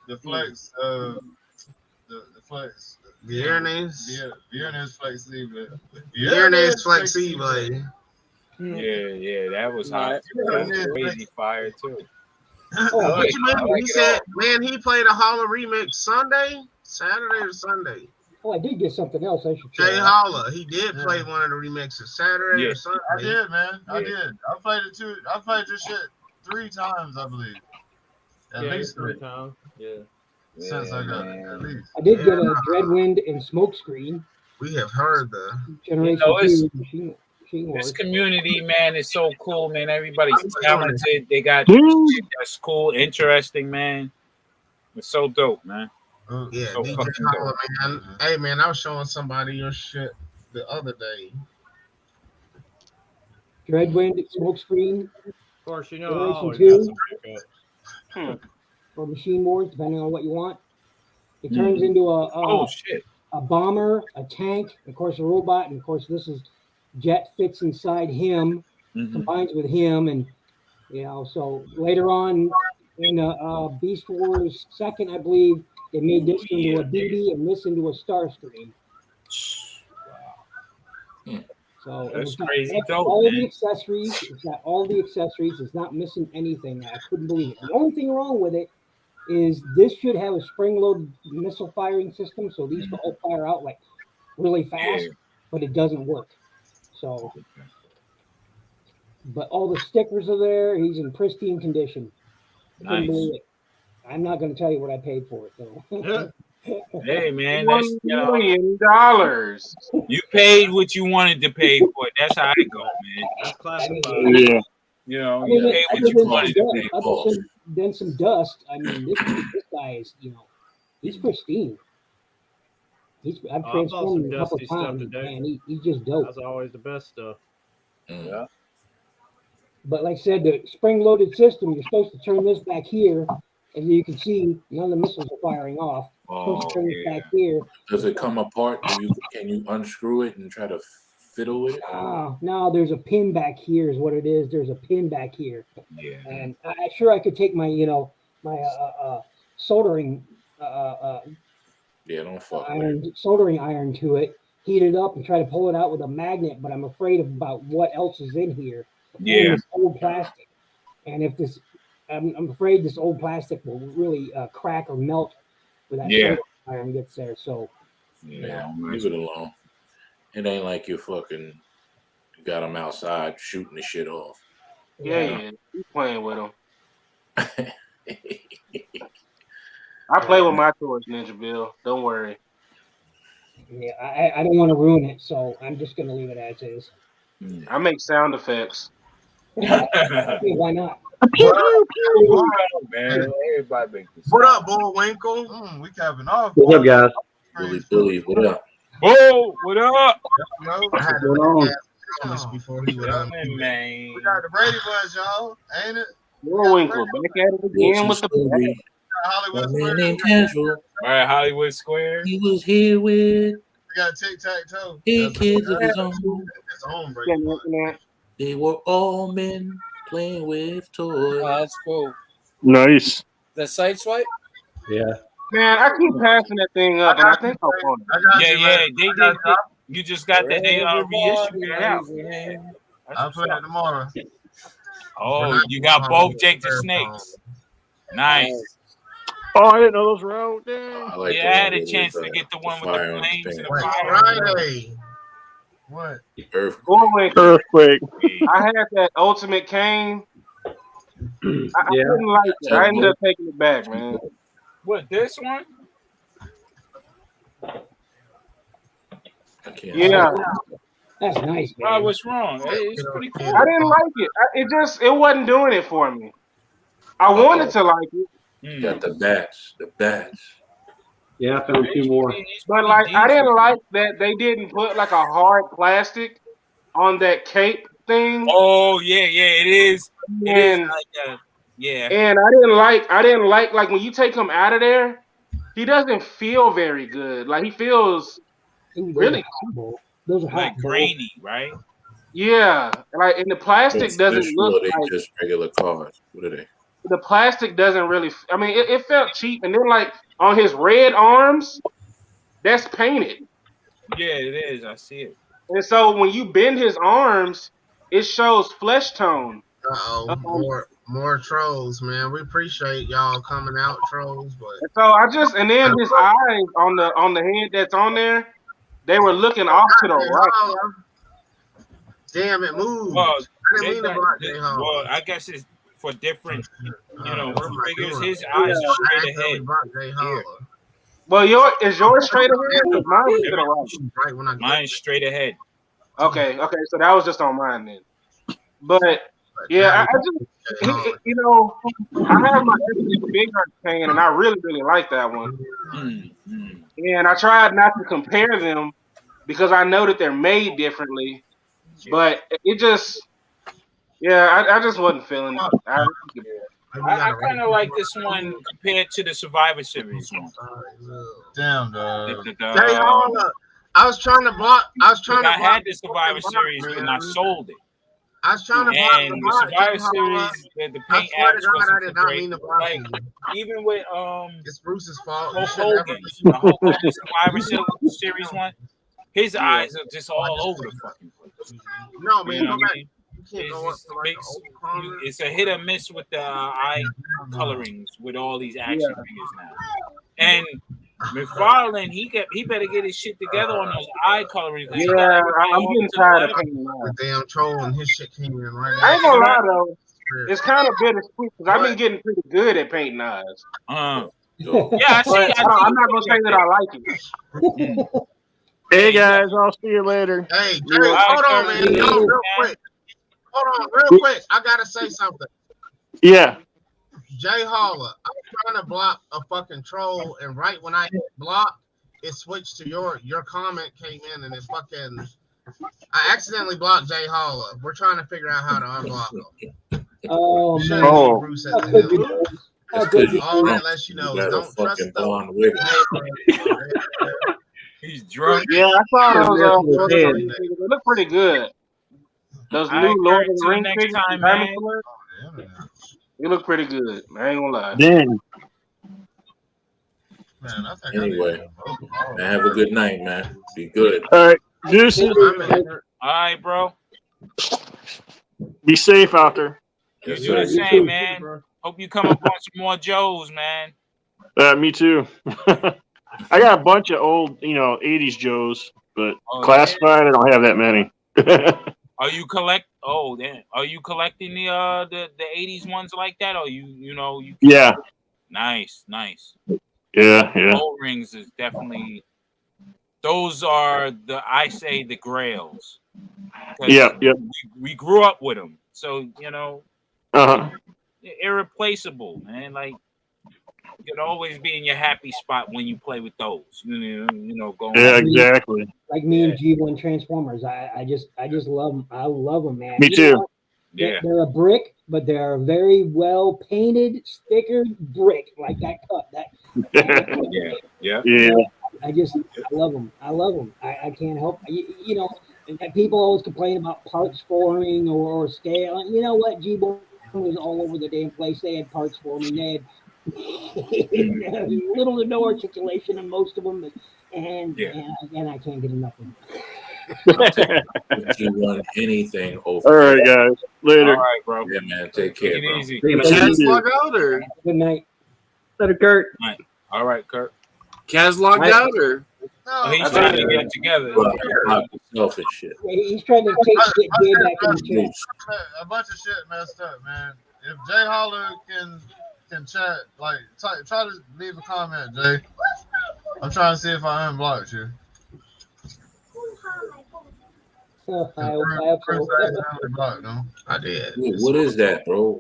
S2: The Flex. The Flex. Viernes Flexible. Viernes Flexible.
S12: Yeah, that was hot. That was crazy fire too.
S2: What you mean? He said, man, he played a Holla remix Saturday or Sunday.
S19: Oh, I did get something else. I should
S2: Jay Holla, he did play one of the remixes Saturday or Sunday.
S8: I did, man. I did. I played it too. I played this shit 3 times, I believe. At least 3
S17: times. Yeah.
S8: Since I got it, at least.
S19: I did get a Dreadwind and Smokescreen.
S2: We have heard the
S19: Generation 2 Machine
S12: This
S19: Wars.
S12: community, man, is so cool, man. Everybody's talented. They got shit that's cool, interesting, man. It's so dope, man.
S2: Yeah,
S12: So
S2: DJ
S12: fucking
S2: Holla,
S12: dope.
S2: man. Hey, man, I was showing somebody your shit the other day.
S19: Dreadwind, Smokescreen.
S17: Of course, you know, I always
S19: Generation
S17: got some
S19: 2 or Machine Wars, depending on what you want. It turns into
S12: Oh shit!
S19: a bomber, a tank, of course a robot, and of course this is Jet fits inside him, combines with him, and so later on in Beast Wars second, I believe they made this into a BB and this into a Starscream. So
S12: That's
S19: it's got
S12: crazy dope,
S19: all
S12: man.
S19: the accessories. It's got all the accessories. It's not missing anything. I couldn't believe it. The only thing wrong with it is this should have a spring-loaded missile firing system, so these could all fire out like really fast, but it doesn't work. So, but all the stickers are there. He's in pristine condition. Couldn't
S12: Nice.
S19: believe it. I'm not going to tell you what I paid for it though.
S12: Hey man,
S18: $1
S12: that's
S18: million.
S12: you paid what you wanted to pay for it. That's how it go, man.
S17: That's classified.
S14: Yeah.
S12: You know,
S19: I
S12: you
S19: mean,
S12: paid
S19: other
S12: what you
S19: than
S12: wanted
S19: some
S12: to pay
S19: dust,
S12: for.
S19: than some dust, I mean, this guy is, he's pristine. I've
S17: I bought
S19: transformed
S17: some
S19: him a couple
S17: dusty stuff
S19: times,
S17: today.
S19: and he's just dope.
S17: That's always the best stuff.
S14: Yeah.
S19: But like I said, the spring-loaded system, you're supposed to turn this back here, and you can see none of the missiles are firing off. You're supposed to turn this back here.
S16: Does it come apart? Can you unscrew it and try to fiddle with it?
S19: No, there's a pin back here is what it is. There's a pin back here.
S12: Yeah.
S19: And I could take my, my soldering
S16: don't fuck
S19: soldering iron to it, heat it up, and try to pull it out with a magnet. But I'm afraid about what else is in here.
S12: Yeah.
S19: This old plastic, and if this, I'm afraid this old plastic will really crack or melt when that soldering iron gets there. So,
S16: leave it alone. It ain't like you got them outside shooting the shit off.
S18: Yeah. He's playing with them. I play with my toys, Ninja Bill. Don't worry.
S19: Yeah, I don't want to ruin it, so I'm just gonna leave it as is.
S18: I make sound effects.
S19: Why not?
S12: Man, everybody
S8: What up, Bullwinkle?
S2: We capping off.
S14: What's up, guys?
S16: Billy, what up?
S12: Oh, what up?
S8: I had to
S14: going
S8: make this before he would
S12: man.
S2: We got the Brady Bunch, y'all. Ain't it?
S18: Bullwinkle, back at it again with the bag.
S2: Hollywood
S16: A
S2: Square.
S16: man named Kasual.
S12: All right, Hollywood Square.
S16: He was here with
S2: We got tic-tac-toe.
S16: 8 kids of his own.
S2: His own Brady Bunch.
S16: They were all men playing with toys.
S15: Oh, that's cool.
S14: Nice.
S15: The side swipe?
S14: Yeah.
S18: Man, I keep passing that thing up, and I think I want it.
S12: Yeah. You just got that they reissued it out.
S2: I'll play it tomorrow.
S12: Oh, you got both Jake the Snakes. Nice.
S14: Oh, I didn't know those were out. Dang.
S16: I like
S12: Yeah,
S16: the
S12: I
S16: one
S12: had a
S16: with
S12: chance
S16: the
S12: to get the one with
S16: fire
S12: the
S16: on
S12: flames
S16: his
S12: and
S16: thing.
S12: the fire.
S8: Friday.
S2: What?
S18: Bullwinkle.
S14: Earthquake.
S18: I had that Ultimate Cane. I didn't like it. I ended up taking it back, man.
S12: What, this one?
S16: I can't
S18: Yeah.
S19: That's nice, man.
S12: Oh, what's wrong? It's pretty cool.
S18: I didn't like it. It wasn't doing it for me. I wanted to like it.
S16: You got the bats.
S14: Yeah, I found 2 more.
S18: But I didn't like that they didn't put like a hard plastic on that cape thing.
S12: Oh yeah, it is. It is
S18: And
S12: like that. Yeah.
S18: and I didn't like when you take him out of there, he doesn't feel very good. Like he feels really
S19: those are
S12: like
S19: hot, bro.
S12: grainy, right?
S18: yeah. Like and the plastic doesn't look
S16: They
S18: like
S16: just regular cars. What are they?
S18: the plastic doesn't really. I mean, it felt cheap. And then like on his red arms, that's painted.
S12: Yeah, it is. I see it.
S18: And so when you bend his arms, it shows flesh tone.
S8: More trolls, man. We appreciate y'all coming out, trolls, but
S18: So and then his eyes on the head that's on there, they were looking off to the right.
S8: Damn, it moved.
S12: Well,
S8: I didn't mean to block J Hall.
S12: well, I guess it's for different,
S8: what am I
S12: figures.
S8: doing?
S12: His eyes are
S8: I
S12: straight
S8: accidentally
S12: ahead.
S8: blocked J Hall.
S18: Well, is yours straight ahead? Because mine was to the right.
S8: Right when I
S12: Mine's straight ahead.
S18: Okay, so that was just on mine then. But yeah, I just I have my Big Heart cane, and I really like that one. And I tried not to compare them because I know that they're made differently. But it just, I just wasn't feeling it.
S12: I kind of like this one compared to the Survivor Series one.
S2: Damn, dog.
S8: I was trying to block.
S12: I had the Survivor Series and I sold it.
S8: I was trying to block
S12: And the Survivor Series, the paint apps wasn't so great. Like even with
S8: it's Bruce's fault.
S12: Hulk Hogan, the Hulk Hogan Survivor Series one, his eyes are just all over the fucking place.
S8: No, man,
S12: You know
S8: go
S12: what I
S8: back.
S12: mean?
S8: You can't go up to like the old corner.
S12: It's a hit or miss with the eye colorings with all these action figures now. And McFarlane, he better get his shit together on those eye colorings.
S18: Yeah, I'm getting tired of painting
S8: The damn troll and his shit came in right
S18: I ain't
S8: now.
S18: gonna lie though, it's kind of bittersweet because I've been getting pretty good at painting eyes.
S12: Yeah,
S18: I'm not gonna say that I like it.
S14: Hey guys, I'll see you later.
S8: Hey, Jay, hold on, man. Yo, real quick. Hold on, real quick. I gotta say something.
S14: Yeah.
S8: Jay Holler, I'm trying to block a fucking troll, and right when I hit block, it switched to your comment came in, and it fucking. I accidentally blocked Jay Holler. We're trying to figure out how to unblock him.
S19: Oh
S8: Shouldn't
S19: man.
S8: leave Bruce at the hill. All that lets you know is don't trust the.
S12: He's drunk.
S18: Yeah, I saw those.
S13: That's
S18: They
S13: his
S18: look pretty good. Those
S12: All right,
S18: new Lord
S12: Kurt,
S18: of the
S12: till
S18: Rings
S12: next
S18: figures,
S12: time,
S18: Diamond
S12: man.
S18: Killer, they look pretty good. I ain't gonna lie.
S14: Dang.
S16: Anyway, man, have a good night, man. Be good.
S14: All right. Deuces.
S12: All right, bro.
S14: Be safe out there.
S12: You do the same, man. Hope you come up on some more Joes, man.
S14: Me too. I got a bunch of old, 80s Joes, but
S12: Oh,
S14: classified, I don't have that many.
S12: Are you collect? Oh, damn. Are you collecting the 80s ones like that? Or you?
S14: Yeah.
S12: Nice.
S14: Yeah.
S12: Gold rings is definitely. Those are the grails.
S14: Yep.
S12: We grew up with them, so
S14: Uh-huh.
S12: irreplaceable, man. Like you can always be in your happy spot when you play with those. Going.
S14: Yeah, exactly.
S19: Like me and G1 Transformers, I just love them. I love them, man.
S14: Me
S19: You know
S14: too.
S19: what?
S12: Yeah.
S19: They're a brick, but they're a very well painted, stickered brick, like that cup.
S12: Yeah.
S19: I love them. I can't help. And people always complain about parts forming or scale. You know what? G1 was all over the damn place. They had parts forming. They had little to no articulation in most of them, and I can't get enough of them.
S16: If you want anything over.
S14: All right, guys. Later.
S12: All right, bro.
S16: Yeah, man. Take care, bro.
S12: Easy.
S15: Kaz logged out or?
S19: Good night.
S14: Later, Kurt.
S12: All right, Kurt.
S15: Kaz logged out or?
S12: Oh, he's trying to get together.
S16: Himself and shit.
S19: He's trying to get Jay back in the chat.
S2: A bunch of shit messed up, man. If Jay Holler can chat, like try to leave a comment, Jay. I'm trying to see if I unblocked you.
S8: I did.
S16: What is that, bro?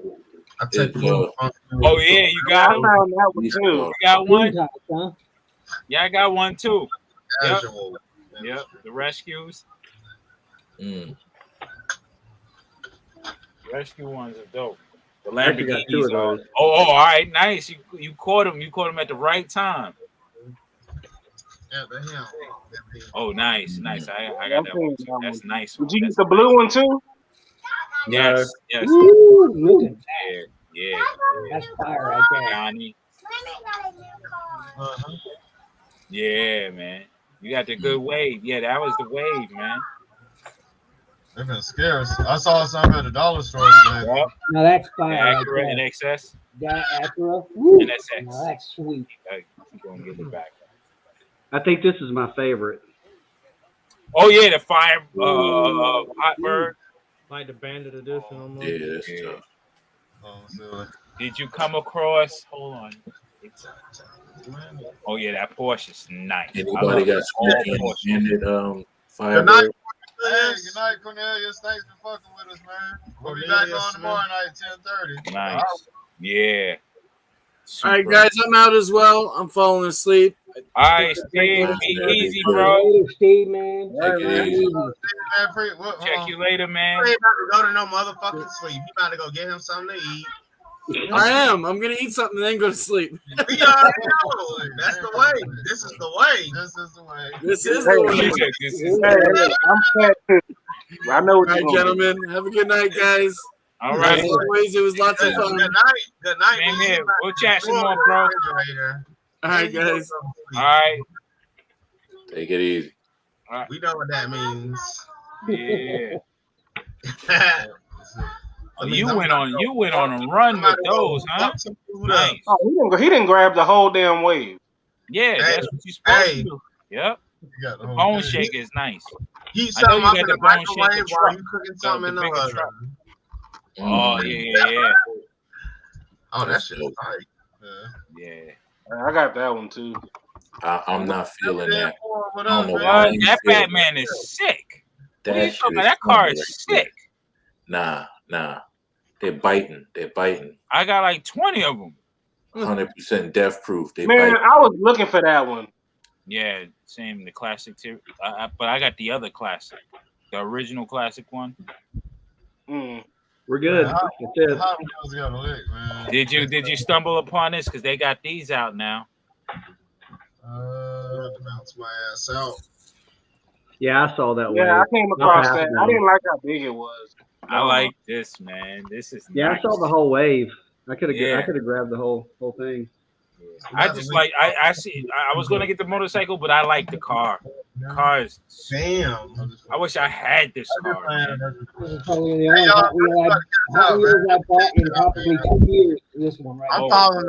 S8: I took
S12: Oh yeah, you got him. You got one. Yeah, I got one too. Yep. The rescues. Rescue ones are dope. The Lamborghinis are. Oh, all right, nice. You caught him. You caught him at the right time. Oh, nice. I got that one too. That's nice.
S18: Did you get the blue one too?
S12: Yes.
S19: Ooh, look at that.
S12: Yeah.
S19: That's fire right there.
S12: Johnny. Yeah, man. You got the good wave. Yeah, that was the wave, man.
S2: They've been scarce. I saw some at the dollar store today.
S12: Yep.
S19: Now that's fire.
S12: Acura
S19: right
S12: and XS.
S19: that Acura. Woo.
S12: And SX.
S19: Now that's sweet.
S12: Keep going, get it back.
S21: I think this is my favorite.
S12: Oh yeah, the fire hot bird.
S17: Like the bandit edition almost.
S16: Yeah, that's tough.
S12: Did you come across? Hold on. Oh yeah, that Porsche's nice.
S16: Anybody got smoking bandit fire?
S2: Good night, Cornelius. Thanks for fucking with us, man. We'll be back on tomorrow night at 10:30.
S12: Nice. Yeah.
S15: All right, guys, I'm out as well. I'm falling asleep.
S12: All right, Steve, be easy, bro.
S19: Later, Steve, man.
S12: Check you later, man.
S8: He ain't about to go to no motherfucking sleep. He about to go get him something to eat.
S11: I am. I'm gonna eat something and then go to sleep.
S8: We already know. That's the way. This is the way.
S2: This is the way.
S11: This is the way.
S12: This is
S18: Hey, I'm fat too. I know
S11: All
S18: what
S11: right,
S18: you're going to do.
S11: gentlemen. Have a good night, guys.
S12: All
S11: As
S12: right.
S11: always, it was lots of fun.
S8: Good night. Good night.
S12: Same here. We'll chat some more, bro.
S11: All right, guys.
S12: All right.
S16: Take it easy.
S8: We know what that means.
S12: Yeah. Oh, you went on a run with those, huh? Nice.
S18: Oh, he didn't grab the whole damn wave.
S12: Yeah, that's what you're supposed to do. Yep. The bone shaker is nice.
S8: Heat
S12: I know
S8: something
S12: you
S8: up
S12: got
S8: in
S12: the
S8: the
S12: bone
S8: microwave
S12: shaker
S8: while
S12: truck.
S8: you cooking something in the
S12: bigger
S8: oven.
S12: truck. Oh yeah.
S8: Oh, that shit is tight.
S12: Yeah.
S18: I got that one too.
S16: I'm not feeling that. I don't know
S12: What?
S16: why you
S12: That
S16: feel
S12: Batman is sick. What are you
S16: shit
S12: talking about?
S16: is
S12: That car
S16: funny
S12: is
S16: right
S12: sick.
S16: there. Nah. They're biting.
S12: I got like 20 of them.
S16: 100% death proof. They
S18: Man,
S16: bite.
S18: I was looking for that one.
S12: Yeah, same. The classic too. But I got the other classic, the original classic one.
S21: We're good. That's it.
S2: Hot Wheels got a lick, man.
S12: Did you stumble upon this? Because they got these out now.
S2: Bounce my ass out.
S21: Yeah, I saw that one.
S18: Yeah, I came across that. I didn't like how big it was.
S12: I like this, man. This is
S21: Yeah,
S12: nice.
S21: I saw the whole wave. I could have.
S12: Yeah.
S21: I could have grabbed the whole thing.
S12: I just like I see. I was gonna get the motorcycle, but I like the car. The car is
S8: damn.
S12: I wish I had this car. Man.
S19: This is probably the only Hot Wheels I bought in probably 2 years. This one right
S8: I'm
S19: here.
S8: falling.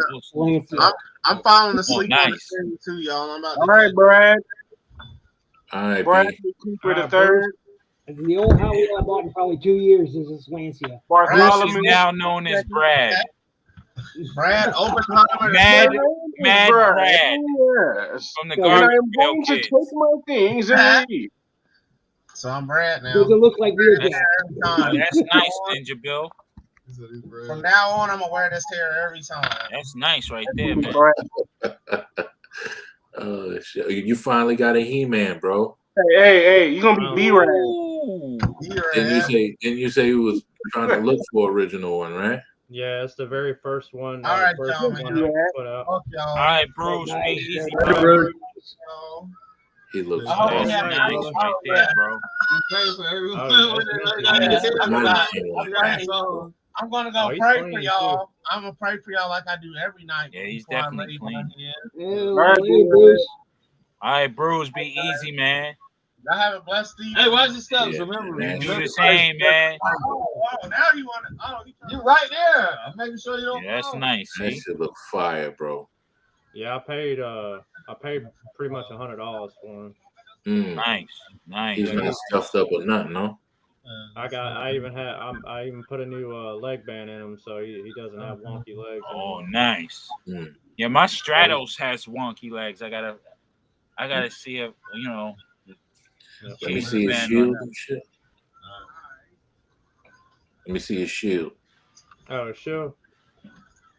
S8: I'm falling asleep on the
S12: nice.
S8: screen too, y'all. I'm about
S18: All right, Brad.
S16: All right,
S18: Brad,
S16: B.
S18: for the third.
S19: The old Hot Wheel I bought in probably 2 years is a Swancia.
S12: Bruce is now known as Brad.
S8: Brad Oppenheimer.
S12: Mad Brad.
S18: Yes.
S12: From the
S18: And I
S12: Garbage
S18: am
S12: Pail
S18: going to
S12: Kids.
S18: take my things and leave.
S8: So I'm Brad now.
S19: Does it look like real
S12: That's,
S19: gas?
S12: that's nice, Ninja Bill.
S8: From now on, I'm gonna wear this hair every time.
S12: That's nice right there, man.
S16: Oh shit! You finally got a He-Man, bro.
S18: Hey, you gonna be B-Rad.
S16: Didn't you say you was trying to look for original one, right?
S17: Yeah, it's the very first one.
S8: All right,
S17: first
S8: y'all,
S17: one
S8: man.
S17: I put out.
S8: Fuck y'all.
S12: All right, Bruce, be easy,
S21: Hey,
S12: bro.
S21: Bruce.
S16: He looks
S8: Oh,
S12: That's
S8: yeah,
S12: nice
S8: man.
S12: right there, bro.
S8: I'm gonna go
S17: he's
S8: pray
S17: clean,
S8: for y'all. I'm gonna pray for y'all like I do every night.
S12: Yeah, he's
S8: before I
S12: definitely
S8: lay
S12: clean.
S8: down.
S19: Hey, Bruce.
S12: All right, Bruce, be easy, man.
S8: Y'all have a blessed evening.
S1: Hey, watch your steps.
S16: Yeah,
S1: Remember,
S16: man.
S12: Do the same, man.
S8: Oh, now you want to? Oh, you right there. I'm making sure you don't.
S12: Yeah, that's
S8: fall.
S12: nice.
S16: that
S12: See?
S16: shit look fire, bro.
S17: Yeah, I paid pretty much $100 for him.
S12: Nice, nice.
S16: He's not stuffed up or nothing, no.
S17: I even put a new leg band in him, so he doesn't have wonky legs.
S12: Oh, nice. Yeah, my Stratos has wonky legs. I gotta see if
S16: Let me see his shield and shit. Let me see his shield.
S17: Oh, sure.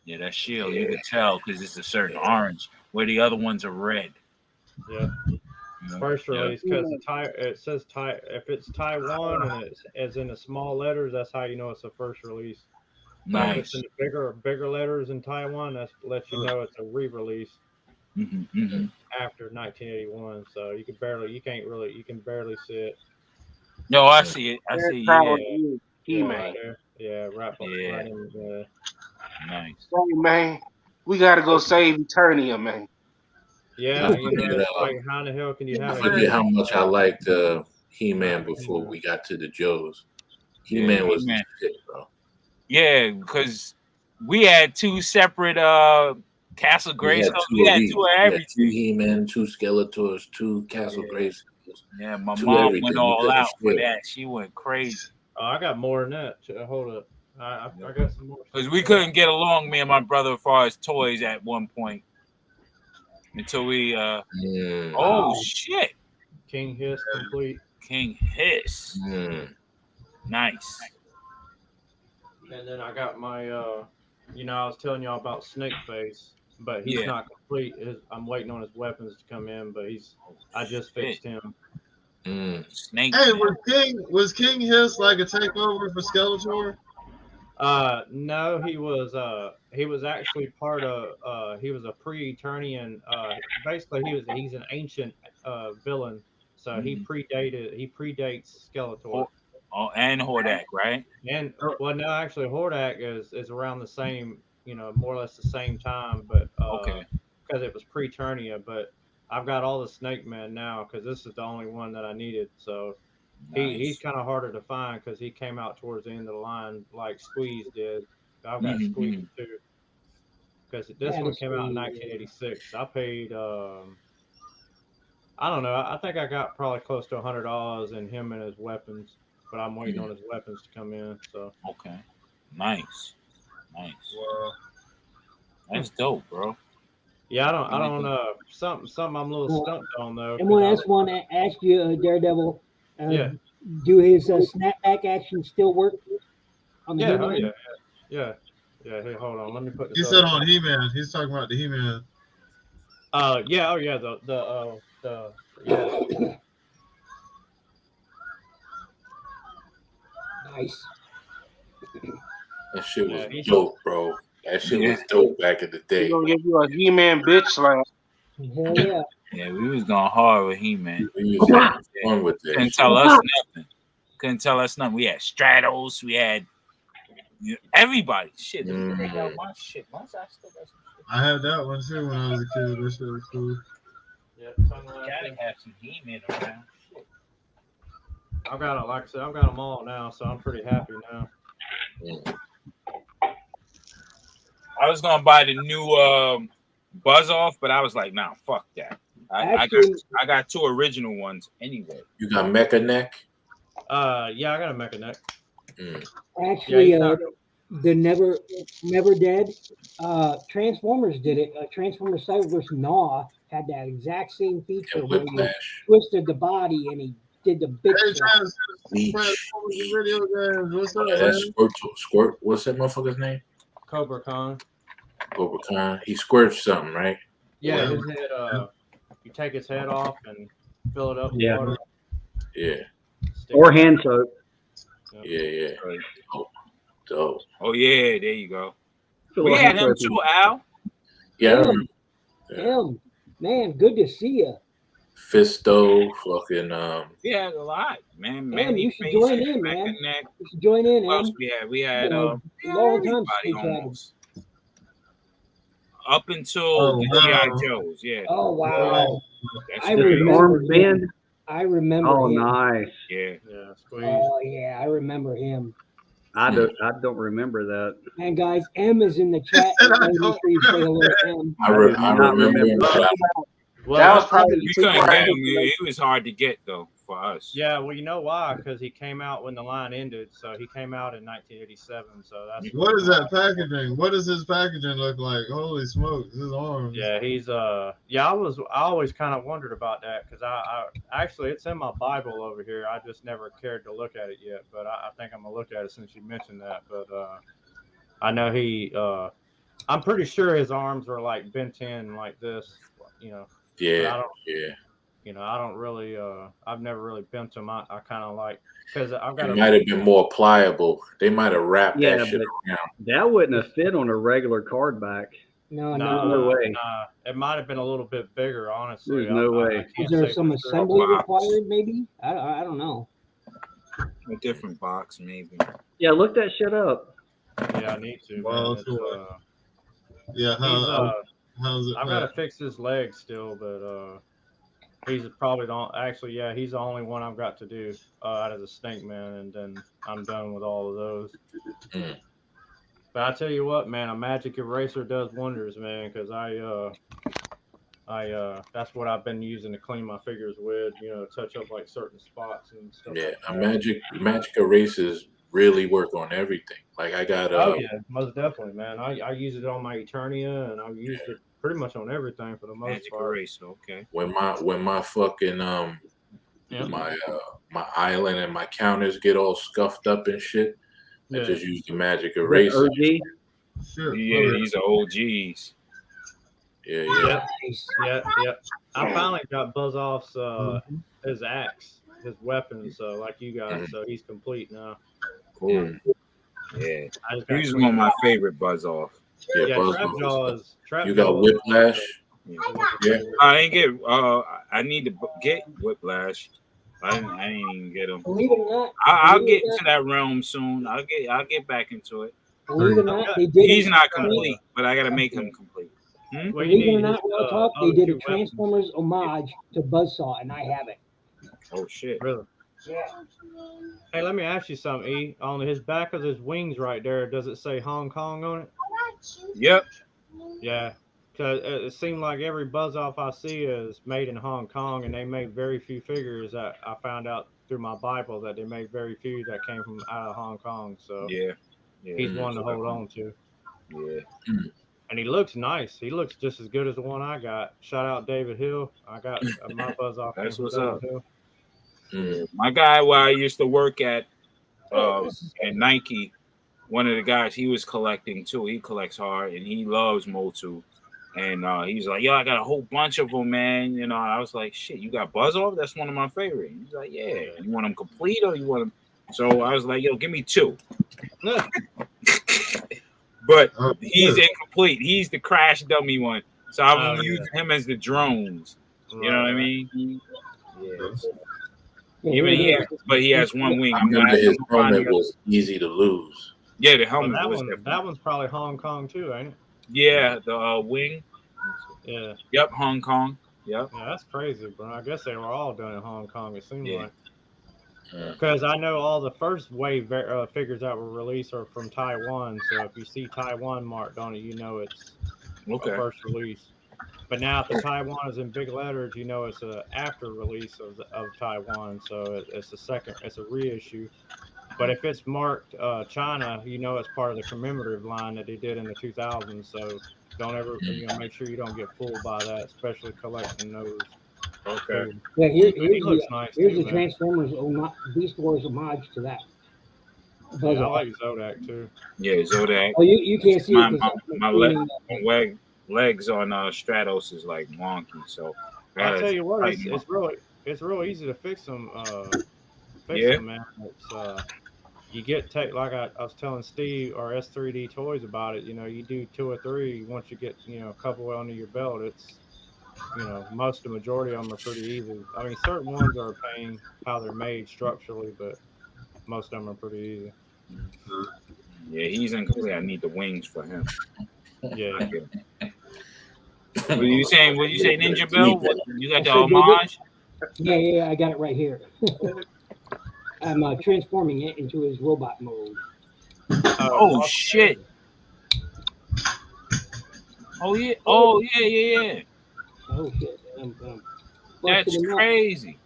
S12: Yeah, that shield you can tell because it's a certain orange, where the other ones are red.
S17: Yeah. First release because it says if it's Taiwan and it's in the small letters, that's how you know it's a first release.
S12: Nice.
S17: If it's in the bigger letters in Taiwan, that lets you know it's a re-release after 1981. So you can barely see it.
S12: No, I see it. I see it.
S18: He-Man.
S17: Right there. Yeah, right in
S12: Nice.
S18: Hey, man, we gotta go save Eternia, man.
S17: Yeah, like how the hell can you
S16: I
S17: have
S16: forget how much I liked He-Man before we got to the Joes. He-Man was the shit, bro.
S12: Yeah, because we had two separate Castle Grayskull. We had two of everything.
S16: Two He-Man, two Skeletors, two Castle Grayskulls.
S12: Yeah, my
S16: two
S12: mom
S16: everything.
S12: went all out for that. She went crazy.
S17: Oh, I got more than that. Hold up. I got some more.
S12: Because we couldn't get along, me and my brother, as far as toys at one point. Until we oh shit.
S17: King Hiss complete.
S12: King Hiss. Nice.
S17: And then I got my I was telling y'all about Snake Face, but he's not complete. I'm waiting on his weapons to come in, but I just fixed him.
S12: Snake.
S2: Hey, was King Hiss like a takeover for Skeletor?
S17: No, he was actually part of he was a pre-Eternian. Basically, he's an ancient villain, so he predates Skeletor.
S12: Oh, and Hordak, right?
S17: And well, no, actually, Hordak is around the same, more or less the same time, but
S12: Okay.
S17: because it was pre-Eternia. But I've got all the Snake Men now because this is the only one that I needed. So he's kind of harder to find because he came out towards the end of the line like Squeeze did. I've got Squeeze too because this one came out in 1986. I paid I don't know. I think I got probably close to $100 in him and his weapons, but I'm waiting on his weapons to come in. So
S12: okay, nice.
S2: Wow.
S12: That's dope, bro.
S17: Yeah, I don't something I'm a little stumped on though.
S19: And one last one asked you, Daredevil.
S17: Yeah.
S19: Do his snapback actions still work? On the
S17: Yeah,
S19: He-Man?
S17: yeah. Hey, hold on. Let me put this.
S2: He said on He-Man. He's talking about the He-Man.
S17: Yeah. Oh, yeah. The yeah.
S19: Nice.
S16: That shit was dope, bro. That shit was dope back in the day.
S18: He's gonna give you a He-Man bitch slap.
S19: Hell yeah.
S12: Yeah, we was going hard with He-Man.
S16: We was having fun with that.
S12: Couldn't tell us nothing. Couldn't tell us nothing. We had Stratos. We had everybody. Shit. Let me take out my shit.
S2: I had that one too when I was a kid. That shit was cool.
S17: Yeah,
S12: gotta have some He-Man around.
S17: I've got it. Like I said, I've got them all now, so I'm pretty happy now.
S12: I was gonna buy the new Buzz Off, but I was like, nah, fuck that. I got two original ones anyway.
S16: You got Mecha Neck?
S17: Yeah, I got a Mecha Neck.
S19: Actually, the Never Dead Transformers did it. Transformers Cyberverse Gnaw had that exact same feature where he twisted the body and he did the big
S2: What's up,
S16: man? Squirt. What's that motherfucker's name?
S17: Cobra Khan.
S16: Cobra Khan. He squirts something, right?
S17: Yeah, his head. You take his head off and fill it up with water.
S16: Yeah.
S21: Or hand soap.
S16: Yeah. Dope.
S12: Oh yeah, there you go. We had him too, Al.
S16: Yeah.
S19: Him. Man, good to see you.
S16: Fisto, fucking
S12: We had a lot, man.
S19: Man, you should join in, man. You should join in.
S12: Who else we had? We had
S19: long time since
S12: almost. Up until the G.I. Joes, yeah.
S19: Oh wow.
S12: That's
S19: I
S12: great.
S19: remember
S21: band.
S19: him. I remember
S21: Oh,
S19: him.
S21: nice.
S12: Yeah.
S19: Oh yeah, I remember him.
S21: I don't remember that.
S19: And guys, M is in the chat. Make sure you say hello to M.
S16: I remember him.
S17: Well,
S18: that was probably
S12: you couldn't get him. He was hard to get though for us.
S17: Yeah, well, you know why? Because he came out when the line ended. So he came out in 1987. So that's
S2: What is that packaging? What does his packaging look like? Holy smokes, his arms.
S17: Yeah, he's yeah. I always kind of wondered about that because I actually it's in my Bible over here. I just never cared to look at it yet, but I think I'm gonna look at it since you mentioned that. But I know he I'm pretty sure his arms are like bent in like this, you know.
S16: Yeah.
S17: I don't really I've never really bent them. I kind of like because I've got.
S16: It might have been more pliable. They might have wrapped that shit around.
S21: That wouldn't have fit on a regular card back.
S19: No
S21: way.
S17: It might have been a little bit bigger, honestly.
S21: There's no way.
S19: Is there some assembly required? Maybe I don't know.
S12: A different box, maybe.
S21: Yeah, look that shit up.
S17: Yeah, I need to.
S2: Well, how's it?
S17: I've got to fix his legs still, but he's probably don't actually. Yeah, he's the only one I've got to do out of the Snake Man, and then I'm done with all of those. But I tell you what, man, a magic eraser does wonders, man. Because I that's what I've been using to clean my figures with. Touch up like certain spots and stuff.
S16: Yeah,
S17: like that.
S16: magic erasers really work on everything. Like I got
S17: oh yeah, most definitely, man. I use it on my Eternia, and I've used it pretty much on everything for the most
S12: Magic
S17: part.
S12: eraser, okay.
S16: When my fucking my island and my counters get all scuffed up and shit, I just use the magic eraser.
S21: OG?
S2: Sure.
S12: Yeah, these are OGs.
S16: Yeah.
S17: Yep. I finally got Buzz Off's his axe, his weapon, so like you guys, so he's complete now.
S16: Cool. Yeah,
S17: I just got
S12: He's
S17: Queen
S12: one of my
S17: Jaw.
S12: favorite Buzz off.
S16: Yeah,
S17: Yeah,
S16: Buzz
S17: Trap
S16: off.
S17: Jaw is Trap
S16: You
S17: Jaw
S16: got
S17: is
S16: Whiplash. Yeah.
S12: I ain't get. I need to get Whiplash. I ain't even get him.
S19: Believe it or not,
S12: I'll
S19: believe it
S12: get
S19: or
S12: into that realm soon. I'll get back into it.
S19: Believe it or not, they did.
S12: He's not complete, but I gotta make him complete. Hmm?
S17: Well, you
S19: Believe it or
S17: need his
S19: not, real talk, they
S17: other
S19: did a
S17: two weapons.
S19: Transformers homage to Buzzsaw, and I have it.
S12: Oh shit!
S17: Really?
S19: Yeah.
S17: Hey, let me ask you something, E. On his back of his wings right there, does it say Hong Kong on it?
S12: Yep.
S17: Yeah. Cause it seemed like every buzz off I see is made in Hong Kong, and they make very few figures. That I found out through my Bible that they make very few that came from out of Hong Kong. So
S12: Yeah.
S17: he's one to hold on to.
S12: Yeah.
S17: And he looks nice. He looks just as good as the one I got. Shout out David Hill. I got my buzz off came
S12: That's
S17: from
S12: what's
S17: David
S12: up.
S17: Hill.
S12: Yeah. My guy, where I used to work at Nike, one of the guys, he was collecting too. He collects hard, and he loves Motu. And he's like, yo, I got a whole bunch of them, man. You know, I was like, shit, you got Buzz off? That's one of my favorite. He's like, yeah. You want them complete or you want them? So I was like, yo, give me two. But he's incomplete. He's the crash dummy one. So I'm using him as the drones. You know what I mean? Yeah. Even he has one wing.
S16: I remember his helmet was easy to lose.
S12: Yeah, the
S17: Well,
S12: helmet
S17: that
S12: was
S17: one,
S12: different.
S17: that one's probably Hong Kong too, ain't it?
S12: Yeah, the wing.
S17: Yeah.
S12: Yep, Hong Kong. Yep.
S17: Yeah, that's crazy, bro. I guess they were all done in Hong Kong. It seemed
S12: Yeah.
S17: like. Because I know all the first wave figures that were released are from Taiwan. So if you see Taiwan marked on it, you know it's
S12: Okay.
S17: a first release. But now if the Taiwan is in big letters, you know it's a after release of Taiwan. So it's a second, it's a reissue. But if it's marked China, you know it's part of the commemorative line that they did in the 2000s. So don't ever, make sure you don't get fooled by that, especially collecting those.
S12: Okay.
S19: Yeah,
S17: He looks nice
S19: here's
S17: too,
S19: the
S17: man.
S19: Transformers Beast Wars homage to that.
S17: Yeah, I like Zodak too.
S12: Yeah, Zodak.
S19: Oh, you can't see
S12: my,
S19: it.
S12: my legs on Stratos is like wonky. So
S17: I'll tell you what, it's real easy to fix them.
S12: Yeah.
S17: Man. It's you get like I was telling Steve or S3D Toys about it. You know, you do 2 or 3 once you get a couple under your belt. It's most the majority of them are pretty easy. I mean, certain ones are a pain how they're made structurally, but most of them are pretty easy.
S12: Yeah, he's incomplete. I need the wings for him.
S17: Yeah.
S12: What are you saying? What you say, Ninja Bill? You got the homage?
S19: Yeah, I got it right here. I'm transforming it into his robot mode.
S12: Oh shit! Oh yeah! Oh yeah!
S19: Oh shit!
S12: That's crazy.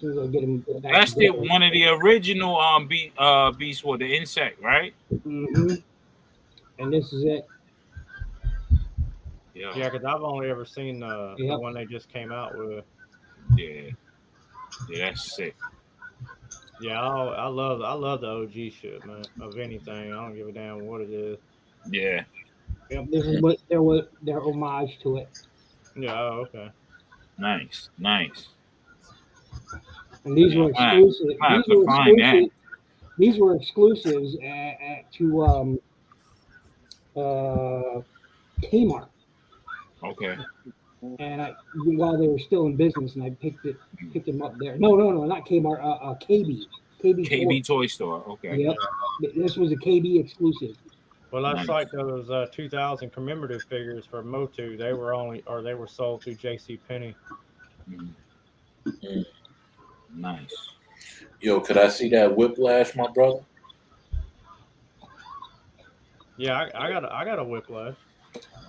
S12: That's one of the original Beast War, the insect, right?
S19: Mm-hmm. And this is it.
S12: Yeah,
S17: because I've only ever seen the one they just came out with.
S12: Yeah, that's sick.
S17: Yeah, I love the OG shit, man. Of anything, I don't give a damn what it is.
S12: Yeah.
S19: Yep, this is what their homage to it.
S17: Yeah. Oh, okay.
S12: Nice.
S19: And these were exclusive. These were exclusives to Kmart.
S12: Okay.
S19: And while they were still in business, and I picked them up there. No, not Kmart.
S12: KB Toy Store. Okay.
S19: Yep. This was a KB exclusive.
S17: Well, that's like those 2000 commemorative figures for Motu. They were sold through J.C. Penney.
S12: Nice.
S16: Yo, could I see that Whiplash, my brother?
S17: Yeah, I got a Whiplash.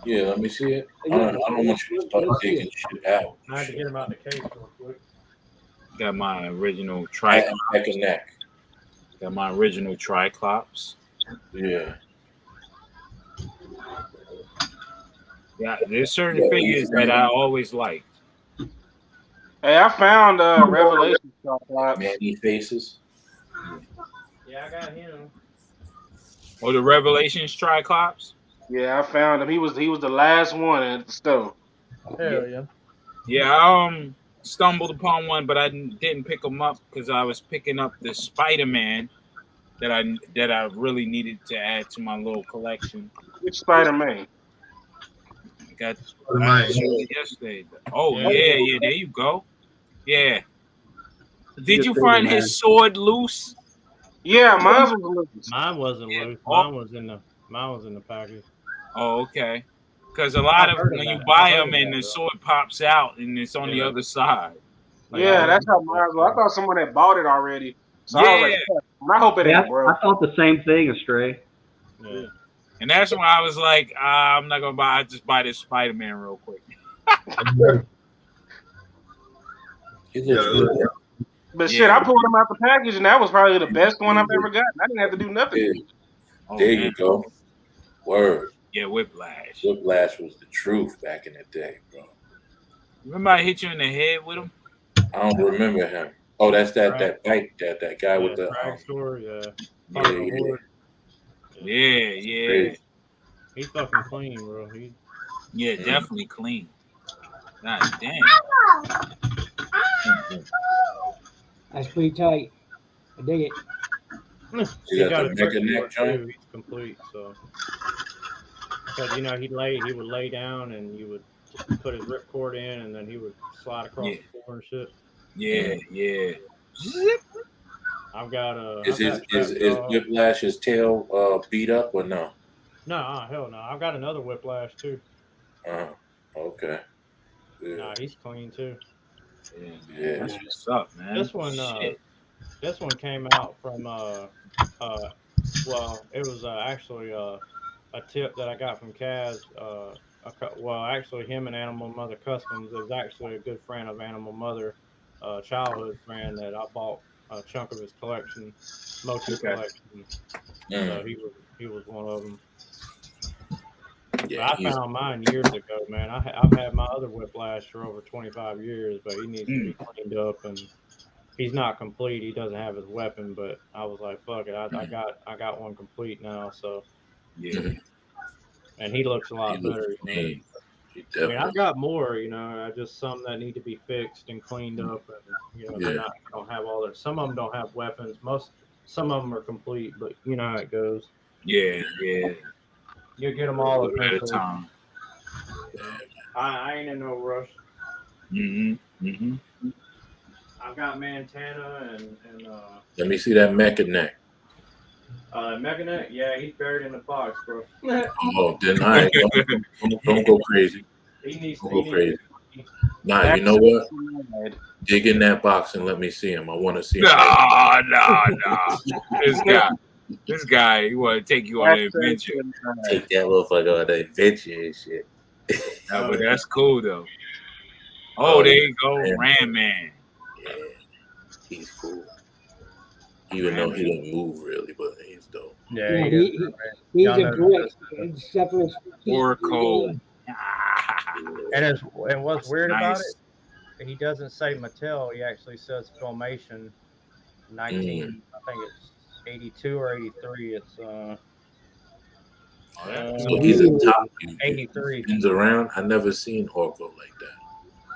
S16: Yeah, let me see it. I don't want you to start digging shit out.
S17: I had to get him out the case real quick.
S12: Got my original Triclops.
S16: Neck and neck.
S12: Got my original Triclops.
S16: Yeah.
S12: Yeah, there's certain figures that I always liked.
S18: Hey, I found Revelation Triclops.
S16: Manny faces.
S17: Yeah, I got him.
S12: Oh, the Revelations Triclops?
S18: Yeah, I found him. He was the last one at the store.
S17: Hell yeah.
S12: Yeah, stumbled upon one, but I didn't pick them up because I was picking up the Spider-Man that I really needed to add to my little collection.
S18: Which Spider-Man?
S12: I showed it yesterday. Oh yeah, there you go. Yeah. Did you find his sword loose?
S18: Yeah, mine was loose.
S17: Mine wasn't loose. Mine was in the package.
S12: Oh, okay. Because a lot of when you buy them and the sword pops out and it's on the other side.
S18: Yeah, that's how mine was. I thought someone had bought it already. So I was like, I hope it ain't broke.
S21: I thought the same thing, Astray.
S12: Yeah. And that's why I was like, I'm not gonna buy. I just buy this Spider-Man real quick.
S18: But shit, I pulled them out the package, and that was probably the best one I've ever gotten. I didn't have to do nothing.
S16: There you go. Word.
S12: Yeah, Whiplash.
S16: Whiplash was the truth back in the day, bro.
S12: Remember I hit you in the head with him?
S16: I don't remember him. Oh, that's that bike, that guy with the
S17: store,
S12: Yeah.
S17: He's fucking clean, bro.
S12: Definitely clean. God damn.
S19: That's pretty tight. I dig it.
S17: He got a turkey neck too. He's complete, so. Because he would lay down and you would put his ripcord in, and then he would slide across the floor and shit.
S12: Yeah.
S17: I've got a.
S16: Is Whiplash's tail beat up or no?
S17: No, hell no. I've got another Whiplash too.
S16: Okay. Yeah.
S17: Nah, he's clean too.
S16: Yeah.
S12: That's what's up, man.
S17: This one came out from well, it was actually a tip that I got from Kaz. Actually, him and Animal Mother Customs is actually a good friend of Animal Mother, childhood friend that I bought a chunk of his collection, mochi collection. So he was one of them. Yeah, I found mine years ago, man. I've had my other Whiplash for over 25 years, but he needs to be cleaned up, and he's not complete. He doesn't have his weapon, but I was like, fuck it, I got one complete now, so
S12: yeah.
S17: And he looks a lot better. I mean, I've got more, just some that need to be fixed and cleaned up, and don't have all that. Some of them don't have weapons. Some of them are complete, but you know how it goes.
S12: Yeah.
S17: You get them all
S12: at a time.
S17: I ain't in no rush.
S12: Mm-hmm.
S17: I've got Montana and
S16: let me see that mecha neck.
S17: Mecha neck, yeah, he's buried in the box, bro.
S16: Oh, then I don't go crazy. Don't go crazy. Nah, you know what? Dig in that box and let me see him. I want to see him.
S12: No. This guy, he want to take you on an adventure.
S16: Take that motherfucker on an adventure and shit.
S12: No, but that's cool though. Oh, there you go, Ram Man.
S16: Yeah, he's cool. Even though he don't move really, but he's dope.
S19: Yeah, he's a brick. Separate.
S12: Or cold.
S17: And what's weird about it, he doesn't say Mattel. He actually says Filmation 19. I think it's 82 or 83. It's
S16: so he's a top
S17: 83.
S16: Spins around. I never seen Orko like that.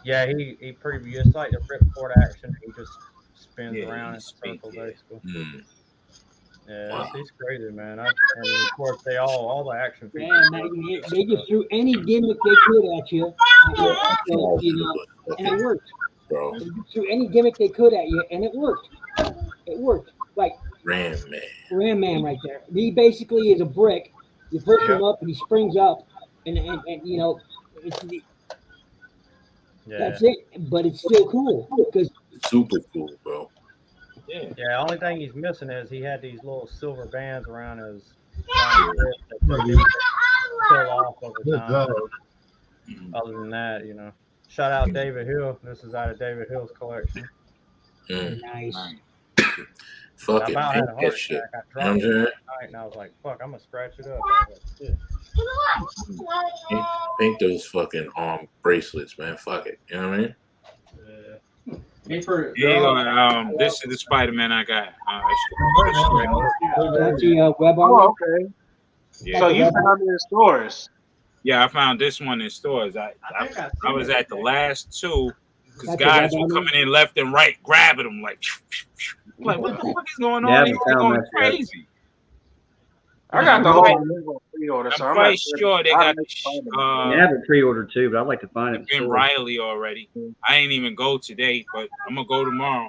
S17: Yeah, he pretty. It's like the ripcord action. He just spins around in a circle, basically. Yeah, he's crazy, man. And of course, all the action features.
S19: Yeah, they just threw any gimmick they could at you, and it worked.
S16: Bro.
S19: They just threw any gimmick they could at you, and it worked. It worked. Like
S16: Ram
S19: Man right there. He basically is a brick. You push him up, and he springs up, and it's the.
S17: Yeah.
S19: That's it, but it's still cool because
S16: it's super cool, bro.
S17: Yeah. Only thing he's missing is he had these little silver bands around his wrist that pull off over time. Other than that, shout out David Hill. This is out of David Hill's collection.
S19: Nice.
S16: Fuck it,
S17: I had a heart
S16: shit.
S17: attack. I dropped it that night, and I was like, "Fuck, I'm gonna scratch it up." I was like, shit.
S16: Paint those fucking arm bracelets, man. Fuck it. You know what I mean?
S12: This is the Spider-Man I got.
S19: That's the web armor.
S18: Oh, okay.
S12: Yeah.
S18: So you found it in stores?
S12: Yeah, I found this one in stores. I was at the last two because guys were coming in left and right, grabbing them like what the fuck is going on? He's going crazy.
S18: I got the whole pre-order, so
S12: I'm
S18: I'm
S12: quite
S18: not
S12: sure they got
S21: I have it pre-ordered too, but I'd like to find it.
S12: Ben Riley already. I ain't even go today, but I'm gonna go tomorrow.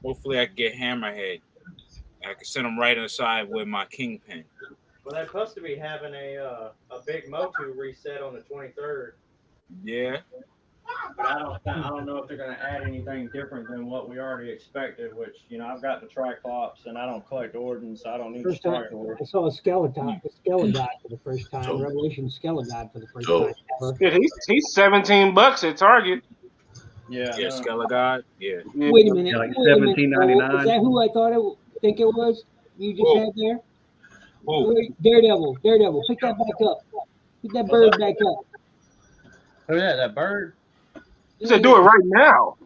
S12: Hopefully, I can get Hammerhead. I can send him right inside with my Kingpin.
S17: Well, they're supposed to be having a big Motu reset on the 23rd.
S12: Yeah.
S17: But I don't know if they're going to add anything different than what we already expected. Which I've got the Triclops and I don't collect Ordens, so I don't need
S19: First time
S17: Strike.
S19: I saw a Skeleton for the first time. Revelation Skeleton for the first time ever.
S18: Yeah, he's $17 at Target.
S17: Yeah,
S12: Skelegod. Yeah.
S19: Wait a minute.
S21: like
S19: wait a minute.
S21: $17.99.
S19: Is that who I think it was? You just had there?
S12: Who?
S19: Daredevil. Pick that back up. Pick that bird back up.
S17: Oh yeah, that bird.
S18: He said, "Do it right now."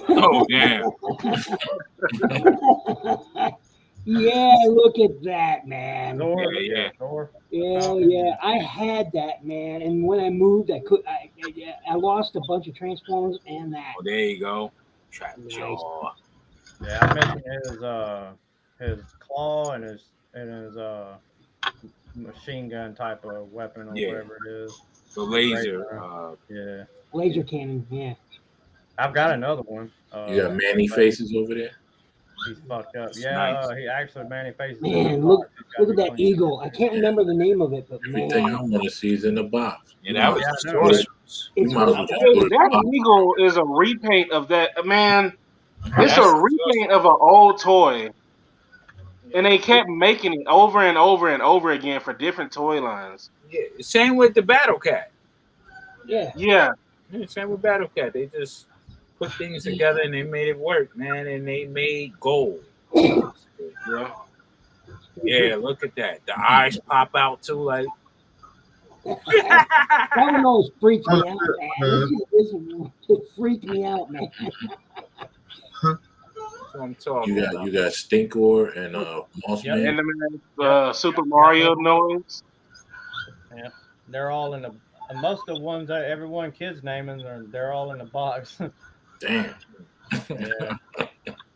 S12: Oh damn.
S19: Yeah, look at that, man.
S12: Yeah.
S19: Yeah. I had that, man, and when I moved, I lost a bunch of Transformers and that.
S12: Oh, there you go. Trap jaw.
S17: Yeah, I mentioned his claw and his machine gun type of weapon or whatever it is.
S12: The laser.
S17: Yeah.
S19: Laser cannon. Yeah.
S17: I've got another one.
S16: You got Manny faces over there.
S17: He's fucked up. Yeah,
S12: nice.
S17: He actually Manny faces.
S19: Man, look at that eagle. I can't remember the name of it, but
S16: Everything I want to see is in the box.
S12: Yeah, that was
S18: That eagle is a repaint of that, man. It's a repaint of an old toy, and they kept making it over and over and over again for different toy lines.
S12: Yeah, same with the Battle Cat.
S19: Yeah.
S12: Same with Battle Cat. They just put things together and they made it work, man. And they made gold. Yeah, look at that. The eyes pop out too, like.
S19: That one always freaked me out, man. It freaked me out, man.
S12: I'm talking
S16: you got Stinkor and Mossman.
S18: And the Super Mario noise.
S17: Yeah, they're all in the. Most of the ones that everyone kids naming, they're all in the box.
S16: Damn.
S17: Yeah,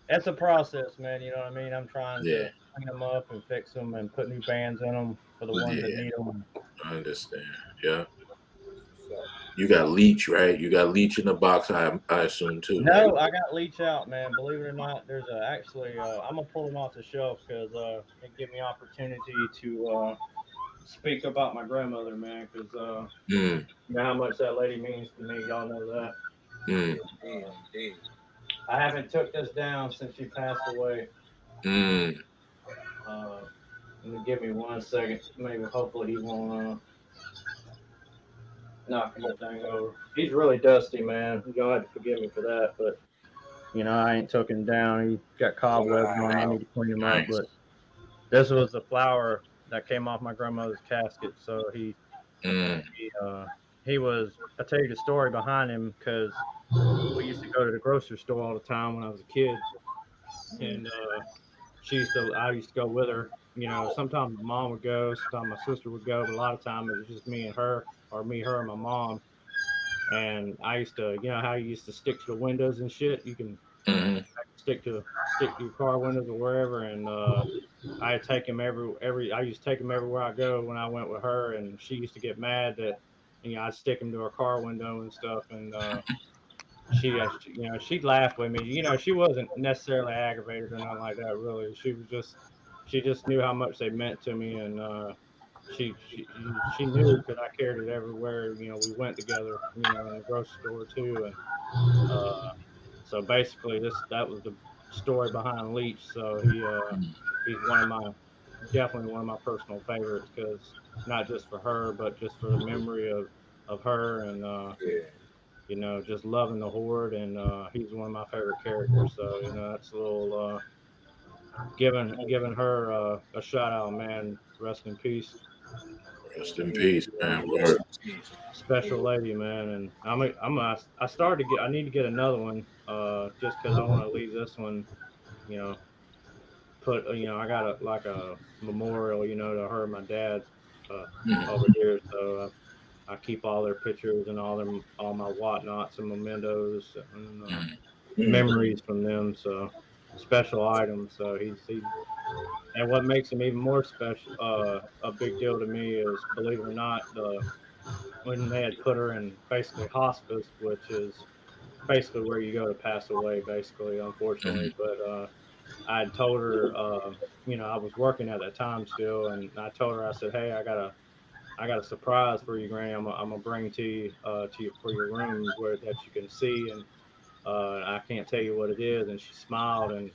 S17: that's a process, man. You know what I mean? I'm trying to clean them up and fix them and put new bands in them for the ones that need them.
S16: I understand. Yeah. You got Leech, right? You got Leech in the box, I assume too.
S17: No,
S16: right?
S17: I got Leech out, man. Believe it or not, there's actually I'm gonna pull them off the shelf because it give me opportunity to speak about my grandmother, man. Because you know how much that lady means to me. Y'all know that. I haven't took this down since she passed away. Let me give me 1 second. Maybe hopefully he won't knock that thing over. He's really dusty, man. Y'all have to forgive me for that, but I ain't took him down. He got cobwebs on. I need to clean him up. But this was the flower that came off my grandmother's casket. So he was. I tell you the story behind him because we used to go to the grocery store all the time when I was a kid, and I used to go with her. Sometimes my mom would go, sometimes my sister would go, but a lot of times it was just me and her, or me, her, and my mom. And I used to, how you used to stick to the windows and shit. You can stick to your car windows or wherever. And I take him I used to take him everywhere I go when I went with her, and she used to get mad that I'd stick him to her car window and stuff. And she'd laugh with me. She wasn't necessarily aggravated or nothing like that. Really, she just knew how much they meant to me, and she knew because I carried it everywhere. We went together, in the grocery store too, and so basically that was the story behind Leech. So he's definitely one of my personal favorites because not just for her, but just for the memory of her and just loving the Horde, and he's one of my favorite characters. So that's a little giving her a shout out, man. Rest in peace.
S16: Rest in peace, man. Word.
S17: Special lady, man. And I need to get another one just because I want to leave this one, I got a memorial, to her and my dad over here. So I keep all their pictures and all my whatnots and mementos and memories from them. So special items. So he and what makes him even more special, a big deal to me is, believe it or not, when they had put her in basically hospice, which is basically where you go to pass away, basically, unfortunately. But I had told her, I was working at that time still, and I told her, I said, hey, I got a surprise for you, Granny. I'm gonna bring to you for your room where that you can see, and I can't tell you what it is. And she smiled, and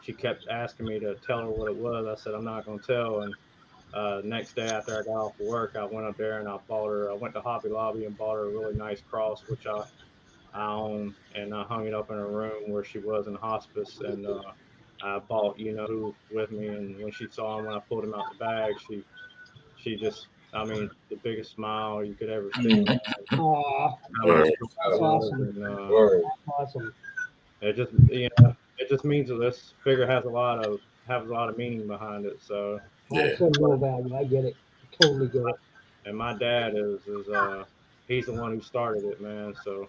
S17: she kept asking me to tell her what it was. I said I'm not gonna tell. And next day after I got off of work, I went up there and I went to Hobby Lobby and bought her a really nice cross, which I own, and I hung it up in her room where she was in hospice. And I bought who with me, and when she saw him, when I pulled him out the bag, she just, I mean, the biggest smile you could ever see.
S19: Aw,
S17: How much
S19: that's
S17: it was,
S19: awesome.
S17: and
S19: Awesome.
S17: it just means that this figure has a lot of meaning behind it. So
S19: Sentimental value. I get it. Totally get it.
S17: and my dad is he's the one who started it, man. So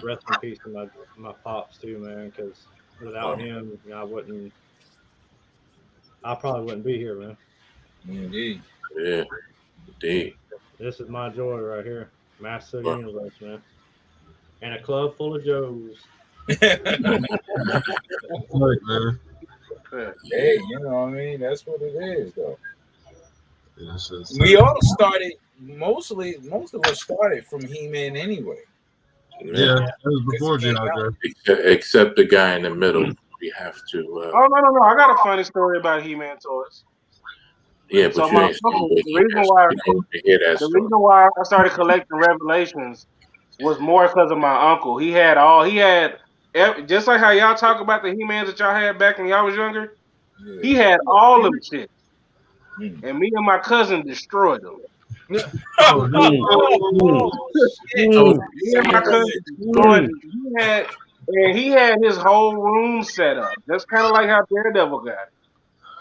S17: rest in peace to my pops too, man. Because without him, I probably wouldn't be here, man.
S12: Indeed.
S16: Yeah. Indeed.
S17: This is my joy right here, Master of the Universe, man. And a club full of Joes.
S2: Right, man.
S12: Hey, you know what I mean? That's what it is, though.
S2: Yeah,
S12: We all started, most of us started from He-Man anyway.
S2: Yeah, that was before G.I. Joe.
S16: Except the guy in the middle. We have to.
S18: Oh no! I got a funny story about He-Man toys.
S16: Yeah, but
S18: So
S16: you
S18: my
S16: ain't
S18: uncle,
S16: saying
S18: the reason why I started collecting Revelations was more because of my uncle. He had just like how y'all talk about the He-Mans that y'all had back when y'all was younger. He had all them shit, and me and my cousin destroyed them.
S2: Oh,
S18: Me and my cousin destroyed them. He had his whole room set up, just kind of like how Daredevil got it.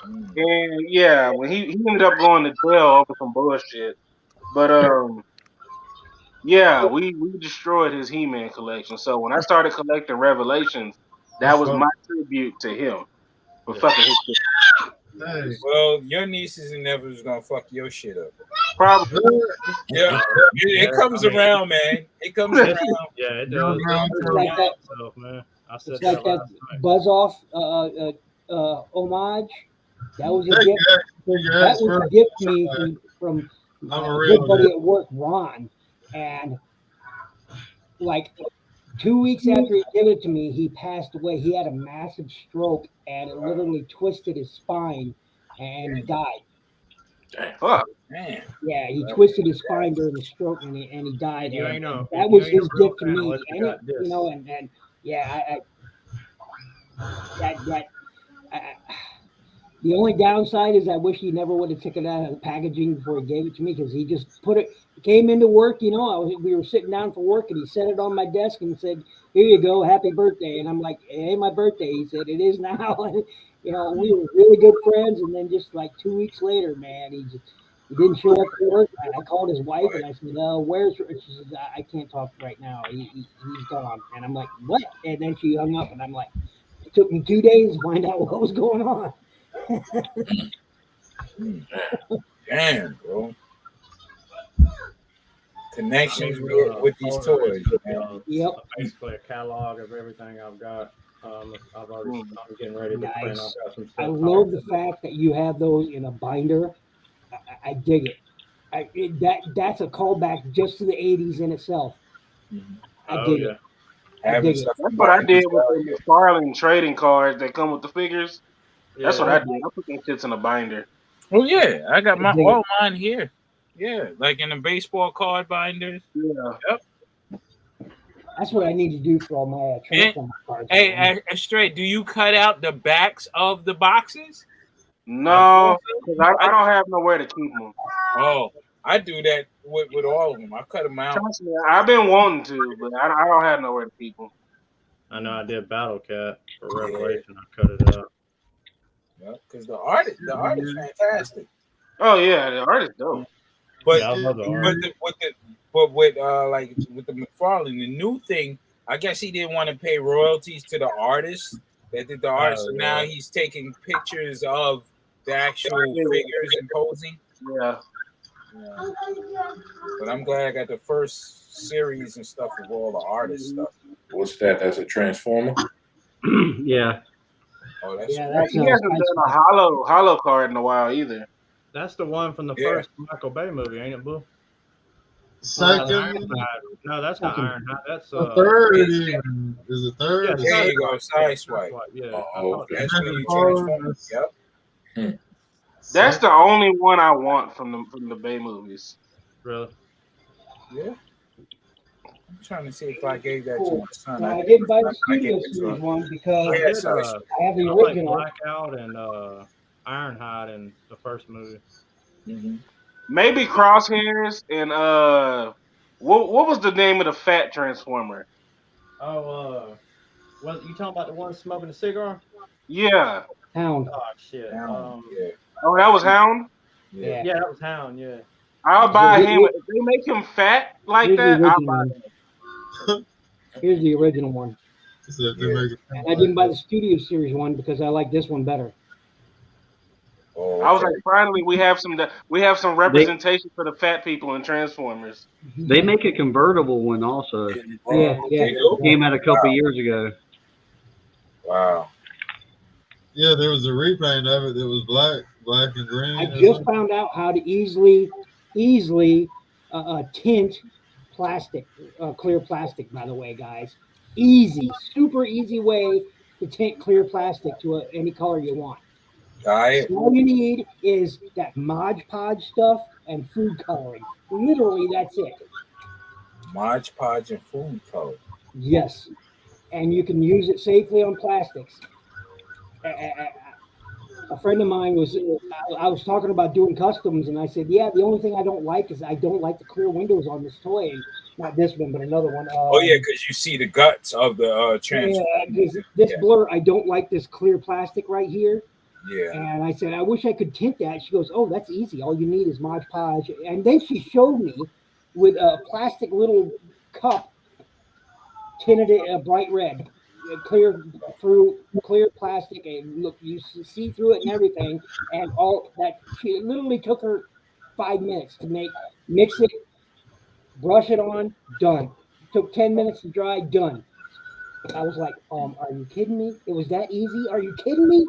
S18: And yeah, when he ended up going to jail over some bullshit. But yeah, we destroyed his He-Man collection. So when I started collecting Revelations, that was my tribute to him for fucking his shit.
S12: Well, your nieces and nephews gonna fuck your shit up.
S18: Probably.
S12: Yeah, it comes around, man. It comes around.
S17: Yeah, it does.
S19: It's like that.
S17: Man. I said
S19: It's like that Buzz Off homage. That was a gift. That was a gift to me from a good buddy at work, Ron. And like 2 weeks after he gave it to me, he passed away. He had a massive stroke, and it literally twisted his spine, and he died.
S18: Fuck.
S12: Man.
S19: Yeah, he twisted his spine during the stroke, and he died.
S17: You
S19: And
S17: ain't know.
S19: that
S17: You
S19: was
S17: ain't
S19: his
S17: a real
S19: gift to
S17: fan
S19: me.
S17: unless you got this.
S19: And yeah, the only downside is I wish he never would have taken it out of the packaging before he gave it to me, because he just came into work, we were sitting down for work, and he set it on my desk and said, "Here you go, happy birthday." And I'm like, "It ain't my birthday." He said, "It is now." And, we were really good friends, and then just like 2 weeks later, man, he didn't show up for work. I called his wife and I said, "Where's?" She says, "I can't talk right now. He's gone." And I'm like, "What?" And then she hung up, and I'm like, it took me 2 days to find out what was going on.
S12: Damn, bro. Connections with these toys, man.
S19: Yep.
S17: Basically a catalog of everything I've got. I'm getting ready to print. I've
S19: Nice.
S17: got some stuff.
S19: I love the fact that you have those in a binder. I dig it. That's a callback just to the 80s in itself. I dig it. I dig it.
S18: That's what I did with the McFarlane trading cards that come with the figures. That's what I did. I put them shits in a binder.
S12: Well, yeah, I got all mine here. Yeah, like in the baseball card binders.
S18: Yeah.
S12: Yep.
S19: That's what I need to do for all my Transformer cards.
S12: Hey, straight. Do you cut out the backs of the boxes?
S18: No, because I don't have nowhere to keep them.
S12: Oh, I do that with all of them. I cut them out.
S18: Trust me, I've been wanting to, but I don't have nowhere to keep them.
S17: I know I did Battle Cat for Revelation. I cut it up.
S12: Yeah, because the art is fantastic.
S18: Oh yeah, the art is dope.
S12: But
S17: Yeah, I love the art.
S12: But with like with the McFarlane, the new thing, I guess he didn't want to pay royalties to the artist that did the art. So now he's taking pictures of the actual figures and posing.
S18: Yeah.
S12: But I'm glad I got the first series and stuff of all the artist stuff.
S16: What's that? That's a Transformer?
S21: Yeah.
S12: Oh, that's
S18: He hasn't done a hollow card in a while either.
S17: That's the one from the first Michael Bay movie, ain't it, Boo?
S2: Second.
S17: No, that's not Ironhide. That's
S2: The third even. Is the third?
S17: Yeah,
S12: there you go, side swipe.
S17: Yeah.
S12: That's when you transform. Yep.
S18: That's the only one I want from the Bay movies.
S17: Really?
S12: Yeah. I'm trying to see if I gave that to my son.
S19: I didn't buy the Studio Series one because I have the original.
S17: Blackout and Ironhide in the first movie.
S18: Maybe Crosshairs and what was the name of the fat Transformer?
S17: Oh, what you talking about? The one smoking a cigar?
S18: Yeah.
S19: Hound.
S17: Oh shit.
S18: Oh, that was Hound.
S17: Yeah, that was Hound. Yeah.
S18: I'll buy him if they make him fat like
S19: Here's
S18: that.
S19: the
S18: I'll
S19: original
S18: buy him.
S19: Here's the original one. And I didn't buy the Studio Series one because I like this one better.
S18: I was like, finally, we have some representation for the fat people in Transformers.
S21: They make a convertible one also.
S19: Yeah.
S21: Came out a couple years ago.
S12: Wow.
S2: Yeah, there was a repaint of it that was black and green.
S19: I just found out how to easily tint plastic, clear plastic. By the way, guys, super easy way to tint clear plastic to any color you want. All you need is that Mod Podge stuff and food coloring. Literally, that's it.
S12: Mod Podge and food color.
S19: Yes, and you can use it safely on plastics. A friend of mine I was talking about doing customs, and I said, yeah, the only thing I don't like is I don't like the clear windows on this toy. Not this one, but another one.
S12: Because you see the guts of the Transformer.
S19: Yeah, this blur, I don't like this clear plastic right here.
S12: Yeah.
S19: And I said, I wish I could tint that. She goes, oh, that's easy. All you need is Mod Podge. And then she showed me with a plastic little cup, tinted it a bright red, clear plastic, and look, you see through it and everything. And all that, she literally took her 5 minutes to mix it, brush it on, done. Took 10 minutes to dry, done. I was like, are you kidding me? It was that easy? Are you kidding me?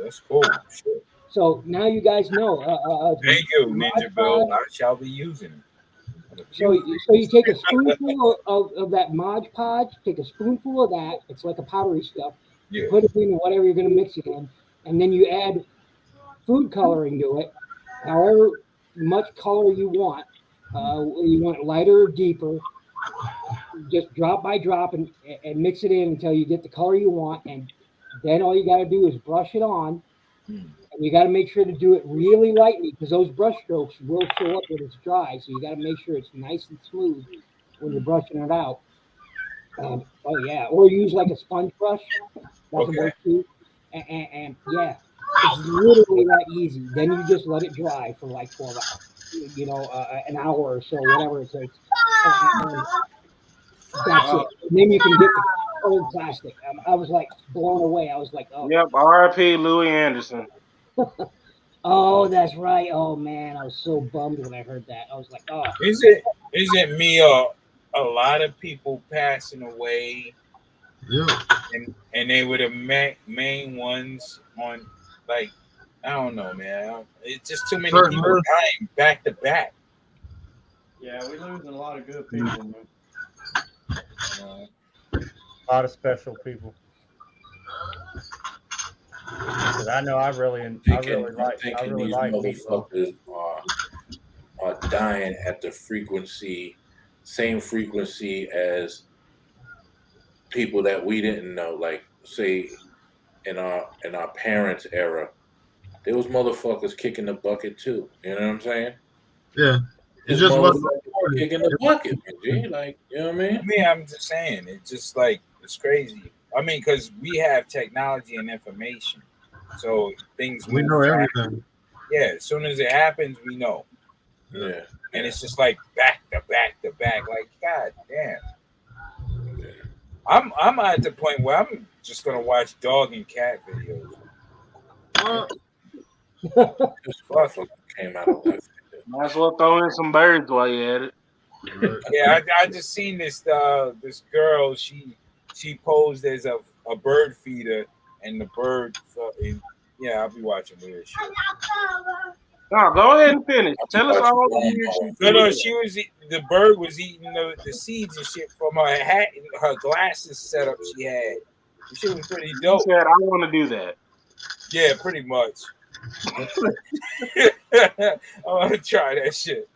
S12: That's cool. Sure.
S19: So now you guys know.
S12: Thank you, Ninja Bill. I shall be using it.
S19: So you take a spoonful of that Mod Podge, take a spoonful of that. It's like a powdery stuff.
S12: Yeah.
S19: Put it in whatever you're going to mix it in. And then you add food coloring to it, however much color you want. You want it lighter or deeper. Just drop by drop and mix it in until you get the color you want, and then all you got to do is brush it on, and you got to make sure to do it really lightly because those brush strokes will show up when it's dry. So you got to make sure it's nice and smooth when you're brushing it out. Or use like a sponge brush. That can work too. And yeah, it's literally that easy. Then you just let it dry for like 12 hours, an hour or so, whatever it takes. That's it. And then you can get the old plastic. I was like blown away. I was like, oh.
S18: Yep, R.I.P. Louis Anderson.
S19: Oh, that's right. Oh man, I was so bummed when I heard that. I was like, oh.
S12: Isn't me a lot of people passing away?
S2: Yeah.
S12: And they were the main ones on, like, I don't know, man. It's just too many people dying back to back.
S17: Yeah, we're losing a lot of good people, man. A lot of special people. But I know I really like
S16: these motherfuckers are dying at the same frequency as people that we didn't know. Like, say, in our parents' era, there was motherfuckers kicking the bucket too. You know what I'm saying?
S2: Yeah.
S16: It's just kicking the bucket, man. Like, you know what I mean?
S12: I'm just saying, it's just like, it's crazy. I mean, because we have technology and information, so things
S2: we know everything.
S12: Yeah, as soon as it happens, we know.
S16: Yeah.
S12: And it's just like back to back to back. Like, god damn. I'm at the point where I'm just gonna watch dog and cat videos.
S16: Fuck it, came out of left.
S18: Might as well throw in some birds while you're at it.
S12: Yeah, I just seen this this girl. She posed as a bird feeder, and the bird. Yeah, I'll be watching weird shit.
S18: No, go ahead and finish. Tell us all the weird shit.
S12: No, she was the bird was eating the seeds and shit from her hat and her glasses setup she had. The shit was pretty
S18: You
S12: dope.
S18: said I want to do that.
S12: Yeah, pretty much. I want to try that shit.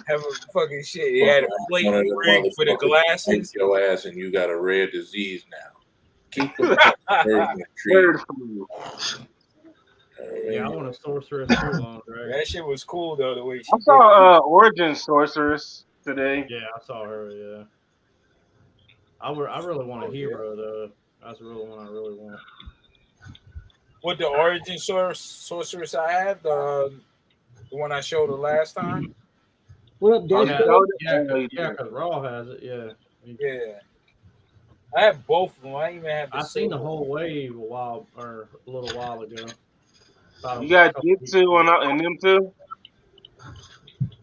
S12: Have a fucking shit. He had a plate
S16: One of the
S12: rig for the
S16: motherfuckers
S12: glasses.
S16: bite your ass, and you got a rare disease now. Keep the bird in the tree.
S17: Yeah, I want a sorceress too, Long Drag.
S12: That shit was cool though. The way she
S18: I saw Origin Sorceress today.
S17: Yeah, I saw her. Yeah, I really want a hero though. That's the real one I really want.
S12: What the origin sorceress I have, the one I showed the last time.
S19: What up, Des?
S17: Yeah, because Raw has it. Yeah.
S12: Yeah. I have both of them. I even have.
S17: I seen the whole wave a little while ago.
S18: You got Jitsu and them too?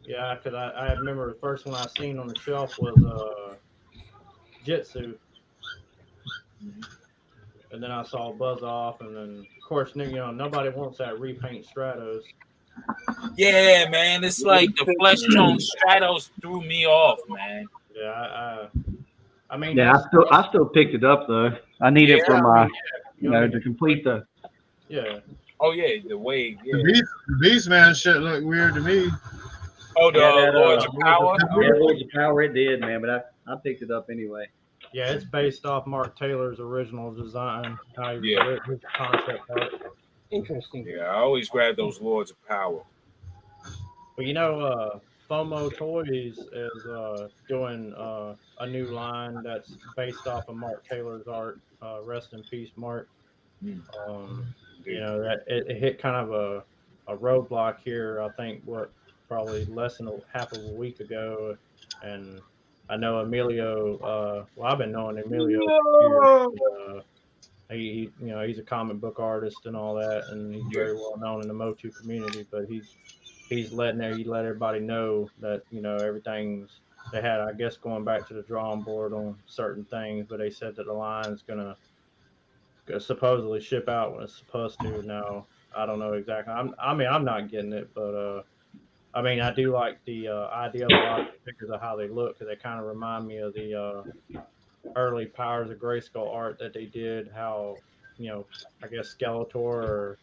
S17: Yeah, because I remember the first one I seen on the shelf was Jitsu. And then I saw Buzz Off, and then of course, nobody wants that repaint Stratos.
S12: Yeah, man, it's like the flesh tone Stratos threw me off, man.
S17: Yeah, I mean,
S21: Yeah, I still picked it up though. I need it for my, to complete the.
S17: Yeah.
S12: Oh yeah, the wave. Yeah.
S2: The Beast Man shit looked weird to me.
S12: Oh, the Lords of Power.
S21: Yeah, Lords of Power. It did, man, but I picked it up anyway.
S17: Yeah, it's based off Mark Taylor's original design. His concept art.
S19: Interesting.
S12: Yeah, I always grab those Lords of Power.
S17: But FOMO Toys is doing a new line that's based off of Mark Taylor's art. Rest in peace, Mark. That it hit kind of a roadblock here. I think probably less than half of a week ago, and I know Emilio. I've been knowing Emilio for years. He's a comic book artist and all that, and he's very well known in the Motu community. But he let everybody know that everything's they had. I guess going back to the drawing board on certain things, but they said that the line's gonna supposedly ship out when it's supposed to. Now I don't know exactly. I'm not getting it, but I do like the idea of a lot of the pictures of how they look, because they kind of remind me of the early Powers of Grayskull art that they did. How I guess Skeletor, or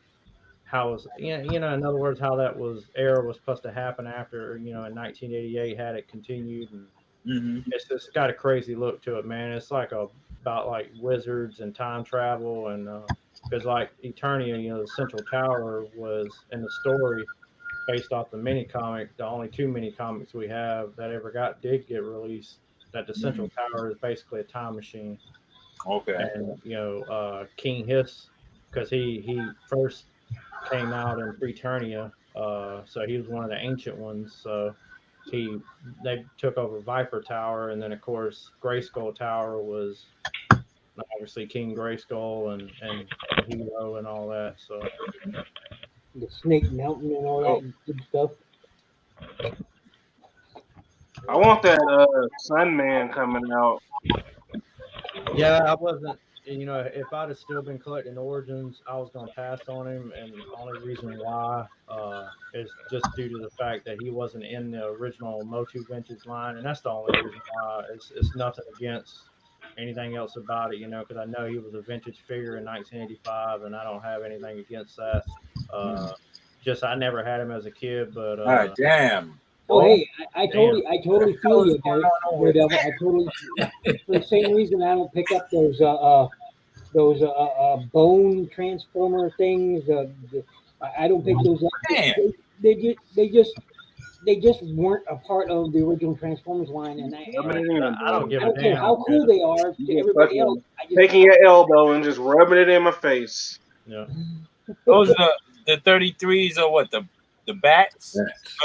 S17: how was in other words, how that era was supposed to happen after in 1988 had it continued, and it's just got a crazy look to it, man. It's like about like wizards and time travel, and because like Eternia, the Central Tower was in the story based off the mini comic, the only 2 mini comics we have that ever did get released, that the Central Tower is basically a time machine.
S12: Okay.
S17: And King Hiss, because he first came out in Eternia, so he was one of the ancient ones. So they took over Viper Tower, and then of course Grayskull Tower was obviously King Grayskull and Hero and all that. So
S19: the Snake Mountain and all that good stuff.
S18: I want that Sunman coming out.
S17: Yeah, I wasn't. If I'd have still been collecting Origins, I was gonna pass on him, and the only reason why is just due to the fact that he wasn't in the original Motu Vintage line, and that's the only reason why. It's nothing against anything else about it, because I know he was a vintage figure in 1985, and I don't have anything against that. Just I never had him as a kid, but
S12: damn.
S19: Oh, hey, I totally feel you, Daredevil. I totally, for the same reason I don't pick up those bone transformer things. I don't pick those up. They just weren't a part of the original Transformers line, and I don't care how cool they are to everybody else.
S18: Taking your elbow and just rubbing it in my face.
S17: Yeah.
S12: Those are the 33s, or what, the bats?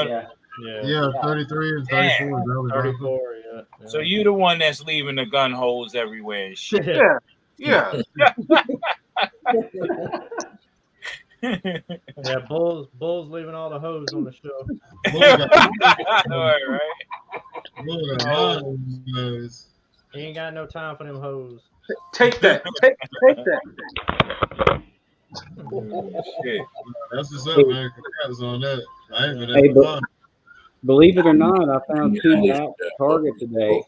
S21: Yeah.
S2: Yeah, 33 and 34 is early dropping.
S17: 34, yeah.
S12: So you the one that's leaving the gun holes everywhere and shit.
S18: Yeah.
S17: Yeah, Bull's leaving all the hose on the show. He ain't got no time for them hoes.
S18: Take that. Take that.
S12: Shit.
S2: That's what's up, man. Congrats on that. I ain't been
S5: Hey,
S2: at the
S5: believe it or not, I found 2 bats at Target today.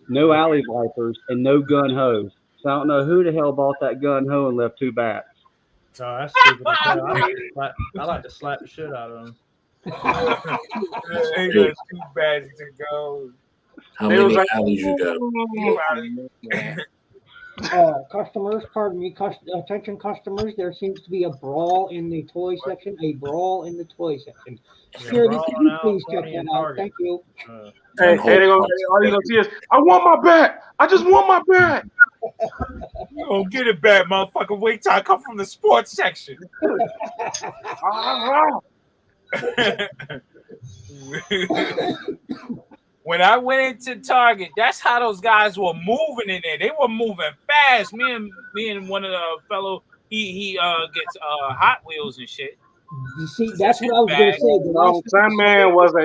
S5: No alley vipers and no gun hose. So I don't know who the hell bought that gun hoe and left 2 bats.
S17: Oh, that's stupid as hell. I like to slap the shit out of him.
S12: Ain't got 2 bats to go.
S16: How
S18: They
S16: many
S18: was like,
S16: alleys you got?
S19: Customers, pardon me, attention customers, there seems to be a brawl in the toy section. A brawl in the toy section. Security,
S17: brawl
S19: can you
S17: on
S19: please
S17: out
S19: check
S17: front
S19: that
S17: and
S19: out?
S17: Target.
S19: Thank you.
S18: Hey, they go, all you gonna see is, I want my bat. I just want my bat.
S12: You don't get it back, motherfucker. Wait till I come from the sports section. When I went into Target, that's how those guys were moving in there. They were moving fast. Me and one of the fellow, he gets Hot Wheels and shit.
S19: You see, that's what I was going to say. The last
S18: Sandman was a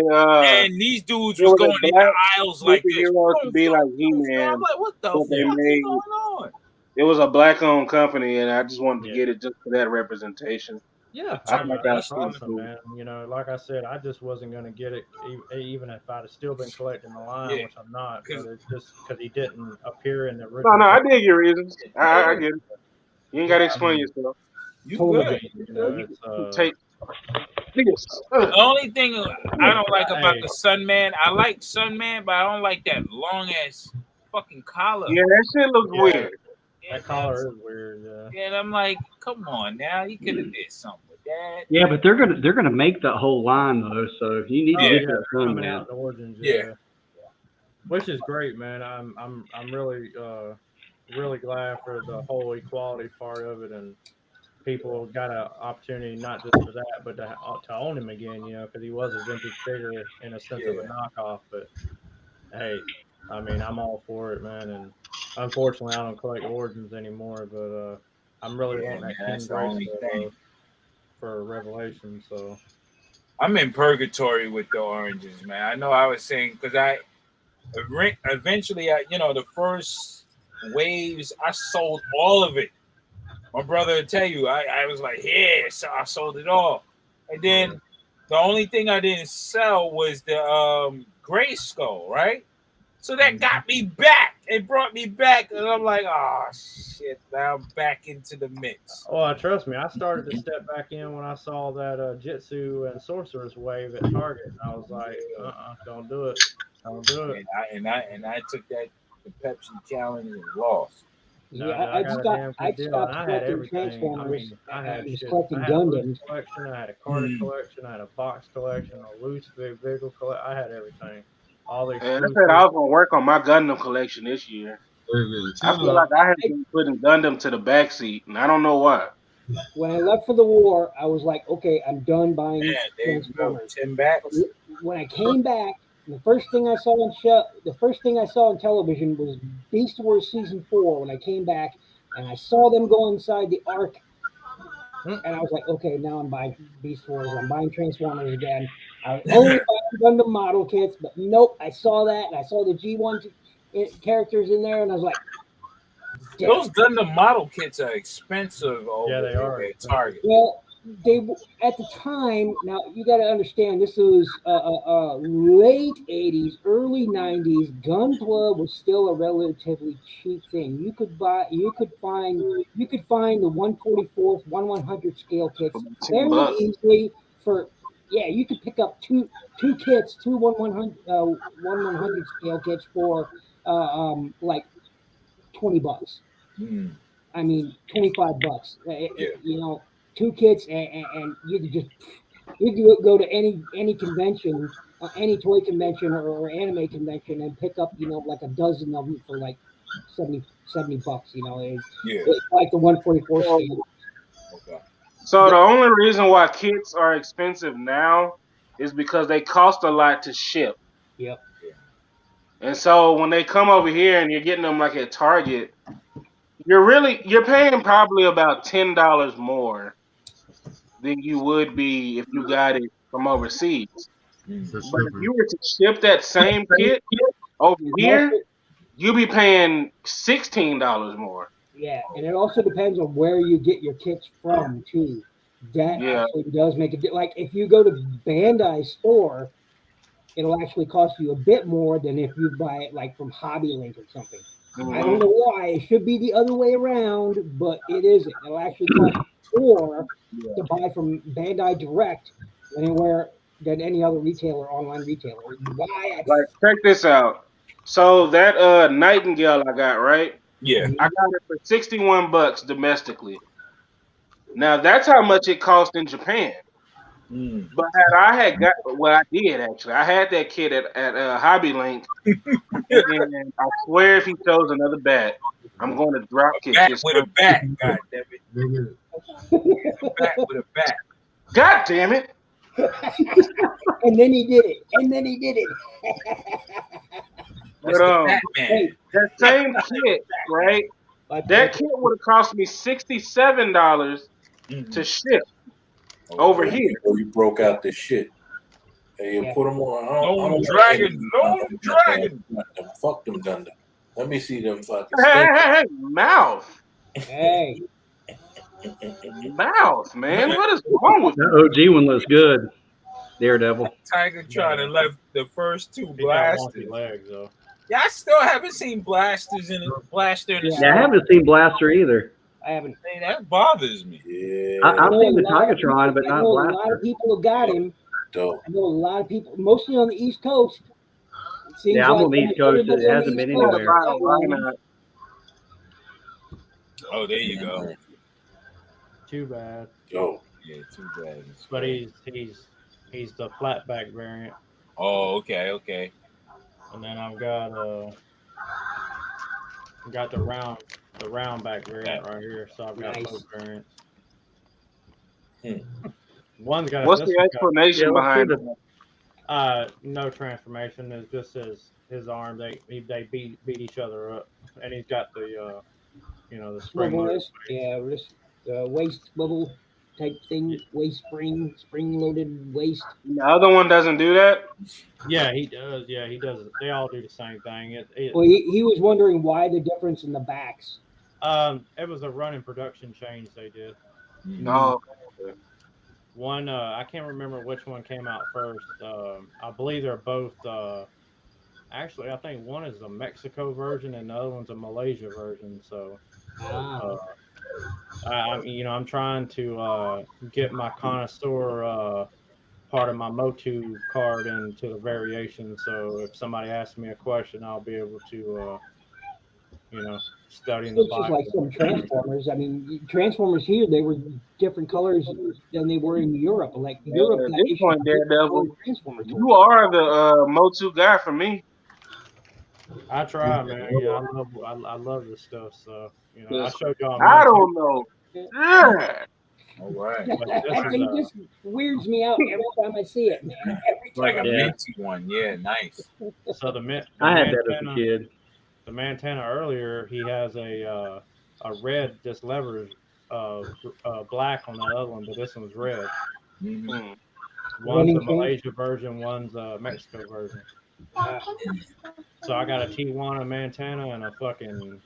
S12: and these dudes
S18: it
S12: was
S18: was
S12: going
S18: a
S12: in
S18: black
S12: the aisles like this.
S18: superhero to be like He-Man.
S12: I'm like, what the
S18: but
S12: fuck
S18: they
S12: is
S18: made
S12: going on?
S18: it was a black-owned company, and I just wanted to get it just for that representation.
S17: Yeah,
S18: I thought that
S17: that's
S18: was
S17: awesome,
S18: cool.
S17: man. You know, like I said, I just wasn't going to get it, even if I'd have still been collecting the line, which I'm not. But it's just because he didn't appear in the original.
S18: No, I dig your reasons. I get it. You ain't got to explain yourself.
S12: You
S19: Totally
S12: good.
S17: You know, it's
S18: Take
S12: The only thing I don't like about the Sunman, I like Sunman, but I don't like that long ass fucking collar.
S18: Yeah, that shit looks weird.
S17: That collar is weird. Yeah.
S12: And I'm like, come on now, you could have did something with that.
S5: Yeah, but they're gonna make that whole line though, so you need to get that done,
S17: coming
S5: man.
S17: out in Origins, yeah. Which is great, man. I'm really really glad for the whole equality part of it, and people got an opportunity not just for that, but to own him again, you know, because he was a vintage figure in a sense of a knockoff. But hey, I mean, I'm all for it, man. And unfortunately, I don't collect Origins anymore, but I'm really wanting that King
S12: that's the only
S17: Grayskull
S12: thing.
S17: for Revelation. So
S12: I'm in purgatory with the oranges, man. I know I was saying because I eventually, the first waves, I sold all of it. My brother would tell you, I was like, yeah, so I sold it all. And then the only thing I didn't sell was the Grayskull, right? So that got me back. It brought me back. And I'm like, oh, shit, now I'm back into the mix.
S17: well, trust me, I started to step back in when I saw that Jitsu and Sorceress wave at Target. And I was like, don't do it. Don't do it.
S12: And I took that the Pepsi challenge and lost.
S19: Yeah, I just stopped collecting Transformers. I was collecting Gundams.
S17: Collection. I had a Carter collection. I had a box collection, a loose vehicle collection. I had everything. All the
S18: And I
S17: exclusive.
S18: said I was gonna work on my Gundam collection this year. I feel like I have been putting Gundam to the back seat, and I don't know why.
S19: When I left for the war, I was like, okay, I'm done buying Transformers.
S12: 10 backs.
S19: When I came back, the first thing I saw on television was Beast Wars Season 4 when I came back, and I saw them go inside the Ark, and I was like, okay, now I'm buying Beast Wars. I'm buying Transformers again. I was only buying Gundam model kits, but nope, I saw that, and I saw the G1 characters in there, and I was like, damn.
S12: Those Gundam model kits are expensive over
S17: they are
S12: at Target.
S19: Well, they at the time. Now you got to understand, this was late '80s, early '90s. Gunpla was still a relatively cheap thing. You could find the 1/44, 1/100 scale kits very easily for. Yeah, you could pick up two kits, two 1/100 scale kits for like $20. I mean, $25. You know, two kits, and you could go to any convention, any toy convention or anime convention, and pick up like a dozen of them for like $70. You know, it's like the 1/44 scale.
S18: So the only reason why kits are expensive now is because they cost a lot to ship.
S19: Yep.
S18: And so when they come over here and you're getting them like at Target, you're paying probably about $10 more than you would be if you got it from overseas. But if you were to ship that same kit over here, you'll be paying $16 more.
S19: Yeah, and it also depends on where you get your kits from too. That
S18: Yeah.
S19: actually does make a like if you go to Bandai's store, it'll actually cost you a bit more than if you buy it like from Hobby Link or something. I don't know why. It should be the other way around, but it isn't. It'll actually cost more to buy from Bandai Direct than any other retailer, online retailer. Why?
S18: Like, check this out. So that Nightingale I got, right?
S12: Yeah.
S18: I got it for $61 domestically. Now that's how much it cost in Japan. But I did actually. I had that kit at Hobby Link, and I swear if he chose another bat, I'm going to drop kick
S12: Bat
S18: his
S12: with a bat, god damn it. Bat with a bat.
S18: God damn it.
S19: And then he did it.
S18: But that same kit, right? That kit would have cost me $67 to ship over here.
S16: You broke out the shit. Hey, you put them on. I don't
S12: Dragon.
S16: Fuck them, Thunder. Let me see them fucking.
S18: Hey, mouth.
S19: Hey.
S18: Mouth, man. What is wrong with
S21: That OG one looks good. Daredevil.
S12: Tiger tried to left the first two
S17: He got wonky
S12: blasters.
S17: legs though.
S12: Yeah, I still haven't seen blasters in a blaster in the
S21: Yeah, I haven't seen Blaster either.
S19: I haven't.
S12: Hey, that bothers me.
S16: Yeah.
S21: I've seen the Tigatron, but
S19: I
S21: not
S19: know a
S21: Blaster.
S19: lot of people have got him.
S16: Dope.
S19: I know a lot of people, mostly on the East Coast. It seems
S21: Yeah, I'm
S19: like
S21: on the East Coast.
S19: everybody
S21: It
S19: on the
S21: hasn't been
S19: East Coast
S21: anywhere.
S19: has got one.
S12: Oh, there you go.
S17: Too bad.
S16: Yo.
S12: Yeah, too bad.
S17: But he's the flatback variant.
S12: Oh, okay.
S17: And then I've got the round back variant right here. So I've got both variants. One's got.
S18: What's the explanation behind it?
S17: No transformation. It's just his arm. They beat each other up, and he's got the the spring
S19: Swivel
S17: loaded
S19: wrist, wrist, waist swivel type thing, waist spring loaded waist.
S18: The other one doesn't do that?
S17: Yeah, he does. Yeah, he does. They all do the same thing.
S19: Well, he was wondering why the difference in the backs.
S17: It was a running production change they did.
S18: No.
S17: One, I can't remember which one came out first. I believe they're both. Actually, I think one is a Mexico version and the other one's a Malaysia version. So, I'm trying to get my connoisseur part of my Motu card into the variation. So if somebody asks me a question, I'll be able to, study in the
S19: It's just
S17: Bible.
S19: like some Transformers. I mean, Transformers here, they were different colors than they were in Europe. Like Europe,
S18: At
S19: got
S18: this
S19: issues
S18: point,
S19: with
S18: Daredevil,
S19: Transformers.
S18: you are the Motu guy for me.
S17: I try, man. Yeah, I love this stuff. So I showed y'all.
S18: I don't know. Yeah.
S12: All right.
S19: It just weirds me out every time I see it, man. Every
S12: Like a
S19: time.
S12: minty one. Yeah, nice.
S17: So
S21: I had that as a kid.
S17: The Montana earlier, he has a red just lever black on the other one, but this one's red.
S12: Mm-hmm.
S17: One's the Malaysia version, one's a Mexico version. So I got a Tijuana Montana and a fucking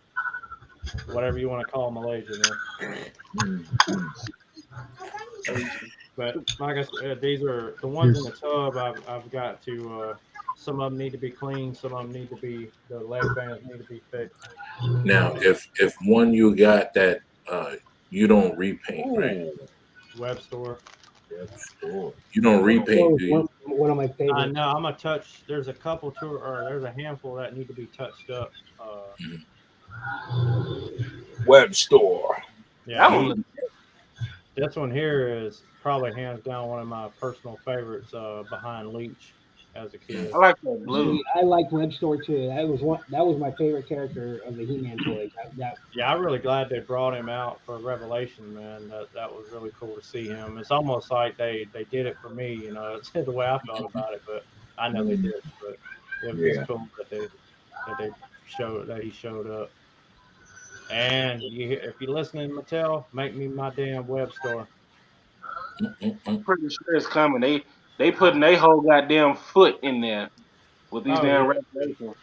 S17: whatever you want to call Malaysia, man. But like I said, these are the ones in the tub. I've got to. Some of them need to be clean. Some of them need to be the leg bands need to be fixed.
S16: Now, if one you got that you don't repaint, right?
S17: Web store.
S16: You don't repaint, do you?
S19: One of my favorites.
S17: No, I'm a touch. There's a couple there's a handful that need to be touched up.
S12: Web store.
S17: Yeah, this one here is probably hands down one of my personal favorites behind Leech. as a kid.
S18: I like that blue.
S19: I liked Web Store too. That was my favorite character of the He-Man toys.
S17: Yeah, I'm really glad they brought him out for Revelation, man. That was really cool to see him. It's almost like they did it for me, you know. It's the way I felt about it, but I know they did. But it was just cool that he showed up. And if you're listening, Mattel, make me my damn Web Store.
S18: I'm pretty sure it's coming. They putting their whole goddamn foot in there with these
S17: Oh
S18: damn
S17: yeah.
S18: revelations.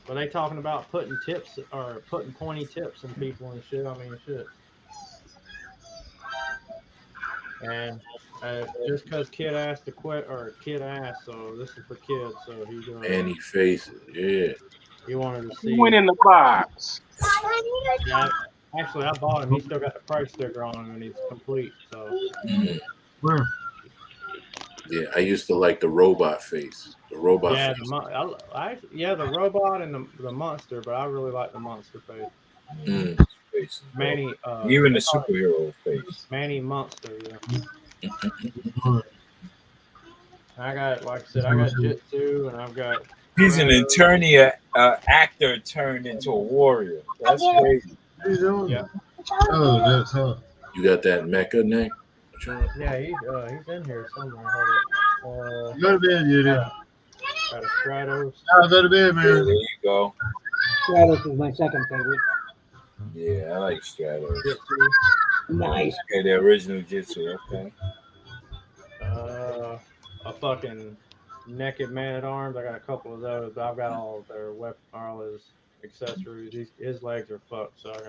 S17: Were they talking about putting tips or putting pointy tips in people and shit? I mean, shit. And just because kid asked to quit, or kid asked, so this is for kids. So he
S16: And he faces, yeah.
S17: He wanted to
S18: He
S17: see.
S18: went in the box.
S17: Yeah, actually, I bought him. He still got the price sticker on him, and he's complete. So.
S16: Yeah, I used to like the robot face. The robot
S17: Yeah,
S16: face.
S17: the robot and the monster, but I really like the monster face.
S16: Face
S17: Manny,
S12: even the superhero face.
S17: Manny Monster, yeah. I got, like I said, I got Jitsu, and I've got.
S12: He's an attorney, actor turned into a warrior. That's crazy.
S17: Yeah.
S2: Oh, that's hot.
S16: You got that mecha neck?
S17: Yeah, he's in here somewhere. Hold it.
S2: Go to bed, you do.
S17: Got a Stratos.
S2: Oh, go to bed, man.
S12: There you go.
S19: Stratos is my second favorite.
S12: Yeah, I like Stratos.
S19: Nice.
S12: Okay, the original Jitsu. Okay.
S17: A fucking naked man at arms. I got a couple of those, but I've got all their weapon, all his accessories. His legs are fucked, so I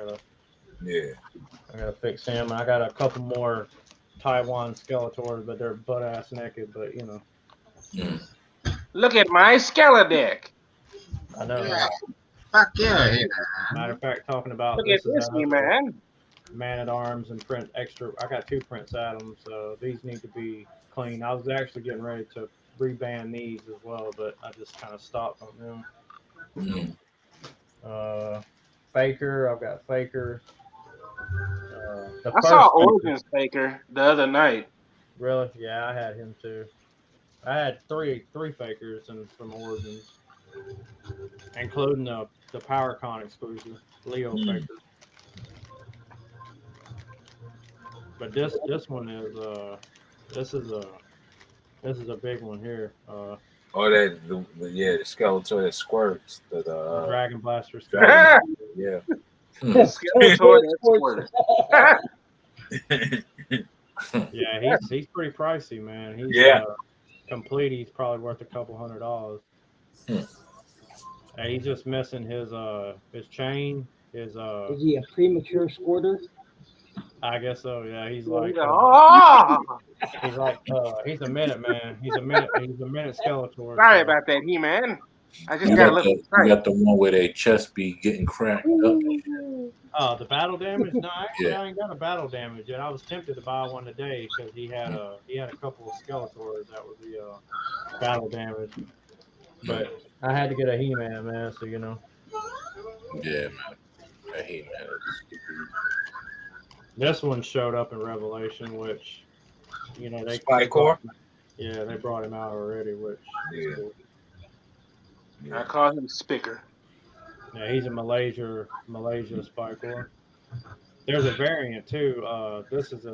S17: gotta fix him. And I got a couple more Taiwan Skeletors, but they're butt ass naked. But you know.
S18: Look at my Skeledeck.
S17: I know.
S18: Yeah. Fuck yeah.
S17: Matter of fact, talking about
S18: Look at this, man.
S17: Man at arms and print extra. I got 2 Prince Adams, so these need to be clean. I was actually getting ready to reband these as well, but I just kind of stopped on them. Faker, I've got Faker.
S18: I saw Origins Faker the other night.
S17: Really? Yeah, I had him too. I had three Fakers and from Origins, including the PowerCon exclusive Leo Faker. But this one is this is a big one here.
S12: The Skeletor that squirts. The
S17: Dragon Blaster.
S12: Yeah.
S18: Skeletor that squirts.
S17: Yeah, he's pretty pricey, man. He's complete. He's probably worth a couple $100. He's just missing his chain. Is
S19: he a premature squirter?
S17: I guess so. Yeah, he's like he's a minute man. He's a minute Skeletor.
S18: Sorry about that, He-Man. I just
S16: You
S18: got a
S16: got,
S18: little
S16: you got the one where their chest be getting cracked up.
S17: Oh, the battle damage? No, actually,
S16: Yeah.
S17: I ain't got a battle damage yet. I was tempted to buy one today because he had a couple of Skeletors that would be battle damage, but I had to get a He-Man, man. So you know.
S16: Yeah, man. I hate that.
S17: This one showed up in Revelation, which you know they they brought him out already, which is cool.
S18: I call him Spicker.
S17: Yeah, he's a Malaysia Spycore. There's a variant too. This is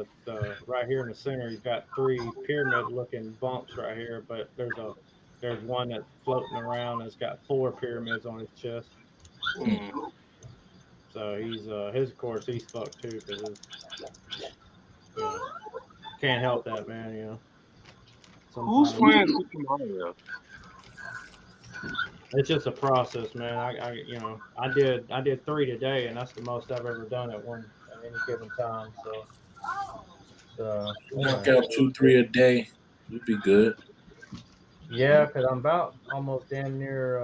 S17: right here in the center. He's got 3 pyramid-looking bumps right here, but there's one that's floating around that's got 4 pyramids on his chest. So he's of course he's fucked too because can't help that, man. You know.
S18: Who's playing Super Mario?
S17: It's just a process, man. I did 3 today, and that's the most I've ever done at any given time. So
S16: knock out 2-3 a day, you'd be good.
S17: Yeah, because I'm about almost damn near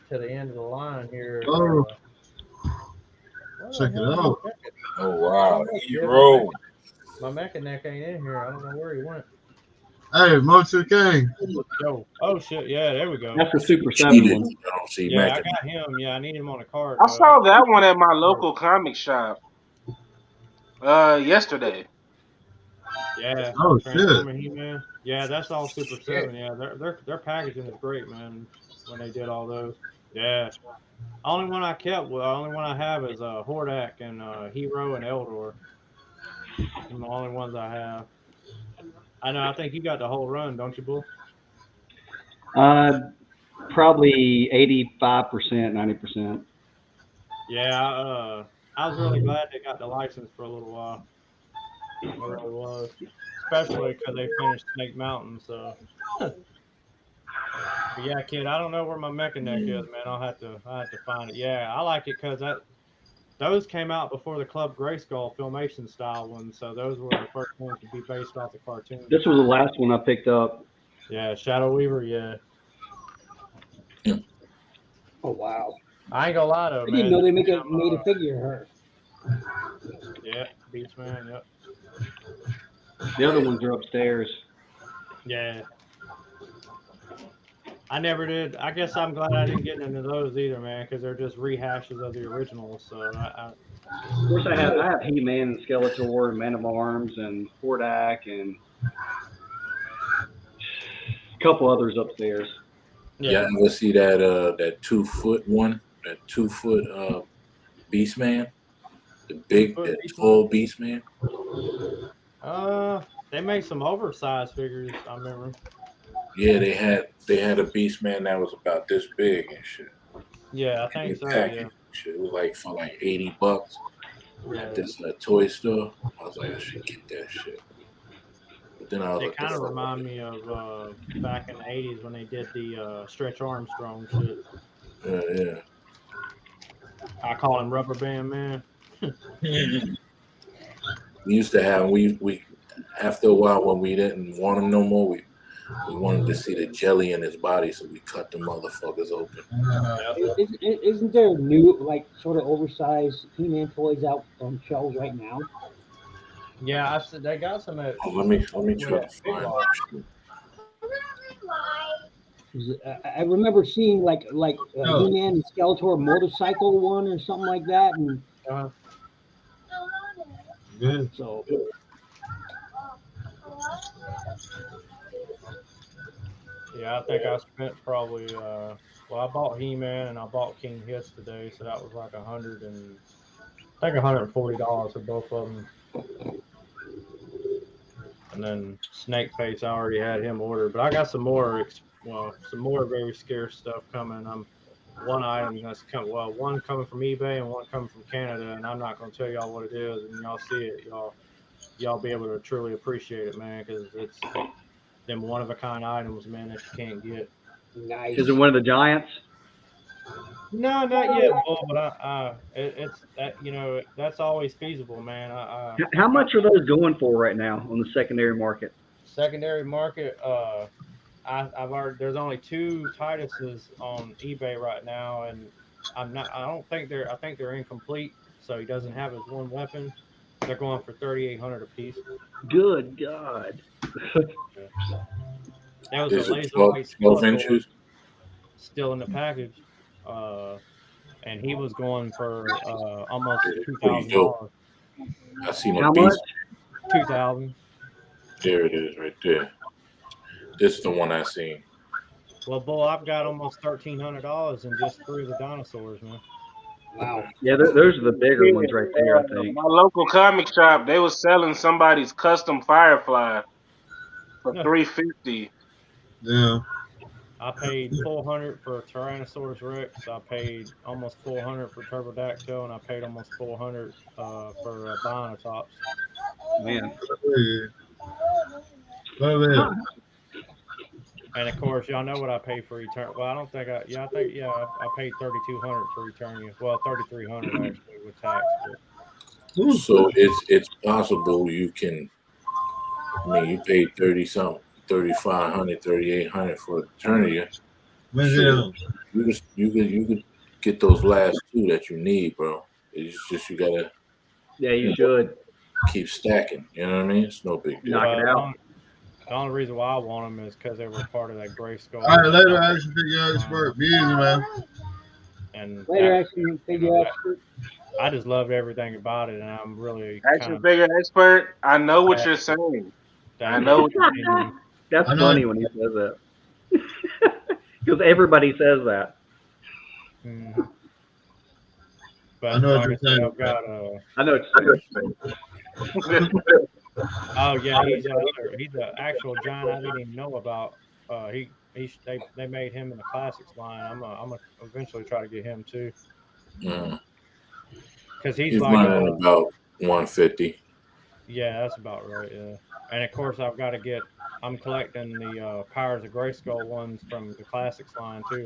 S17: to the end of the line here.
S2: Check it out.
S12: Oh wow, hero.
S17: My mechanic ain't in here. I don't know where he went.
S2: Hey, Motu King.
S17: Oh shit! Yeah, there we go.
S21: That's the Super 7 one.
S17: Yeah, I got him. Yeah, I need him on a card.
S18: I saw that one at my local comic shop yesterday.
S17: Yeah,
S2: Oh shit!
S17: Transformer He-Man. Yeah, that's all Super 7. Yeah, their packaging is great, man. When they did all those. Yeah. Only one I kept, only one I have is Hordak and Hero and Eldor. Them the only ones I have. I know. I think you got the whole run, don't you, Bull?
S21: Probably 85%, 90%.
S17: Yeah. I was really glad they got the license for a little while. I really was, especially because they finished Snake Mountain. So, but yeah, kid, I don't know where my Mechanic is, man. I have to find it. Yeah, I like it because those came out before the Club Grayskull Filmation style ones, so those were the first ones to be based off the cartoon.
S21: This was the last one I picked up.
S17: Yeah, Shadow Weaver. Yeah.
S19: Oh wow!
S17: I ain't gonna lie though,
S19: I
S17: man.
S19: didn't know they made a figure of her.
S17: Yeah, Beastman. Yep.
S21: The other ones are upstairs.
S17: Yeah. I never did. I guess I'm glad I didn't get into those either, man, because they're just rehashes of the originals. So
S21: Of course, I have He-Man and Skeletor and Man of Arms and Hordak and a couple others upstairs.
S16: Yeah, ever see that that 2-foot one, that 2-foot Beast Man, the big, that tall Beast Man.
S17: They make some oversized figures. I remember.
S16: Yeah, they had a Beast Man that was about this big and shit.
S17: Yeah, I think so.
S16: Package
S17: Yeah.
S16: and shit. It was like for like $80
S17: Yeah.
S16: at this toy store. I was like, I should get that shit. But then I was
S17: They
S16: like,
S17: kind of remind me of back in the '80s when they did the Stretch Armstrong shit.
S16: yeah.
S17: I call him Rubber Band Man.
S16: We used to have we after a while when we didn't want him no more, we wanted to see the jelly in his body, so we cut the motherfuckers open.
S19: Isn't there new, like, sort of oversized He-Man toys out on shelves right now?
S17: Yeah, I said they got some at.
S16: Let me try to find that shit.
S19: I remember seeing like He-Man and Skeletor motorcycle one or something like that, and
S2: Good.
S19: so.
S17: Yeah, I think I spent probably. Well, I bought He-Man and I bought King Hits today, so that was like $140 for both of them. And then Snake Face, I already had him ordered, but I got some more very scarce stuff coming. One item that's one coming from eBay and one coming from Canada, and I'm not going to tell y'all what it is, and y'all see it, y'all be able to truly appreciate it, man, because it's them one of a kind items, man, that you can't get.
S19: Nice.
S21: Is it one of the giants?
S17: No, not yet, Bull, but it's that, that's always feasible, man.
S21: How much are those going for right now on the secondary market?
S17: Secondary market, I've already, there's only 2 Tituses on eBay right now, and I think they're incomplete, so he doesn't have his one weapon. They're going for $3,800 a piece.
S21: Good God.
S17: That was
S16: Is
S17: a
S16: it
S17: laser
S16: 12
S17: white
S16: 12
S17: Skeletor
S16: inches?
S17: still in the package. And he was going for almost
S16: Pretty
S17: $2,000.
S16: dope. I seen a
S21: How
S16: Beast.
S21: much?
S17: $2,000.
S16: There it is, right there. This is the one I seen.
S17: Well, Bull, I've got almost $1,300 in just 3 of the dinosaurs, man.
S19: Wow.
S21: Yeah, those are the bigger ones right there, I think.
S18: My local comic shop, they was selling somebody's custom Firefly for $350.
S2: Yeah.
S17: I paid $400 for Tyrannosaurus Rex. I paid almost $400 for Turbodactyl, and I paid almost $400 for Bionotops.
S21: Man.
S17: And of course, y'all know what I paid for Eternia. Well, I don't think I paid $3,200 for Eternia. Well, $3,300 actually with tax. But.
S16: So it's possible you can. I mean, you paid 30 something, 3,500, 3,800 for Eternia. You could get those last 2 that you need, bro. It's just you gotta.
S21: Yeah, you should
S16: keep stacking. You know what I mean? It's no big deal.
S21: knock it out.
S17: The only reason why I want them is because they were part of that Grayskull.
S2: All right, later, action figure expert. Be easy, man.
S17: And
S19: Later, action figure expert.
S17: I just loved everything about it, and I'm really
S18: Action figure expert, I know what you're saying. I know.
S5: That's
S2: I know.
S5: funny when he says that. Because everybody says that.
S17: Mhm. But
S2: I know what
S17: like I
S2: you're
S17: said,
S2: saying.
S17: I've got
S5: I know
S17: oh yeah, he's an actual giant I didn't even know about. They made him in the classics line. I'm gonna eventually try to get him too.
S16: Mm.
S17: Because he's
S16: He's
S17: like
S16: running about 150.
S17: yeah, that's about right. Yeah, and of course I'm collecting the Powers of Grayskull ones from the classics line too.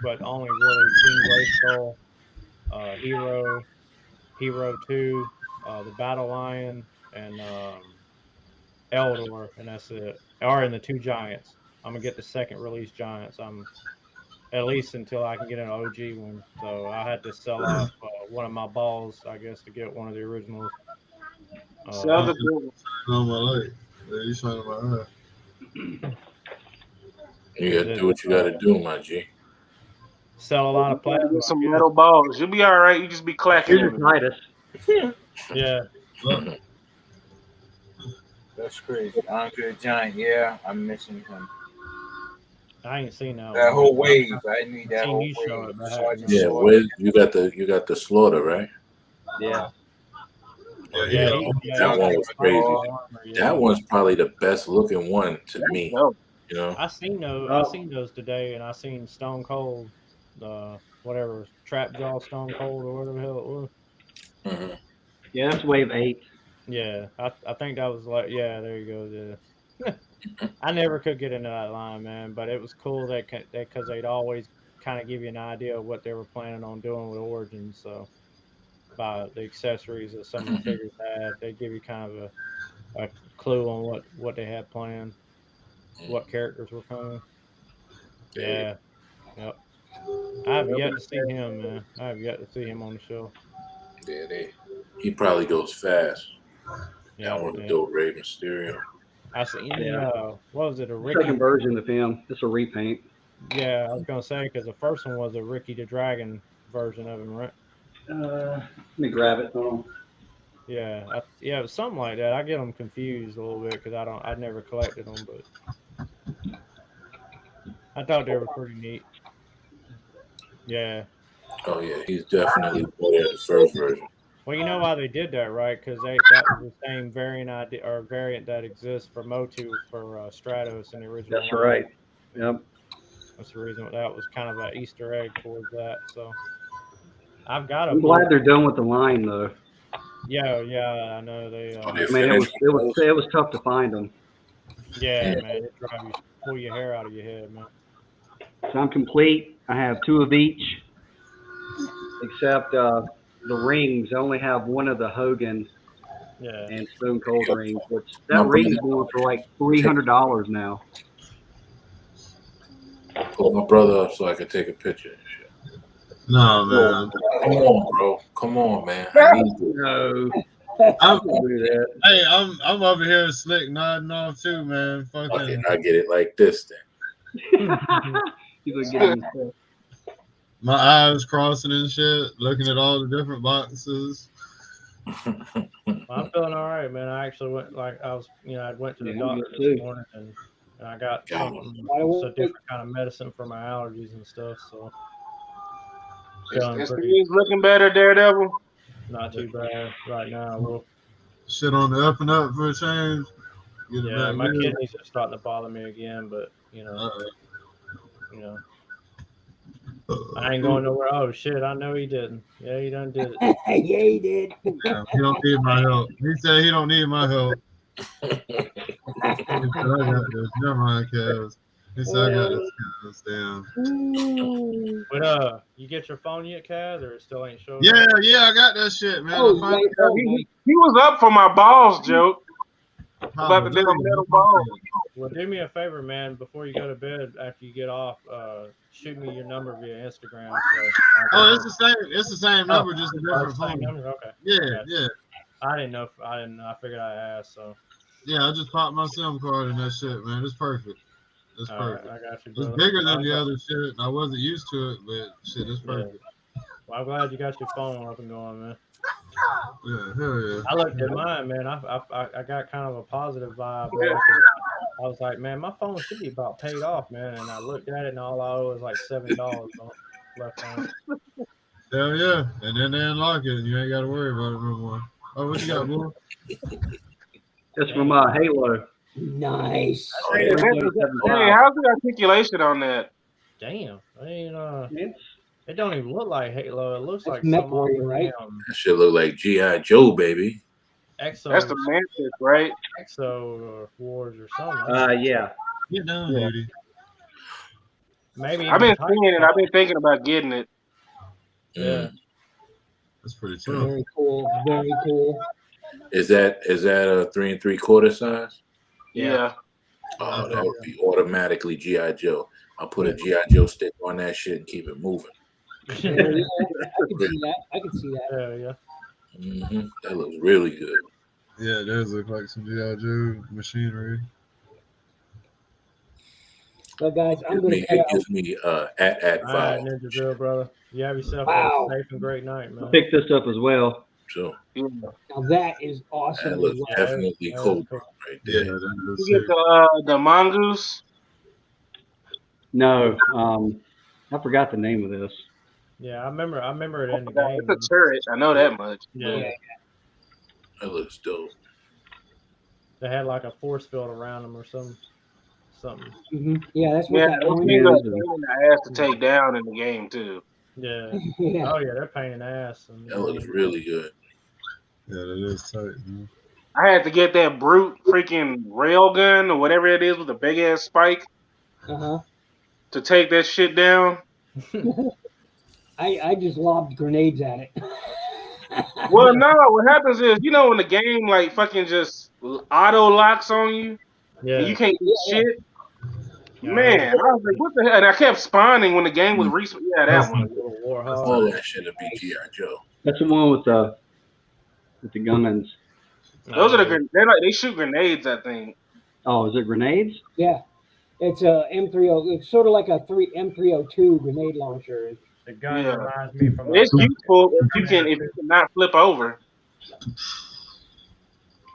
S17: But only really King Grayskull, Hero, Hero 2, the Battle Lion, and Eldor, and that's it. Or in the two Giants. I'm gonna get the second release Giants. I'm at least until I can get an OG one. So I had to sell off one of my balls, I guess, to get one of the originals.
S18: Sell the good.
S2: On my leg. Yeah, you shining my eye.
S16: You gotta do what you gotta do, my G.
S17: Sell a lot of plasma.
S18: Get some metal balls. You'll be all right. You just be clacking
S5: Here's
S18: them.
S5: Titus.
S17: Yeah.
S10: That's crazy. Andre Giant, yeah, I'm missing him.
S17: I ain't seen that.
S10: That
S17: one.
S10: whole wave, I need that
S17: Seen
S10: whole
S17: you show
S10: wave.
S17: it, but I
S10: Sergeant
S17: haven't.
S16: Yeah,
S10: Slaughter.
S16: where you got the slaughter, right?
S5: Yeah.
S16: Oh,
S17: Yeah,
S16: that one was crazy.
S17: armor, yeah.
S16: That one's probably the best looking one to me. You know,
S17: I seen those today, and I seen Stone Cold, whatever Trap Jaw Stone Cold or whatever the hell it was.
S16: Mm-hmm.
S5: Yeah, that's wave 8.
S17: Yeah, I think that was like yeah. There you go. Yeah. I never could get into that line, man, but it was cool that because they'd always kind of give you an idea of what they were planning on doing with Origins. So by the accessories that some of the figures had, they give you kind of a clue on what they had planned, what characters were coming. Yeah, yep. I have yet to see him, man. I have yet to see him on the show.
S16: Yeah, he probably goes fast.
S17: Yeah,
S16: That one's
S17: yeah.
S16: dope, Rey Mysterio.
S17: I seen
S5: Yeah.
S17: what was it, a Ricky?
S5: Second version of him. Just a repaint.
S17: Yeah, I was gonna say because the first one was a Ricky the Dragon version of him, right?
S5: Let me grab it. Hold on.
S17: Yeah, it was something like that. I get them confused a little bit because I never collected them, but I thought they were pretty neat. Yeah.
S16: Oh yeah, he's definitely better than the first version.
S17: Well, you know why they did that, right? Because that was the same variant that exists for Motu for Stratos in the original.
S5: That's
S17: line.
S5: right. Yep.
S17: That's the reason that was kind of an Easter egg towards that. So I've got a.
S5: I'm glad they're done with the line though.
S17: Yeah, I know they.
S5: I mean, it was tough to find them.
S17: Yeah, man, it drive you pull your hair out of your head, man.
S5: So I'm complete. I have 2 of each, except the rings. I only have one of the Hogan and Stone Cold rings, which that ring's going for like $300 now.
S16: Pull my brother up so I can take a picture and shit.
S2: No, man.
S16: Come on, bro. Come on, man. I need you.
S5: No.
S2: Hey, I'm over here slick nodding off too, man. Fucking.
S16: Okay, I get it like this then.
S2: My eyes crossing and shit, looking at all the different boxes.
S17: I'm feeling all right, man. I actually went I went to the doctor this morning and I got some different kind of medicine for my allergies and stuff. So
S18: Is looking better, Daredevil?
S17: Not too bad right now. Well,
S2: shit on the up and up for a change. Get it
S17: yeah,
S2: back
S17: my
S2: good.
S17: kidneys are starting to bother me again, but you know, I ain't going nowhere. Oh shit, I know he didn't. Yeah, he done did it.
S19: Yeah, he did.
S2: Yeah, he don't need my help. He said he don't need my help. He said, I got this. Never mind, Kaz. He said, I got this, Kaz. Damn.
S17: But you get your phone yet, Kaz, or it still ain't showing?
S2: Yeah, I got that shit, man.
S18: Oh, he was up for my balls joke. About the little metal ball.
S17: Well, do me a favor, man. Before you go to bed, after you get off, shoot me your number via Instagram. So
S2: it's the same. It's the same number, just a different phone.
S17: Number? Okay.
S2: Yeah.
S17: I didn't know. I figured I'd ask. So.
S2: Yeah, I just popped my SIM card in that shit, man. It's perfect. It's perfect.
S17: Right, I got you,
S2: it's
S17: brother.
S2: bigger than the other shit. I wasn't used to it, but shit, it's perfect.
S17: Well, I'm glad you got your phone up and going, man.
S2: Yeah, hell yeah.
S17: I looked at mine, man. I got kind of a positive vibe. Man. I was like, man, my phone should be about paid off, man. And I looked at it, and all I owe is like $7 left on it.
S2: Hell yeah. And then they unlock it, and you ain't got to worry about it no more. Oh, what you got, boy?
S21: That's from Halo.
S19: Nice.
S18: Hey, how's the articulation on that?
S17: Damn, I mean, it don't even look like Halo. It looks like
S19: Mech
S17: some
S19: Warrior, right?
S16: That shit look like G.I. Joe, baby.
S17: Exo.
S18: That's the Mantis, right?
S17: Exo Wars or something.
S21: Yeah.
S2: Get down,
S18: Yeah.
S2: Judy.
S17: Maybe
S18: I've been
S17: even
S18: seeing it. I've been thinking about getting it.
S17: Yeah.
S2: That's pretty tough.
S19: Very cool. Very cool.
S16: Is that a 3 3/4 size?
S18: Yeah.
S16: Oh, that would be automatically G.I. Joe. I'll put a G.I. Joe stick on that shit and keep it moving.
S19: Yeah, I can see that. I can see that.
S17: Yeah.
S16: That looks really good.
S2: Yeah, it does look like some G.I. Joe machinery.
S19: Well, guys, I'm going to cut
S16: It
S19: out.
S16: gives me
S17: All right,
S16: vibe.
S17: Ninja Drill, brother. You have yourself
S19: Wow.
S17: a safe and great night, man.
S21: I picked this up as well.
S16: So
S19: Now that is awesome.
S16: that looks
S19: as well.
S16: definitely cool right there.
S2: Yeah, that is
S18: You get the mongoose.
S21: No, I forgot the name of this.
S17: Yeah, I remember it in the game.
S18: It's a turret. I know that much.
S17: Yeah.
S16: That looks dope.
S17: They had like a force field around them or something.
S19: Yeah, that's what
S18: Yeah,
S19: that
S18: those
S19: orange
S18: things are
S19: is.
S18: a pain in the ass to take down in the game too.
S17: Yeah.
S19: Yeah.
S17: Oh yeah, they're pain in the ass.
S16: That looks really good.
S2: Yeah, that is tight, man.
S18: I had to get that brute freaking rail gun or whatever it is with a big ass spike
S19: Uh
S18: to take that shit down.
S19: huh. I just lobbed grenades at it.
S18: Well, no, what happens is, you know, when the game like fucking just auto locks on you
S17: Yeah.
S18: and you can't do shit. Man, I was like, what the hell? And I kept spawning when the game was respawn. Yeah, that one.
S16: All that shit would be G.I. Joe.
S21: That's the one with the guns.
S18: Those are the they shoot grenades, I think.
S21: Oh, is it grenades?
S19: Yeah, it's a M30. It's sort of like a M302 grenade launcher.
S17: The gun
S18: Yeah.
S17: reminds me from
S18: It's useful if you can not flip over.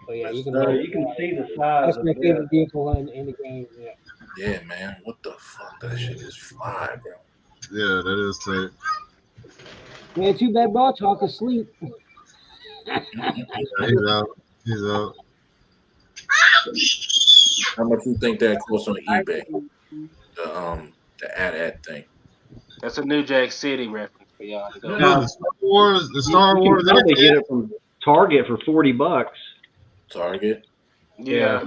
S19: Oh yeah, you can.
S21: You can see the size.
S19: That's
S21: of
S19: my
S21: it.
S19: favorite vehicle in the game. Yeah.
S16: Yeah, man. What the fuck? That shit is fly, bro.
S2: Yeah, that is tight.
S19: Man, too bad Raw Talk asleep.
S2: Yeah, he's out. He's out.
S16: How much you think that costs on eBay? The ad thing.
S18: That's a New Jack City reference for y'all. To go.
S2: Yeah, the Star Wars. The Star
S21: You
S2: Wars.
S21: can probably get it from Target for $40.
S16: Target.
S18: Yeah.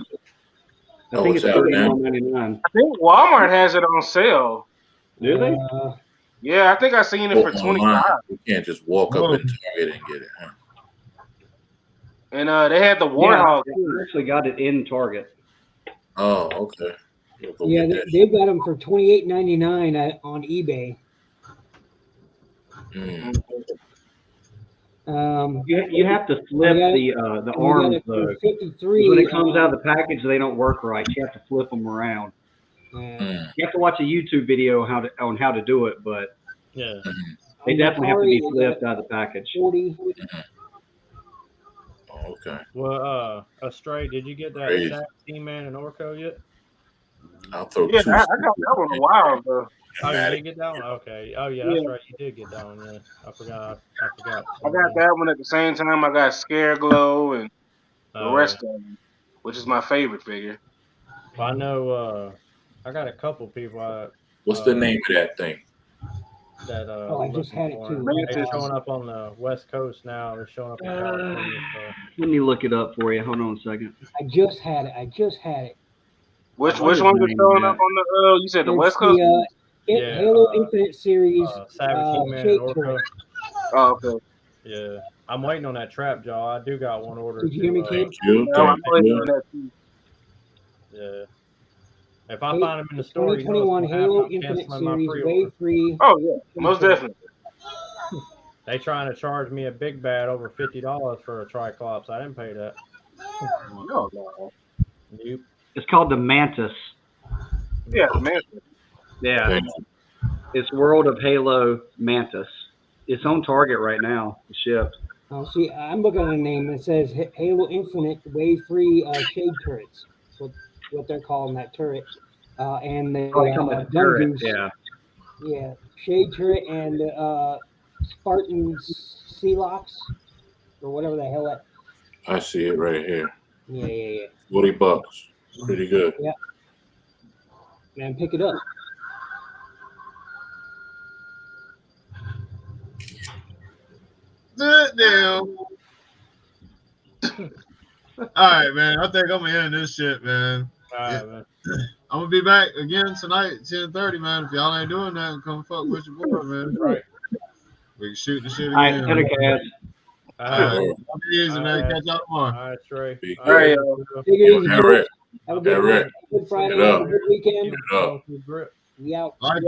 S21: I think it's
S16: it's out now.
S21: $31.99.
S18: I think Walmart has it on sale.
S21: Do they?
S18: Yeah, I think I seen it for $25.
S16: Online. You can't just walk up in Target and get it. Huh?
S18: And they had the
S21: Yeah,
S18: Warthog.
S21: I actually got it in Target.
S16: Oh, okay. We'll go
S19: Yeah,
S16: get that.
S19: they've got them for $28.99 on eBay.
S16: Mm.
S21: You have to flip the arms though.
S19: 53.
S21: When it comes out of the package, they don't work right. You have to flip them around.
S16: Mm.
S21: You have to watch a YouTube video on how to do it, but
S17: Yeah.
S21: they definitely have to be flipped out of the package.
S19: 40.
S16: Oh, okay.
S17: Well, Astray, did you get that
S16: Crazy.
S17: Shaq T-Man and Orko yet?
S16: I'll throw
S18: Yeah,
S16: two.
S18: I got that one a while ago.
S17: Oh, you did get that one? Okay. Oh, yeah, that's right. You did get that one. Yeah, I forgot.
S18: I got that one at the same time. I got Scare Glow and the rest of them, which is my favorite figure.
S17: Well, I know. I got a couple people.
S16: What's the name of that thing?
S17: That
S19: I just had it too.
S17: They're showing up on the West Coast now. They're showing up in California. So.
S21: Let me look it up for you. Hold on a second.
S19: I just had it.
S18: Which
S21: What is
S18: ones
S21: the
S18: are
S21: name
S18: showing
S21: of
S18: up on the? You said the
S19: It's
S18: West Coast.
S17: Yeah,
S19: Halo Infinite Series.
S17: Savage He-Man and
S19: Shake
S17: Orko.
S19: Turret.
S18: Oh, okay.
S17: Yeah, I'm waiting on that Trap Jaw. I do got one order.
S19: Did you hear me, kid?
S18: No, I'm waiting on that too.
S17: Yeah. If I find them in the store,
S19: 2021
S17: you know
S19: Halo
S17: I'm
S19: Infinite
S17: canceling my
S19: Series
S17: pre-order.
S19: Wave 3.
S18: Oh yeah, most definitely.
S17: They trying to charge me a big bad over $50 for a Triclops. I didn't pay that.
S18: No, no.
S17: Nope.
S21: It's called the Mantis.
S18: Yeah, man.
S21: Yeah. It's World of Halo Mantis. It's on Target right now. It's shipped.
S19: Oh, see, I'm looking at a name that says Halo Infinite Wave 3 shade turrets. What they're calling that turret. And the
S21: Oh, they call it
S19: gun
S21: turret,
S19: goose.
S21: yeah.
S19: Yeah, shade turret and Spartan Sealox or whatever the hell that.
S16: I see it right here.
S19: Yeah.
S16: $40. Pretty good.
S19: Yeah. Man, pick it up.
S2: Good deal. All right, man. I think I'm gonna end this shit, man.
S17: All right, man.
S2: I'm gonna be back again tonight at 10:30, man. If y'all ain't doing that, come fuck with your boy, man.
S17: Right.
S2: We can shoot the shit
S21: All right,
S2: again.
S21: get a cash.
S2: All right. Be easy, man. Catch y'all tomorrow.
S17: All right, Trey.
S19: All right, take it easy.
S16: All right.
S19: Have a good
S16: All right.
S19: Good Friday.
S16: Get
S19: Have
S16: up.
S19: a good weekend.
S16: Get up.
S19: We out.
S2: Bye.